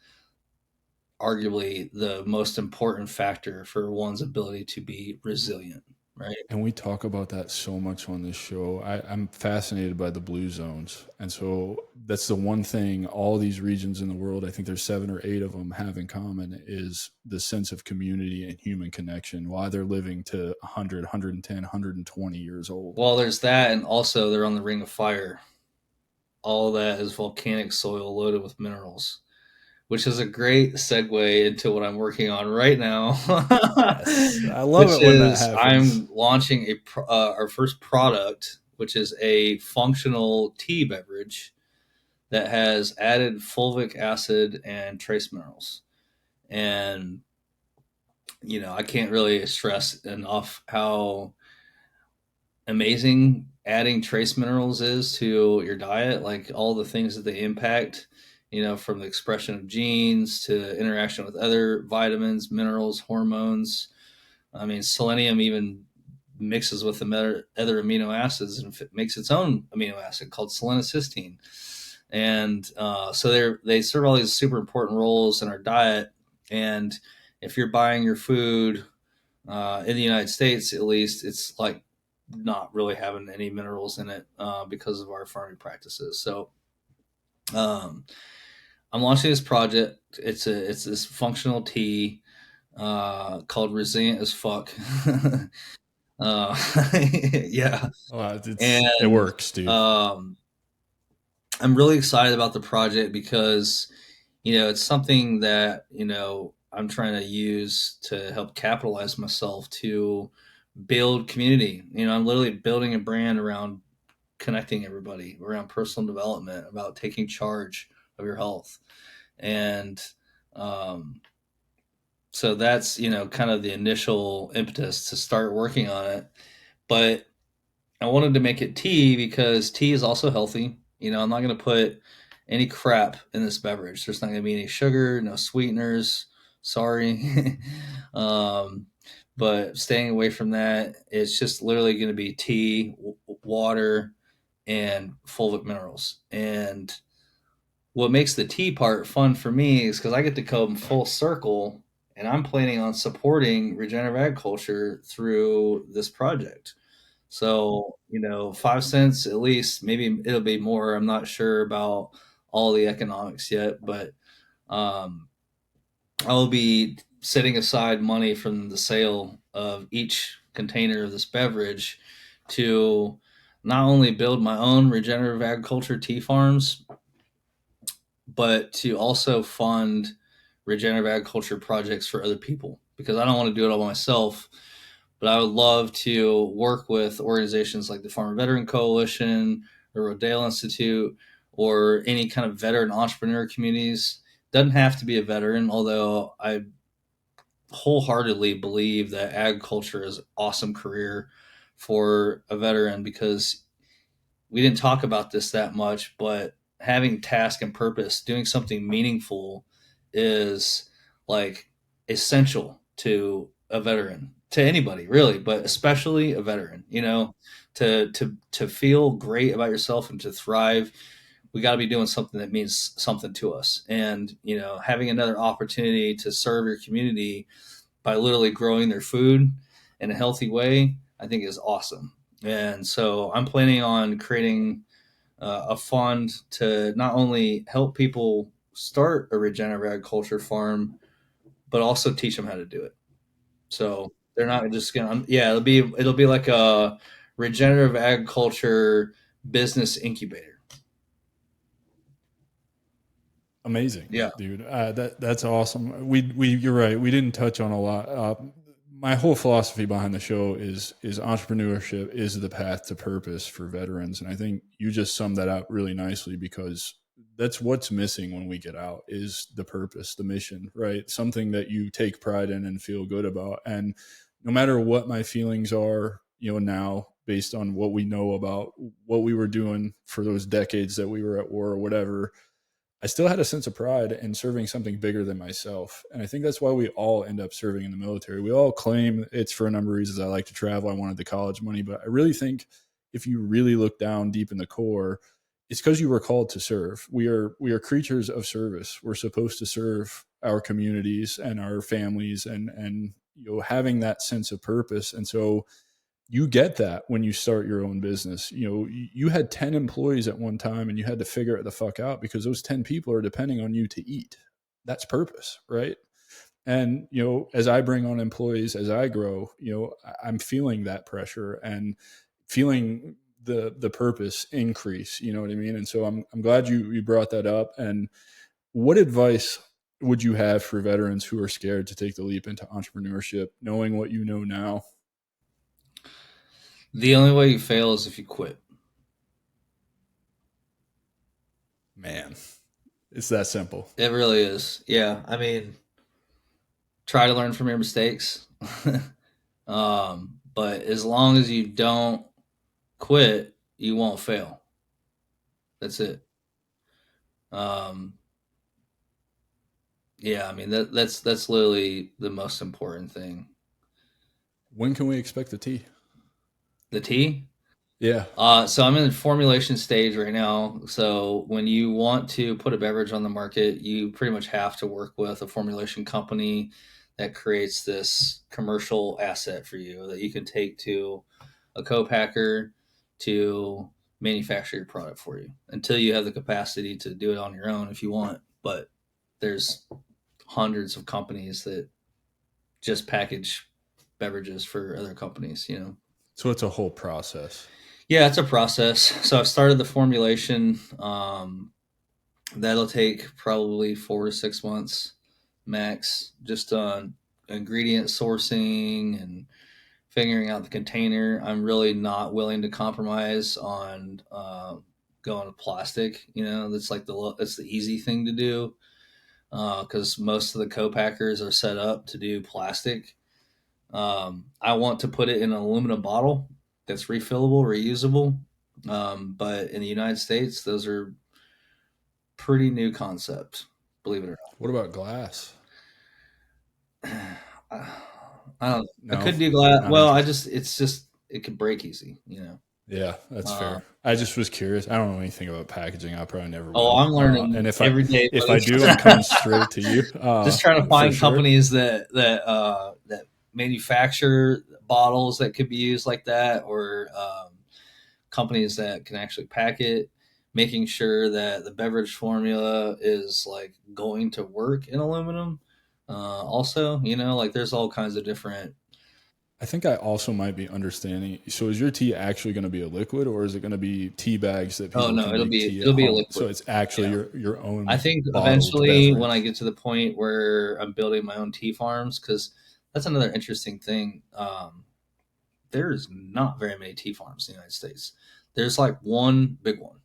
arguably the most important factor for one's ability to be resilient, right? And we talk about that so much on this show. I'm fascinated by the blue zones. And so that's the one thing all these regions in the world, I think there's 7 or 8 of them, have in common is the sense of community and human connection while they're living to 100, 110, 120 years old. Well, there's that, and also they're on the Ring of Fire. All that is volcanic soil loaded with minerals, which is a great segue into what I'm working on right now. Yes. I love Which it when that is happens. I'm launching our first product, which is a functional tea beverage that has added fulvic acid and trace minerals. And I can't really stress enough how amazing adding trace minerals is to your diet, like all the things that they impact, from the expression of genes to interaction with other vitamins, minerals, hormones. I mean, selenium even mixes with the other amino acids and makes its own amino acid called selenocysteine. And so they serve all these super important roles in our diet. And if you're buying your food in the United States, at least, it's like not really having any minerals in it because of our farming practices. So um, I'm launching this project. It's this functional tea called Resilient as Fuck. Yeah, It and works, dude. um, I'm really excited about the project because it's something that I'm trying to use to help capitalize myself to build community. I'm literally building a brand around connecting everybody, around personal development, about taking charge of your health. And um, so that's, kind of the initial impetus to start working on it. But I wanted to make it tea because tea is also healthy. I'm not going to put any crap in this beverage. There's not going to be any sugar, no sweeteners. Sorry. um, but staying away from that, it's just literally going to be tea, water, and fulvic minerals. And what makes the tea part fun for me is because I get to come full circle, and I'm planning on supporting regenerative agriculture through this project. So, 5 cents at least, maybe it'll be more. I'm not sure about all the economics yet, but um, I'll be setting aside money from the sale of each container of this beverage to not only build my own regenerative agriculture tea farms, but to also fund regenerative agriculture projects for other people, because I don't want to do it all by myself. But I would love to work with organizations like the Farmer Veteran Coalition or Rodale Institute or any kind of veteran entrepreneur communities. Doesn't have to be a veteran, although I wholeheartedly believe that agriculture is an awesome career for a veteran, because we didn't talk about this that much, but having task and purpose, doing something meaningful is like essential to a veteran, to anybody really, but especially a veteran, to feel great about yourself and to thrive. We got to be doing something that means something to us. And, having another opportunity to serve your community by literally growing their food in a healthy way, I think is awesome. And so I'm planning on creating a fund to not only help people start a regenerative agriculture farm, but also teach them how to do it. So they're not just gonna, it'll be like a regenerative agriculture business incubator. Amazing, Yeah. dude. That's awesome. You're right. We didn't touch on a lot. My whole philosophy behind the show is entrepreneurship is the path to purpose for veterans, and I think you just summed that up really nicely, because that's what's missing when we get out is the purpose, the mission, right? Something that you take pride in and feel good about. And no matter what my feelings are, now based on what we know about what we were doing for those decades that we were at war or whatever, I still had a sense of pride in serving something bigger than myself. And I think that's why we all end up serving in the military. We all claim it's for a number of reasons. I like to travel. I wanted the college money. But I really think if you really look down deep in the core, it's because you were called to serve. We are creatures of service. We're supposed to serve our communities and our families, and having that sense of purpose. And so you get that when you start your own business. You had 10 employees at one time and you had to figure it the fuck out because those 10 people are depending on you to eat. That's purpose, right? And as I bring on employees, as I grow, I'm feeling that pressure and feeling the purpose increase. You know what I mean? And so I'm glad you brought that up. And what advice would you have for veterans who are scared to take the leap into entrepreneurship, knowing what you know now? The only way you fail is if you quit. Man, it's that simple. It really is. Yeah. I mean, try to learn from your mistakes. But as long as you don't quit, you won't fail. That's it. Um, yeah, I mean that's literally the most important thing. When can we expect the tea? The tea. Yeah. So I'm in the formulation stage right now. So when you want to put a beverage on the market, you pretty much have to work with a formulation company that creates this commercial asset for you that you can take to a co-packer to manufacture your product for you until you have the capacity to do it on your own if you want. But there's hundreds of companies that just package beverages for other companies. So it's a whole process. Yeah, it's a process. So I've started the formulation. That'll take probably 4 to 6 months max, just on ingredient sourcing and figuring out the container. I'm really not willing to compromise on going to plastic. That's the easy thing to do because most of the co-packers are set up to do plastic. I want to put it in an aluminum bottle that's refillable, reusable. But in the United States, those are pretty new concept, believe it or What about glass? not. I don't. I No, could do glass. not Well, interested. it's just it could break easy. Yeah, that's Uh, fair. I just was curious. I don't know anything about packaging. I probably never oh, will. I'm And learning every day, if I buddy. do, I'm coming straight to you Just trying to for find sure. companies that manufacture bottles that could be used like that, or companies that can actually pack it, making sure that the beverage formula is like going to work in aluminum. Also, like there's all kinds of different. I think I also might be understanding. So is your tea actually going to be a liquid, or is it going to be tea bags that Oh people no, can it'll make be tea at it'll be a home? So liquid. it's actually Yeah. your I own think bottled eventually when I beverage. get to the point where I'm building my own tea farms, because that's another interesting thing. There's not very many tea farms in the United States. There's like one big one,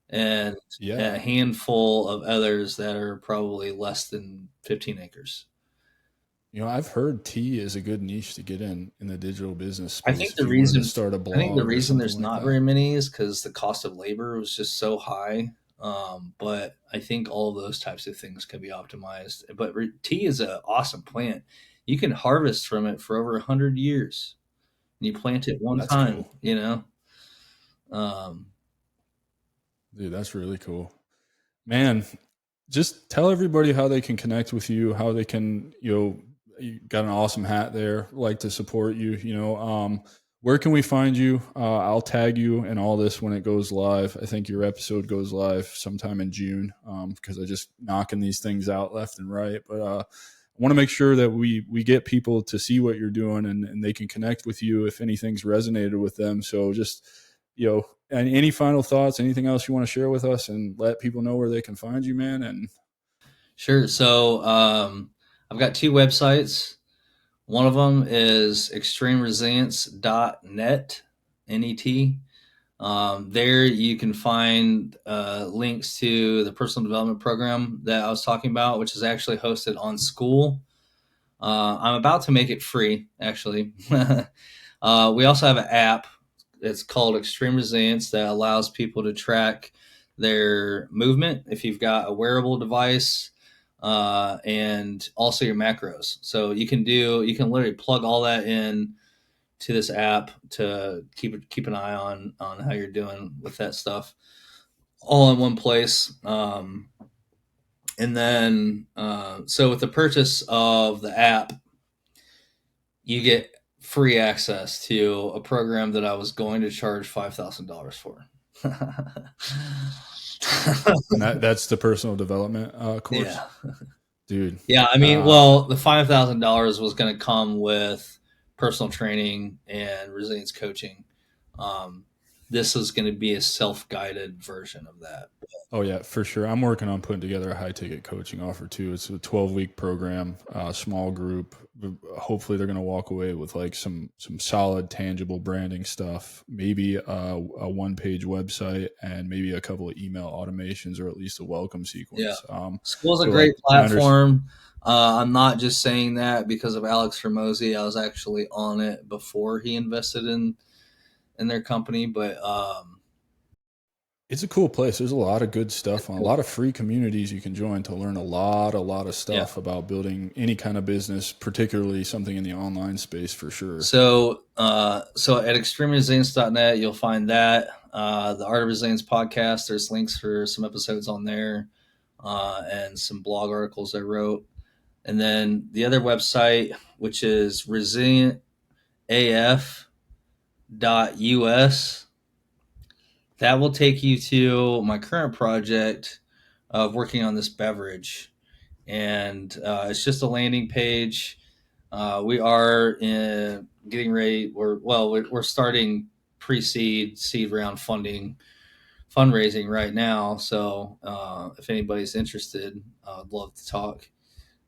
and Yeah. a handful of others that are probably less than 15 acres. I've heard tea is a good niche to get in the digital business I space think if the you wanted to reason start a I think the blog or reason something there's like not that. very many is because the cost of labor was just so high. But I think all of those types of things can be optimized. But tea is an awesome plant. You can harvest from it for over 100 years. And you plant it one That's time. cool. Um, Dude, that's really cool. Man, just tell everybody how they can connect with you, how they can, you got an awesome hat there, like to support you, where can we find you? I'll tag you in all this when it goes live. I think your episode goes live sometime in June because I just knocking these things out left and right. But I want to make sure that we get people to see what you're doing and they can connect with you if anything's resonated with them. So just and any final thoughts, anything else you want to share with us and let people know where they can find you, man? And Sure. So I've got two websites. One of them is extremeresilience.net, net. There you can find links to the personal development program that I was talking about, which is actually hosted on School. I'm about to make it free, actually. We also have an app. It's called Extreme Resilience that allows people to track their movement if you've got a wearable device, and also your macros. So you can literally plug all that in to this app to keep an eye on how you're doing with that stuff, all in one place. And then so with the purchase of the app, you get free access to a program that I was going to charge $5,000 for. and that's the personal development course, Yeah. dude. Yeah, I mean, well, the $5,000 was going to come with personal training and resilience coaching. Um, this is going to be a self-guided version of that. Oh yeah, for sure. I'm working on putting together a high ticket coaching offer too. It's a 12-week program, small group. Hopefully they're going to walk away with like some solid tangible branding stuff, maybe a one-page website and maybe a couple of email automations or at least a welcome Yeah, sequence. School's a So great like platform. I'm not just saying that because of Alex Hormozy. I was actually on it before he invested in their company, but it's a cool place. There's a lot of good stuff on a lot of free communities you can join to learn a lot of yeah. stuff about building any kind of business, particularly something in the online space for sure. So at extremeresilience.net, you'll find that. The Art of Resilience podcast, there's links for some episodes on there, and some blog articles I wrote. And then the other website, which is resilientaf.us, that will take you to my current project of working on this beverage. And it's just a landing page. We are getting ready. We're starting pre-seed, seed round fundraising right now. So if anybody's interested, I'd love to talk.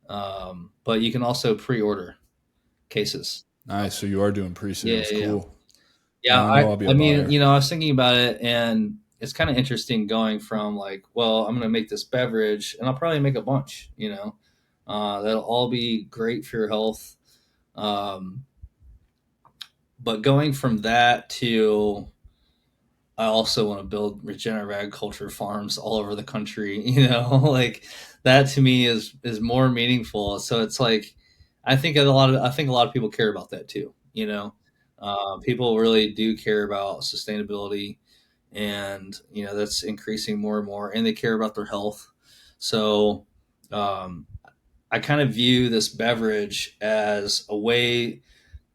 But you can also pre-order cases. Nice. So you are doing Yeah, pre-sales. yeah, Cool. yeah. Now I know I'll be I a mean, buyer. I was thinking about it, and it's kind of interesting going from like, well, I'm going to make this beverage, and I'll probably make a bunch. That'll all be great for your health. Um, but going from that to, I also want to build regenerative agriculture farms all over the country. Like that to me is more meaningful. So it's like I think a lot of people care about that too. People really do care about sustainability, and that's increasing more and more, and they care about their health. So um, I kind of view this beverage as a way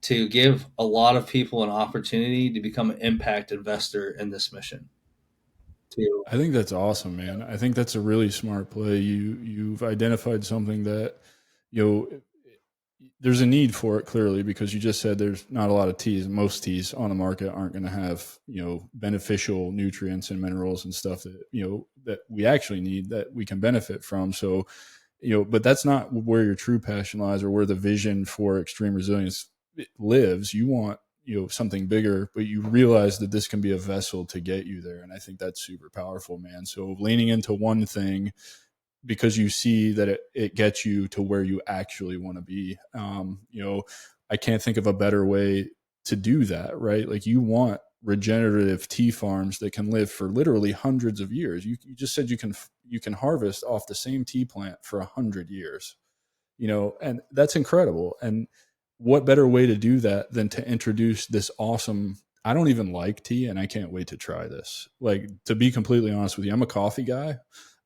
to give a lot of people an opportunity to become an impact investor in this mission. To I think that's awesome, man. I think that's a really smart play. You've identified something that you know there's a need for it clearly because you just said there's not a lot of teas. Most teas on the market aren't going to have beneficial nutrients and minerals and stuff that that we actually need that we can benefit from. So but that's not where your true passion lies or where the vision for extreme resilience lives. You want something bigger, but you realize that this can be a vessel to get you there, and I think that's super powerful, man. So leaning into one thing because you see that it gets you to where you actually want to be. I can't think of a better way to do that, right? Like you want regenerative tea farms that can live for literally hundreds of years. You just said you can harvest off the same tea plant for 100 years, and that's incredible. And what better way to do that than to introduce this awesome, I don't even like tea and I can't wait to try this. Like, to be completely honest with you, I'm a coffee guy.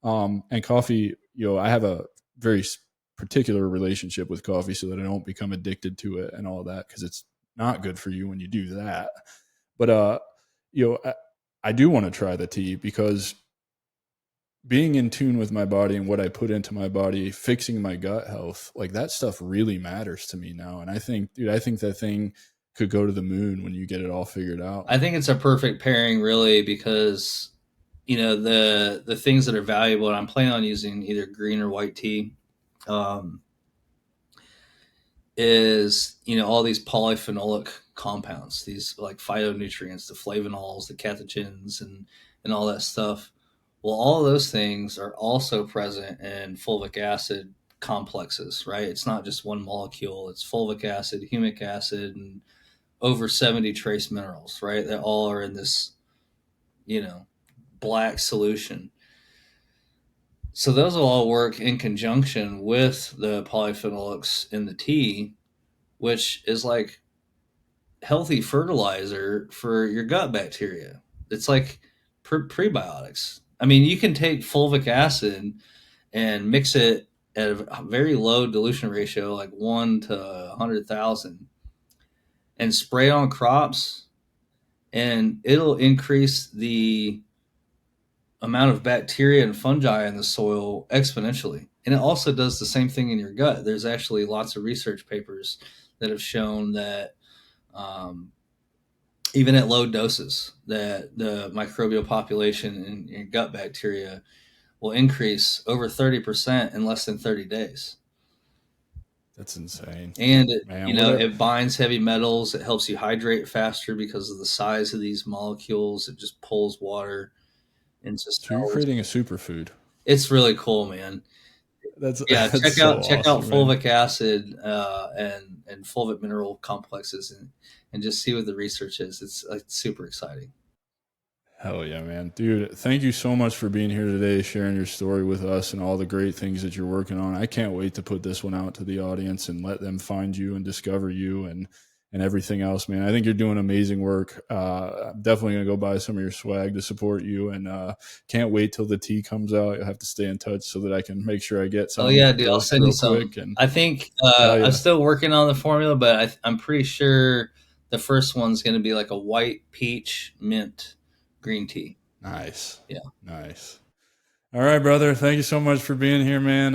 And coffee, I have a very particular relationship with coffee so that I don't become addicted to it and all that, because it's not good for you when you do that. But, I do want to try the tea because being in tune with my body and what I put into my body, fixing my gut health, like that stuff really matters to me now. And I think, dude, I think that thing could go to the moon when you get it all figured out. I think it's a perfect pairing, really, because the things that are valuable, and I'm planning on using either green or white tea, is all these polyphenolic compounds, these like phytonutrients, the flavonols, the catechins, and all that stuff. Well, all of those things are also present in fulvic acid complexes, right? It's not just one molecule. It's fulvic acid, humic acid, and over 70 trace minerals, right? That all are in this, black solution. So those will all work in conjunction with the polyphenolics in the tea, which is like healthy fertilizer for your gut bacteria. It's like prebiotics. I mean, you can take fulvic acid and mix it at a very low dilution ratio, like 1 to 100,000, and spray on crops, and it'll increase the amount of bacteria and fungi in the soil exponentially. And it also does the same thing in your gut. There's actually lots of research papers that have shown that even at low doses, that the microbial population in your gut bacteria will increase over 30% in less than 30 days. That's insane. And it binds heavy metals. It helps you hydrate faster because of the size of these molecules. It just pulls water into cells. So you're creating a superfood. It's really cool, man. Check out fulvic acid and fulvic mineral complexes and just see what the research is. It's super exciting. Hell yeah, man. Dude, thank you so much for being here today, sharing your story with us and all the great things that you're working on. I can't wait to put this one out to the audience and let them find you and discover you and everything else, man. I think you're doing amazing work. I'm definitely going to go buy some of your swag to support you, and can't wait till the tea comes out. You'll have to stay in touch so that I can make sure I get some. Oh, yeah, dude. I'll send you some. I think I'm still working on the formula, but I'm pretty sure the first one's going to be like a white peach mint green tea. Nice. Yeah. Nice. All right, brother. Thank you so much for being here, man.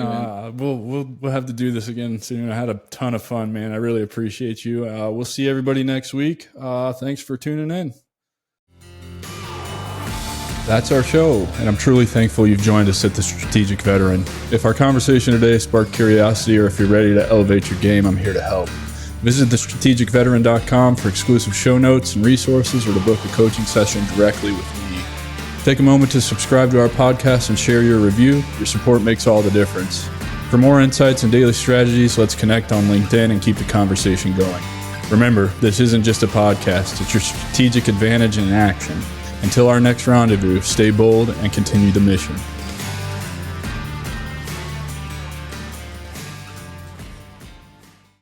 We'll have to do this again soon. I had a ton of fun, man. I really appreciate you. We'll see everybody next week. Thanks for tuning in. That's our show, and I'm truly thankful you've joined us at The Strategic Veteran. If our conversation today sparked curiosity or if you're ready to elevate your game, I'm here to help. Visit thestrategicveteran.com for exclusive show notes and resources, or to book a coaching session directly with me. Take a moment to subscribe to our podcast and share your review. Your support makes all the difference. For more insights and daily strategies, let's connect on LinkedIn and keep the conversation going. Remember, this isn't just a podcast, it's your strategic advantage in action. Until our next rendezvous, stay bold and continue the mission.